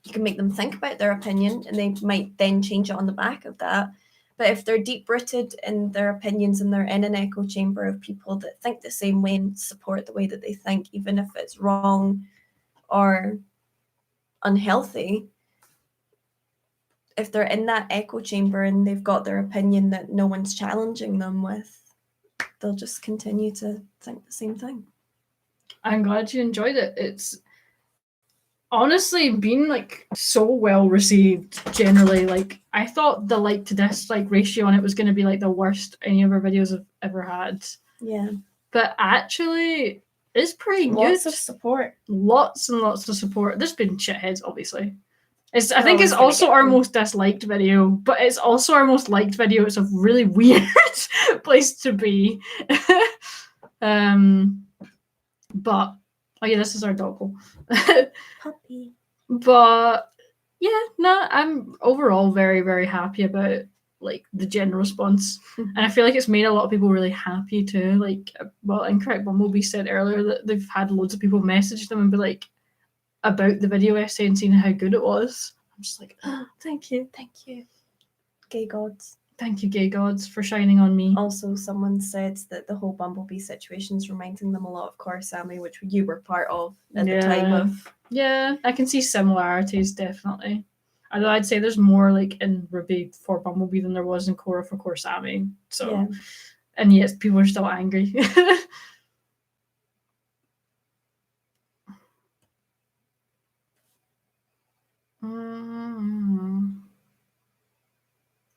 You can make them think about their opinion and they might then change it on the back of that. But if they're deep rooted in their opinions and they're in an echo chamber of people that think the same way and support the way that they think, even if it's wrong or unhealthy, if they're in that echo chamber and they've got their opinion that no one's challenging them with, they'll just continue to think the same thing. I'm glad you enjoyed it. It's honestly been like so well received generally. Like, I thought the like to dislike ratio on it was going to be like the worst any of our videos have ever had. Yeah. But actually, it's pretty good. Lots of support. Lots and lots of support. There's been shitheads, obviously. I You're think it's always also gonna get our them. most disliked video, but it's also our most liked video. It's a really weird place to be. But oh yeah, this is our doggo. Puppy. But yeah, no, I'm overall very, very happy about like the general response, and I feel like it's made a lot of people really happy too. Like, well, Incorrect Bumblebee said earlier that they've had loads of people message them and be like about the video essay and seeing how good it was. I'm just like, oh, thank you, Gay gods. thank you, gay gods, for shining on me. Also, someone said that the whole Bumblebee situation is reminding them a lot of Korosami, which you were part of at the time of. Yeah, I can see similarities, definitely. Although I'd say there's more like in Ruby for Bumblebee than there was in Korra for Korosami. So, Yeah. and yes, people are still angry.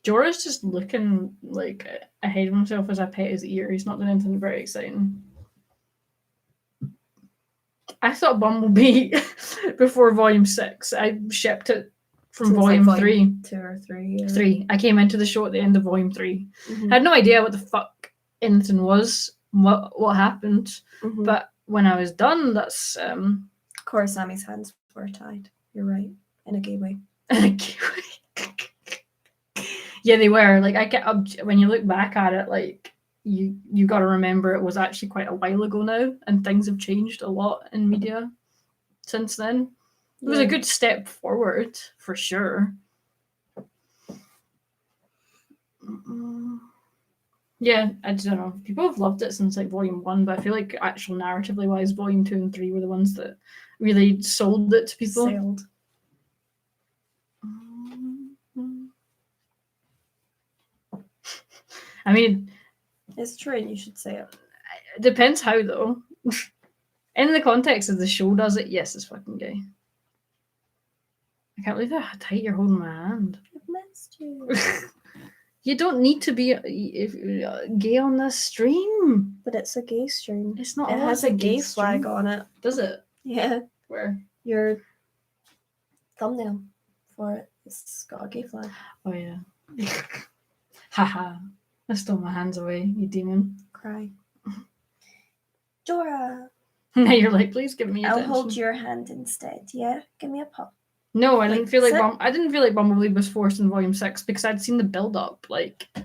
Jorah's just looking like ahead of himself as I pet his ear. He's not doing anything very exciting. I thought Bumblebee before Volume 6. I shipped it from Volume 3. 2 or 3. Yeah. 3. I came into the show at the end of Volume 3. Mm-hmm. I had no idea what the fuck anything was, what happened. Mm-hmm. But when I was done, that's Korosami's hands were tied. You're right. In a gay way. Yeah, they were. Like, I get when you look back at it, like you got to remember it was actually quite a while ago now, and things have changed a lot in media since then. It was a good step forward for sure. Yeah, I don't know. People have loved it since like Volume 1, but I feel like actual narratively wise, Volume 2 and 3 were the ones that really sold it to people. Sailed. I mean, it's true, and you should say it. It depends how, though. In the context of the show does it, yes, it's fucking gay. I can't believe how tight you're holding my hand. I've missed you. You don't need to be gay on this stream. But it's a gay stream. It's not. It has a gay flag on it. Does it? Yeah. Where? Your thumbnail for it. It's got a gay flag. Oh yeah. Haha. I stole my hands away, you demon. Cry. Dora. Now you're like, please give me attention. I'll hold your hand instead. Yeah, give me a pop. No, I didn't feel like sit. I didn't feel like Bumbleby was forced in Volume 6 because I'd seen the build up. Like, Give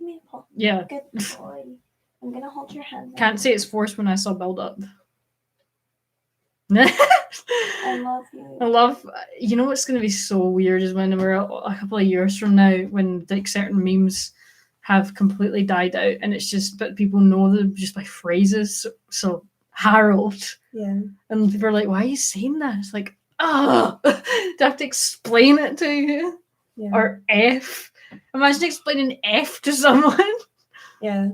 me a pop. yeah. Good boy. I'm gonna hold your hand. Can't say it's forced when I saw build up. I love you. I love. You know what's going to be so weird is when we're a couple of years from now, when like certain memes have completely died out, and it's just but people know them just by phrases. So Harold, Yeah. and people are like, "Why are you saying that?" It's like, oh, do I have to explain it to you? Yeah. Or F. Imagine explaining F to someone. Yeah.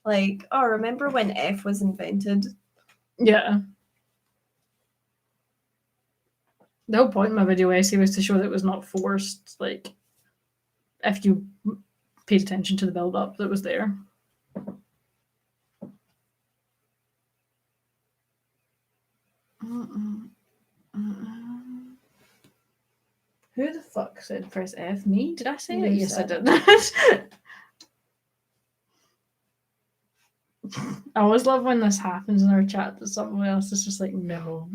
Like, oh, remember when F was invented? Yeah. The whole point of my video essay was to show that it was not forced. Like, if you paid attention to the build-up that was there. Who the fuck said press F? Me? Did I say it? Yes, I did. I always love when this happens in our chat that someone else is just like, no.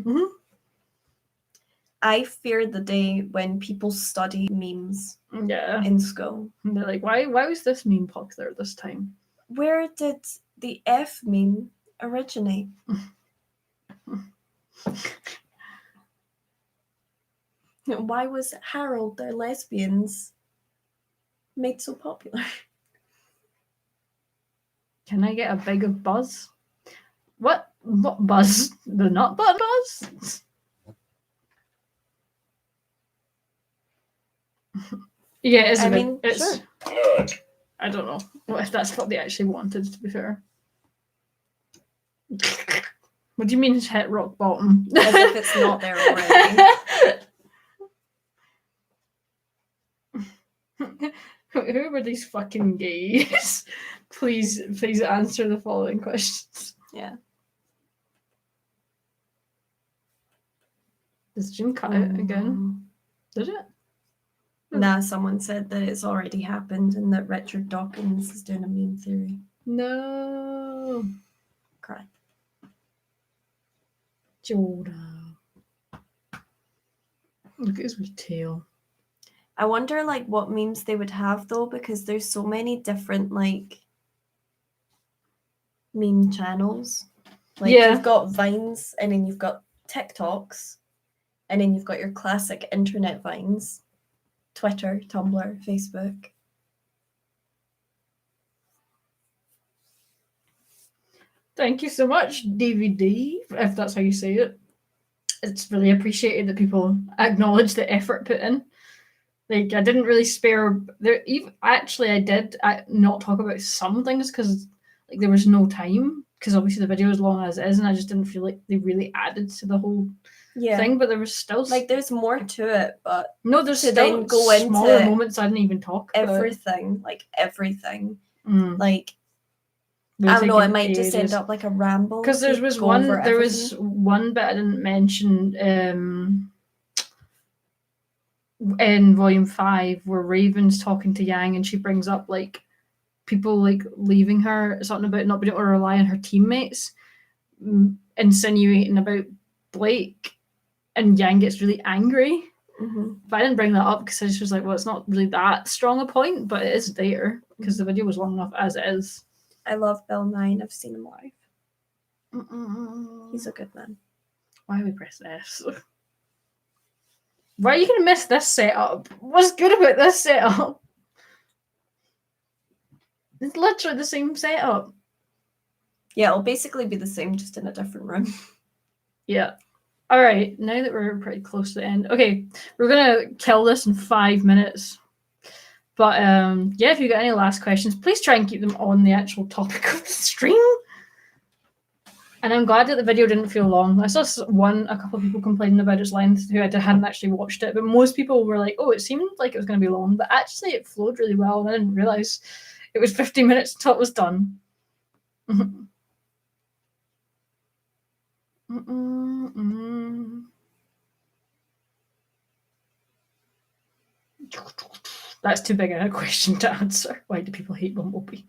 I fear the day when people study memes Yeah. in school. And they're like, why was this meme popular this time? Where did the F meme originate? Why was Harold, their lesbians, made so popular? Can I get a big of buzz? What buzz? The nut butt buzz? Yeah, it's I mean, it's, sure. I don't know. What if that's what they actually wanted, to be fair. What do you mean it's hit rock bottom? As if it's not there already. Who were these fucking gays? Please answer the following questions. Yeah. Does Jim cut it again? Did it? Nah, someone said that it's already happened and that Richard Dawkins is doing a meme theory. No. Cry. Jordan. Look at his wee tail. I wonder like what memes they would have though, because there's so many different like meme channels. Like you've got Vines and then you've got TikToks and then you've got your classic internet Vines. Twitter, Tumblr, Facebook. Thank you so much, DVD, if that's how you say it. It's really appreciated that people acknowledge the effort put in. Like, I didn't really spare there. Even actually, I did not talk about some things because like there was no time. Because obviously the video is long as it is, and I just didn't feel like they really added to the whole thing. But there was still like there's more to it, but no, there's to still then go smaller into moments I didn't even talk about. Everything. Like like Really I don't know. It taking might just end ages. up like a ramble. Because there was one bit I didn't mention in volume 5 where Raven's talking to Yang and she brings up like people like leaving her, something about not being able to rely on her teammates, insinuating about Blake, and Yang gets really angry. But I didn't bring that up because I just was like, well, it's not really that strong a point, but it is there because the video was long enough as it is. I love Bill Nye. I've seen him live. He's a good man. Why are we pressing S? Why are you going to miss this setup? What's good about this setup? It's literally the same setup. Yeah, it'll basically be the same, just in a different room. Yeah. All right, now that we're pretty close to the end. Okay, we're going to kill this in 5 minutes. But yeah, if you got any last questions, please try and keep them on the actual topic of the stream. And I'm glad that the video didn't feel long. I saw a couple of people complaining about its length who hadn't actually watched it, but most people were like, oh, it seemed like it was going to be long, but actually it flowed really well, and I didn't realise it was 15 minutes until it was done. That's too big a question to answer. Why do people hate Bumbleby?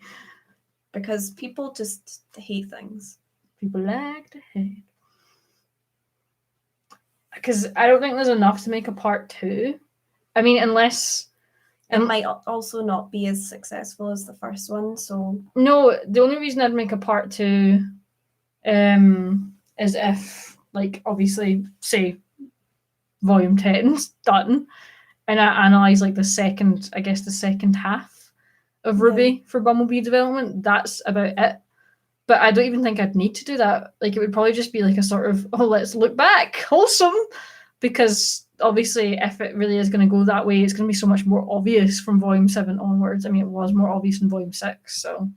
Because people just hate things. People like to hate. Because I don't think there's enough to make a part 2. I mean, unless... It might also not be as successful as the first one, so... No, the only reason I'd make a part 2 is if, like, obviously, say, Volume 10's done, and I analyse, like, the second half of Ruby for Bumblebee development. That's about it. But I don't even think I'd need to do that. Like, it would probably just be like a sort of, oh, let's look back, wholesome, because obviously if it really is going to go that way, it's going to be so much more obvious from Volume 7 onwards. I mean, it was more obvious in Volume 6, so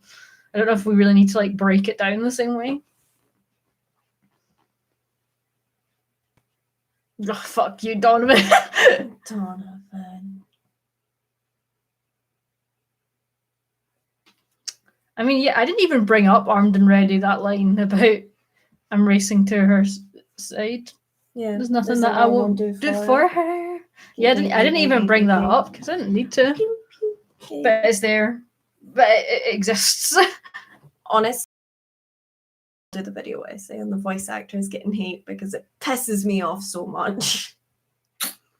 I don't know if we really need to, like, break it down the same way. Oh, fuck you, Donovan. Donovan. I mean, yeah, I didn't even bring up Armed and Ready, that line about I'm racing to her side. Yeah. There's nothing that I won't do for her. Yeah, I didn't even bring that up because I didn't need to. But it's there. But it exists. Honestly, I'll do the video essay and the voice actor is getting hate because it pisses me off so much.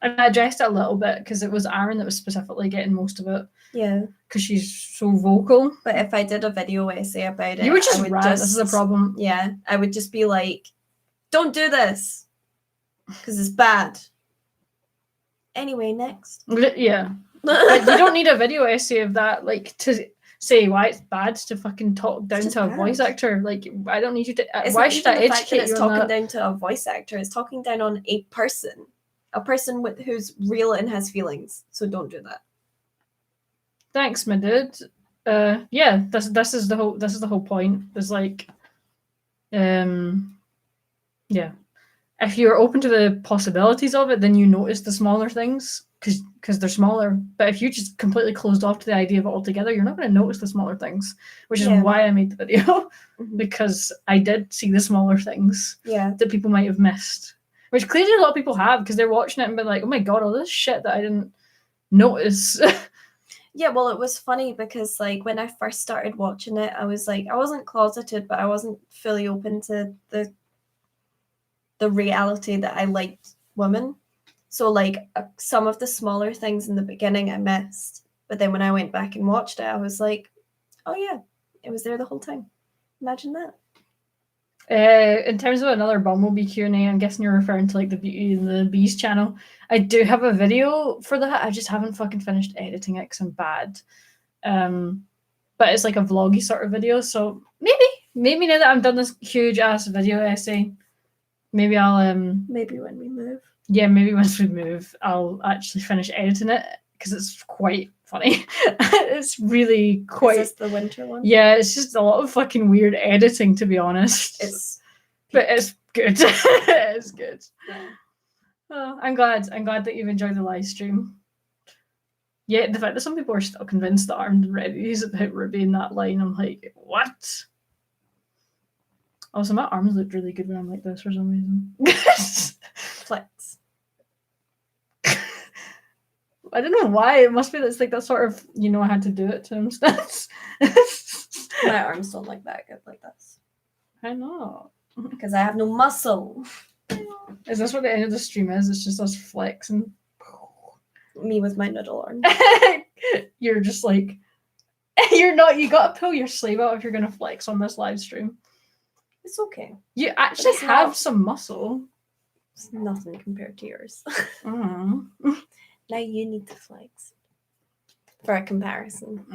And I addressed it a little bit because it was Aaron that was specifically getting most of it. Yeah. Because she's so vocal. But if I did a video essay about it, you would just rant. This is a problem. Yeah. I would just be like, don't do this. Because it's bad. Anyway, next. Yeah. Like, you don't need a video essay of that, like, to say why it's bad to fucking talk down to a voice actor. Like, I don't need you to. Why should I educate you on that? It's talking down to a voice actor. It's talking down on a person who's real and has feelings. So don't do that. Thanks, my dude. Yeah, this is the whole point. Is like, yeah. If you're open to the possibilities of it, then you notice the smaller things because they're smaller. But if you just completely closed off to the idea of it altogether, you're not going to notice the smaller things, which is why I made the video, because I did see the smaller things that people might have missed, which clearly a lot of people have because they're watching it and been like, oh my god, all this shit that I didn't notice. Yeah, well, it was funny because, like, when I first started watching it, I was like, I wasn't closeted, but I wasn't fully open to the reality that I liked women. So, like, some of the smaller things in the beginning I missed. But then when I went back and watched it, I was like, oh, yeah, it was there the whole time. Imagine that. In terms of another Bumblebee Q&A, I'm guessing you're referring to, like, the Beauty and the Beast channel. I do have a video for that. I just haven't fucking finished editing it because I'm bad. But it's like a vloggy sort of video. So maybe now that I've done this huge ass video essay, maybe I'll maybe when we move. Yeah, maybe once we move, I'll actually finish editing it because it's quite funny. It's really quite. Is this the winter one? Yeah, it's just a lot of fucking weird editing, to be honest. But it's good. It's good. Yeah. Oh, I'm glad that you've enjoyed the live stream. Yeah, the fact that some people are still convinced that Armed and Ready is about Ruby in that line, I'm like, what? Also, my arms look really good when I'm like this for some reason. Flex. I don't know why. It must be that's like that sort of, I had to do it to him stuff. My arms don't look that good like this. I know. Because I have no muscle. Is this what the end of the stream is? It's just us flexing. Me with my noodle arm. You're just like, you're not, you gotta pull your sleeve out if you're gonna flex on this live stream. It's okay. You actually have some muscle. It's nothing compared to yours. Now you need to flex. For a comparison.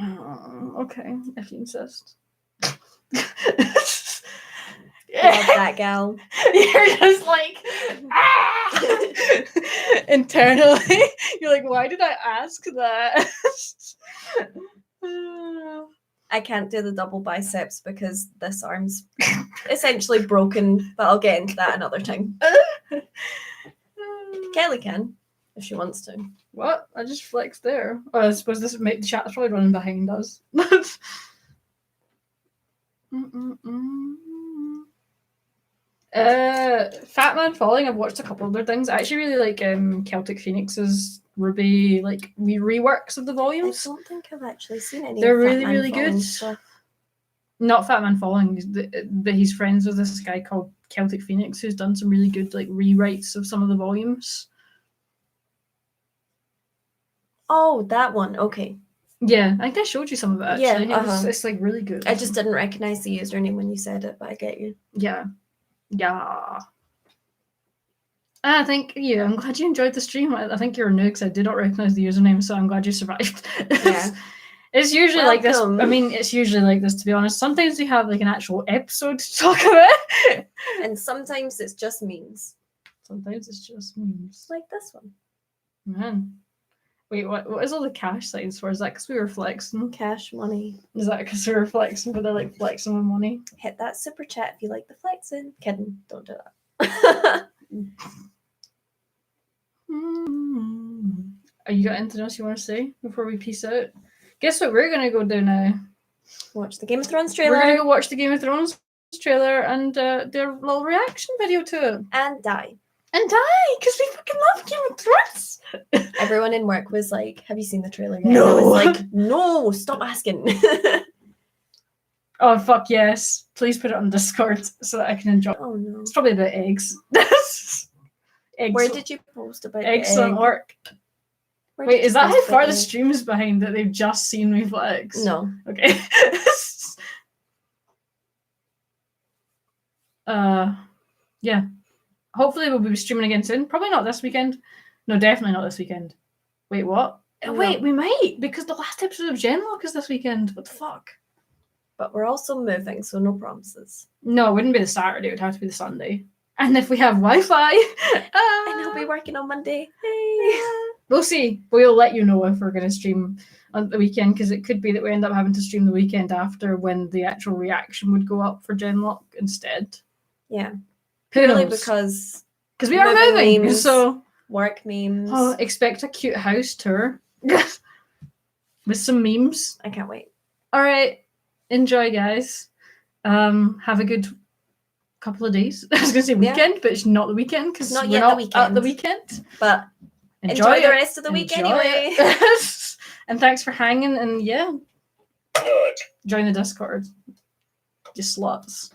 Okay, if you insist. Love that gal. You're just like, internally, you're like, why did I ask that? I can't do the double biceps because this arm's essentially broken, but I'll get into that another time. Kelly can, if she wants to. What? I just flexed there. Oh, I suppose this the chat's probably running behind us. Fat Man Falling. I've watched a couple of their things. I actually really like Celtic Phoenix's Ruby like reworks of the I volumes. don't think I've actually seen any. They're of Fat really Man really Falling good. stuff. Not Fat Man Falling, but he's friends with this guy called Celtic Phoenix who's done some really good like rewrites of some of the volumes. Oh, that one. Okay. Yeah, I think I showed you some of it actually. Yeah, It's like really good. I just didn't recognize the username when you said it, but I get you. Yeah. I think I'm glad you enjoyed the stream. I think you're new because I did not recognize the username, so I'm glad you survived. Yeah. It's usually like this. I mean, it's usually like this, to be honest. Sometimes we have like an actual episode to talk about. And sometimes it's just memes. Sometimes it's just memes. Like this one. Man. Wait, what is all the cash signs for? Is that because we were flexing? Cash money. Is that because we were flexing, but they're like flexing with money? Hit that super chat if you like the flexing. Kidding. Don't do that. Are you got anything else you want to say before we peace out? Guess what we're gonna go do now? Watch the Game of Thrones trailer. We're gonna go watch the Game of Thrones trailer and their little reaction video to it. And die. Because we fucking love Game of Thrones. Everyone in work was like, "Have you seen the trailer yet?" No. And I was like, "No, stop asking." Oh fuck yes! Please put it on Discord so that I can enjoy. Oh no. It's probably about eggs. Where did you post about excellent the egg? work? Where Wait, did is you that post how about far the the egg? stream is behind that they've just seen me flex? No. Okay. Yeah. Hopefully we'll be streaming again soon. Probably not this weekend. No, definitely not this weekend. Wait, what? No. Wait, we might, because the last episode of Genlock is this weekend. What the fuck? But we're also moving, so no promises. No, it wouldn't be the Saturday. It would have to be the Sunday. And if we have Wi-Fi, And I'll be working on Monday. Hey. We'll see. We'll let you know if we're going to stream on the weekend, because it could be that we end up having to stream the weekend after when the actual reaction would go up for Genlock instead. Yeah. Who Purely knows? because we are moving moving, memes, so work memes. oh, expect a cute house tour with some memes. I can't wait. All right, enjoy, guys. Have a good couple of days. I was going to say weekend, but it's not the weekend because Not we're yet not the at weekend. the weekend. But enjoy the rest of the week anyway. And thanks for hanging. And yeah, join the Discord. You sluts.